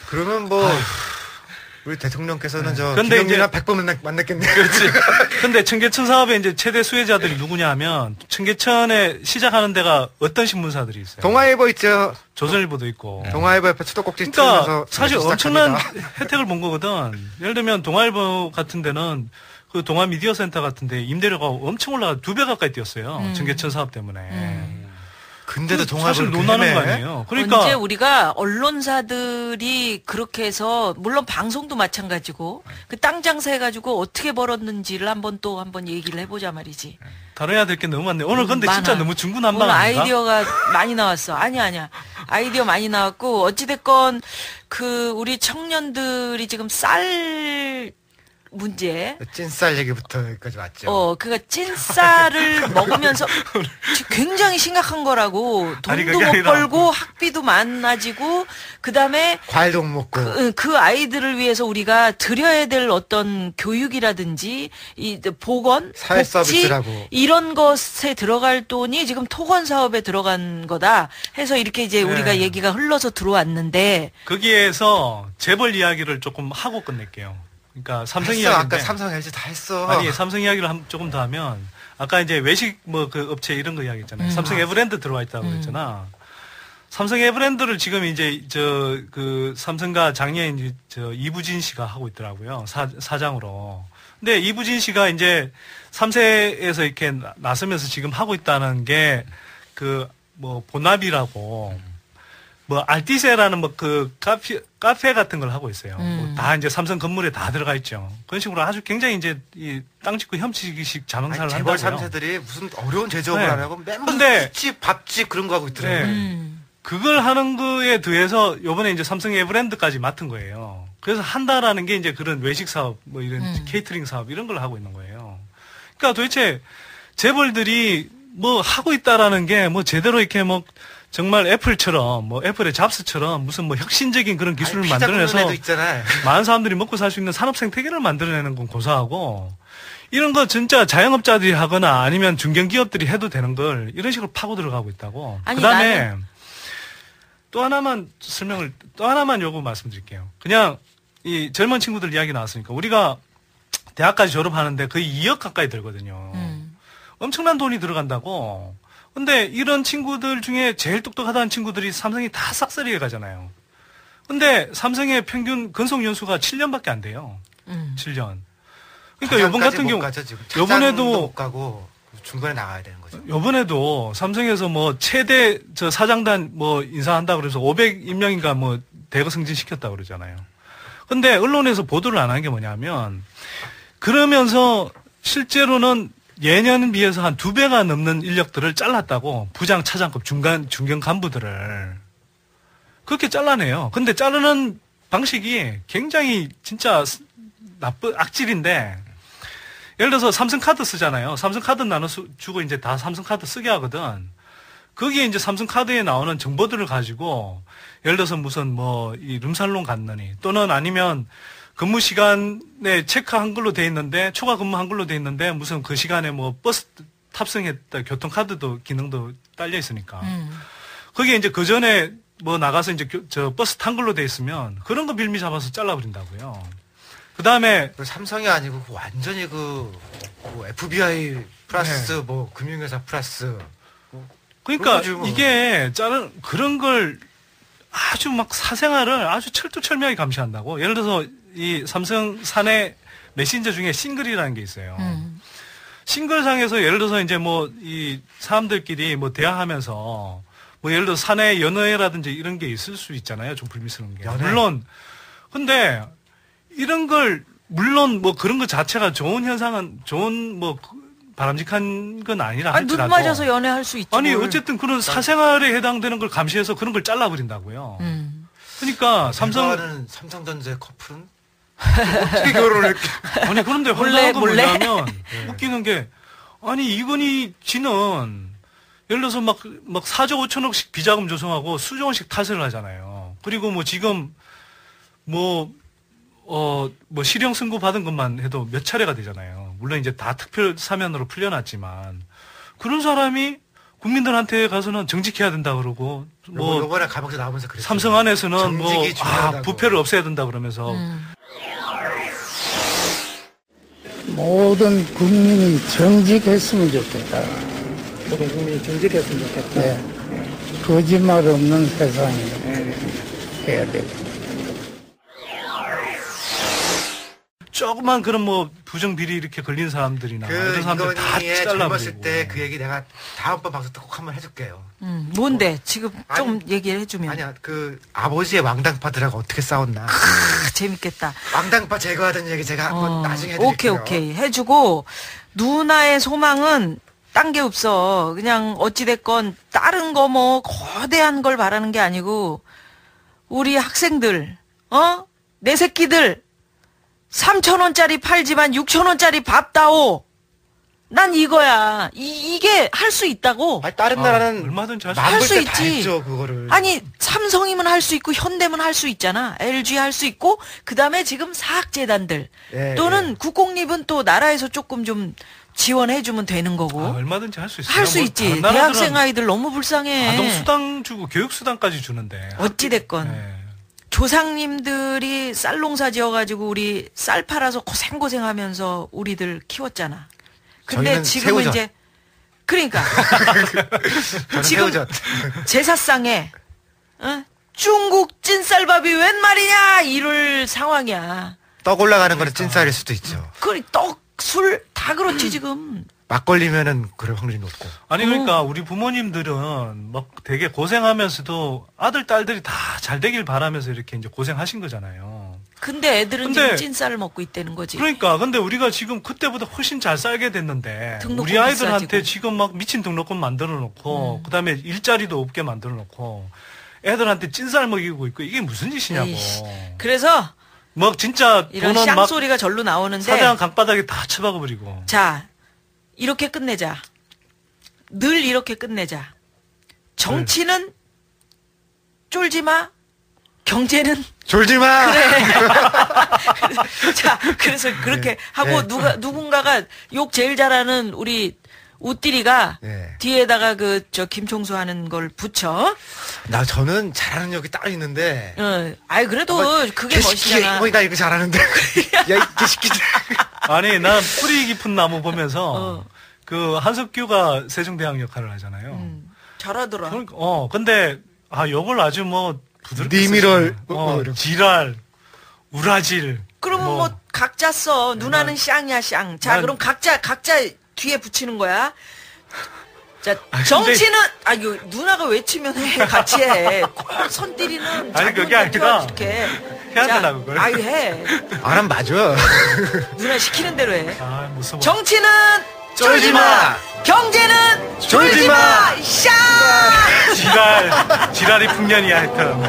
그러면 뭐 우리 대통령께서는 근데 이제 100번 만났겠네요. 그렇지. 근데 청계천 사업의 이제 최대 수혜자들이 누구냐 하면 청계천에 시작하는 데가 어떤 신문사들이 있어요. 동아일보 있죠. 조선일보도 있고. 동아일보 옆에 수도꼭지 그러니까 사실 엄청난 혜택을 본 거거든. 예를 들면 동아일보 같은 데는 그 동아미디어센터 같은 데 임대료가 엄청 올라가 2배 가까이 뛰었어요. 청계천 사업 때문에. 근데도 사실 논하는 거 아니에요. 그러니까 언제 우리가 언론사들이 그렇게 해서 물론 방송도 마찬가지고 그 땅 장사해가지고 어떻게 벌었는지를 한번 얘기를 해보자 말이지. 다뤄야 될 게 너무 많네. 오늘 근데 많아. 진짜 너무 중구난방 오늘 아닌가? 아이디어가 많이 나왔어. 아니야. 아이디어 많이 나왔고 어찌됐건 우리 청년들이 지금 쌀 문제. 찐쌀 얘기부터 여기까지 왔죠. 그니까 찐쌀을 먹으면서 굉장히 심각한 거라고. 돈도 못 벌고 학비도 많아지고 그다음에 과일도 못 먹고. 그 아이들을 위해서 우리가 드려야 될 어떤 교육이라든지 이 보건, 사회 복지 서비스라고. 이런 것에 들어갈 돈이 지금 토건 사업에 들어간 거다 해서 이렇게 이제 우리가 얘기가 흘러서 들어왔는데 거기에서 재벌 이야기를 조금 하고 끝낼게요. 그러니까 삼성 이야기인데. 아까 삼성 LG 다 했어. 아니 삼성 이야기를 조금 더 하면 아까 이제 외식 그 업체 이런 거 이야기 있잖아요. 삼성 에브랜드 들어와 있다고 그랬잖아. 삼성 에브랜드를 지금 이제 그 삼성가 장녀인 이부진 씨가 하고 있더라고요. 사장으로. 근데 이부진 씨가 이제 3세에서 이렇게 나서면서 지금 하고 있다는 게 그 뭐 본납이라고 뭐 알티세라는 뭐 그 카페 같은 걸 하고 있어요. 뭐 다 이제 삼성 건물에 다 들어가 있죠. 그런 식으로 아주 굉장히 이제 이 땅 짓고 혐치기식 자명사를 한다고요. 재벌 3세들이 무슨 어려운 제조업을 네. 안 하고 맨날 근데 집, 밥집 그런 거 하고 있더라고요. 네. 그걸 하는 거에 더해서 요번에 이제 삼성 에브랜드까지 맡은 거예요. 그래서 한다라는 게 이제 그런 외식 사업, 뭐 이런 케이터링 사업 이런 걸 하고 있는 거예요. 그러니까 도대체 재벌들이 뭐 하고 있다라는 게 뭐 제대로 이렇게 뭐 정말 애플처럼 뭐 애플의 잡스처럼 무슨 뭐 혁신적인 그런 기술을 만들어내서 많은 사람들이 먹고 살 수 있는 산업 생태계를 만들어내는 건 고사하고 이런 거 진짜 자영업자들이 하거나 아니면 중견기업들이 해도 되는 걸 이런 식으로 파고 들어가고 있다고. 그다음에 또 하나만 요구 말씀드릴게요. 그냥 이 젊은 친구들 이야기 나왔으니까 우리가 대학까지 졸업하는데 거의 2억 가까이 들거든요. 엄청난 돈이 들어간다고. 근데 이런 친구들 중에 제일 똑똑하다는 친구들이 삼성이 다 싹쓸이에 가잖아요. 근데 삼성의 평균 근속 연수가 7년밖에 안 돼요. 7년. 그러니까 이번 같은 경우 요번에도 못 가고 중간에 나가야 되는 거죠. 요번에도 삼성에서 뭐 최대 저 사장단 뭐 인사한다 그래서 500인명인가 뭐 대거 승진시켰다 그러잖아요. 근데 언론에서 보도를 안 한 게 뭐냐면 그러면서 실제로는 예년에 비해서 한 2배가 넘는 인력들을 잘랐다고. 부장, 차장급, 중견 간부들을. 그렇게 잘라내요. 근데 자르는 방식이 굉장히 진짜 악질인데, 예를 들어서 삼성카드 쓰잖아요. 삼성카드 나눠주고 이제 다 삼성카드 쓰게 하거든. 거기에 이제 삼성카드에 나오는 정보들을 가지고, 예를 들어서 무슨 뭐, 이 룸살롱 갔느니, 또는 아니면 근무 시간에 체크 한글로 돼 있는데 초과 근무 한글로 돼 있는데 무슨 그 시간에 뭐 버스 탑승했다 교통카드도 기능도 딸려 있으니까 거기에 이제 그 전에 뭐 나가서 이제 저 버스 한글로 돼 있으면 그런 거 빌미 잡아서 잘라버린다고요. 그 다음에 삼성이 아니고 완전히 그 FBI 플러스 뭐 금융회사 플러스 그러니까 이게 그런 걸 아주 막 사생활을 아주 철두철미하게 감시한다고. 예를 들어서 이 삼성 사내 메신저 중에 싱글이라는 게 있어요. 싱글상에서 예를 들어서 이제 뭐 이 사람들끼리 뭐 대화하면서 뭐 예를 들어 사내 연애라든지 이런 게 있을 수 있잖아요. 좀 불미스러운 게. 물론 근데 이런 걸 물론 뭐 그런 것 자체가 좋은 현상은 좋은 뭐 바람직한 건 아니라 할지라도 눈 맞아서 연애할 수 있죠. 아니 어쨌든 그런 사생활에 해당되는 걸 감시해서 그런 걸 잘라버린다고요. 그러니까 삼성전자 커플은 어떻게 결혼을 했게? 아니 그런데 황당한 건 뭐냐면 웃기는 게 아니 이건희 지는 예를 들어서 막 4조 5천억씩 비자금 조성하고 수조 원씩 탈세를 하잖아요. 그리고 뭐 지금 뭐 실형 선고 받은 것만 해도 몇 차례가 되잖아요. 물론 이제 다 특별 사면으로 풀려났지만 그런 사람이 국민들한테 가서는 정직해야 된다 그러고 뭐 요번에 감옥에 나오면서 그랬어요. 삼성 안에서는 뭐 부패를 없애야 된다 그러면서 모든 국민이 정직했으면 좋겠다. 모든 국민이 정직했으면 좋겠다. 네. 거짓말 없는 세상이 해야 되고. 조그만 그런 뭐 부정 비리 이렇게 걸린 사람들이나 이런 사람들 다 젊었을 때 그 얘기 내가 다음번 방송 때 꼭 한번 해줄게요. 뭔데? 지금 좀 얘기를 해주면. 아니야, 그 아버지의 왕당파들하고 어떻게 싸웠나. 재밌겠다. 왕당파 제거하던 얘기 제가 한번 나중에 해드릴게요. 오케이 해주고 누나의 소망은 딴 게 없어. 그냥 어찌됐건 다른 거 뭐 거대한 걸 바라는 게 아니고 우리 학생들 내 새끼들 3,000원짜리 팔지만 6,000원짜리 밥다오. 난 이거야. 이게 할 수 있다고. 아니, 다른 나라는 얼마든지 할 수 있지. 했죠, 그거를. 아니 삼성이면 할 수 있고 현대면 할 수 있잖아. LG 할 수 있고 그다음에 지금 사학재단들 또는 국공립은 또 나라에서 조금 좀 지원해주면 되는 거고. 얼마든지 할 수 있어요. 할 수 있지. 대학생 아이들 너무 불쌍해. 아동수당 주고 교육수당까지 주는데. 어찌됐건. 조상님들이 쌀농사 지어가지고 우리 쌀 팔아서 고생하면서 우리들 키웠잖아. 근데 지금은 새우젓. 이제 그러니까 지금 제사상에 중국 찐쌀밥이 웬 말이냐 이럴 상황이야. 떡 올라가는 거는 찐쌀일 수도 있죠. 그래 떡, 술 다 그렇지 지금. 막걸리면은 그럴 확률이 높고. 아니 그러니까 우리 부모님들은 막 되게 고생하면서도 아들 딸들이 다 잘 되길 바라면서 이렇게 이제 고생하신 거잖아요. 근데 애들은 지금 찐쌀을 먹고 있다는 거지. 그러니까 근데 우리가 지금 그때보다 훨씬 잘 살게 됐는데 우리 아이들한테 비싸지고. 지금 막 미친 등록금 만들어 놓고 그다음에 일자리도 없게 만들어 놓고 애들한테 찐쌀 먹이고 있고 이게 무슨 짓이냐고. 에이씨. 그래서 뭐 진짜 이런 쌍소리가 절로 나오는데 사대강 강바닥에 다 처박아 버리고. 자, 이렇게 끝내자. 늘 이렇게 끝내자. 정치는 쫄지 마. 경제는 졸지 마. 그래. 자, 그래서 그렇게 하고 누군가가 욕 제일 잘하는 우리 우띠리가 뒤에다가 저 김총수 하는 걸 붙여. 저는 잘하는 욕이 따로 있는데. 아이 그래도 그게 멋있잖아. 나 이거 잘하는데. 야, 이 개새끼들. 아니, 난 뿌리 깊은 나무 보면서 그 한석규가 세종대왕 역할을 하잖아요. 잘하더라. 그러니까, 근데 욕을 아주 뭐 부드럽게 니미럴 지랄, 우라질. 그러면 뭐 각자 써. 누나는 쌍이야 쌍. 자, 그럼 각자 뒤에 붙이는 거야. 자, 정치는 이거 누나가 외치면 해. 같이 해. 선띠리는 아니 그게 아니라 이렇게 해야 되나 그걸? 해. 안 하면 맞아. 누나 시키는 대로 해. 무서워. 정치는 쫄지 마. 경제는 졸지 마. 쌍. 지랄이 풍년이야 하여튼.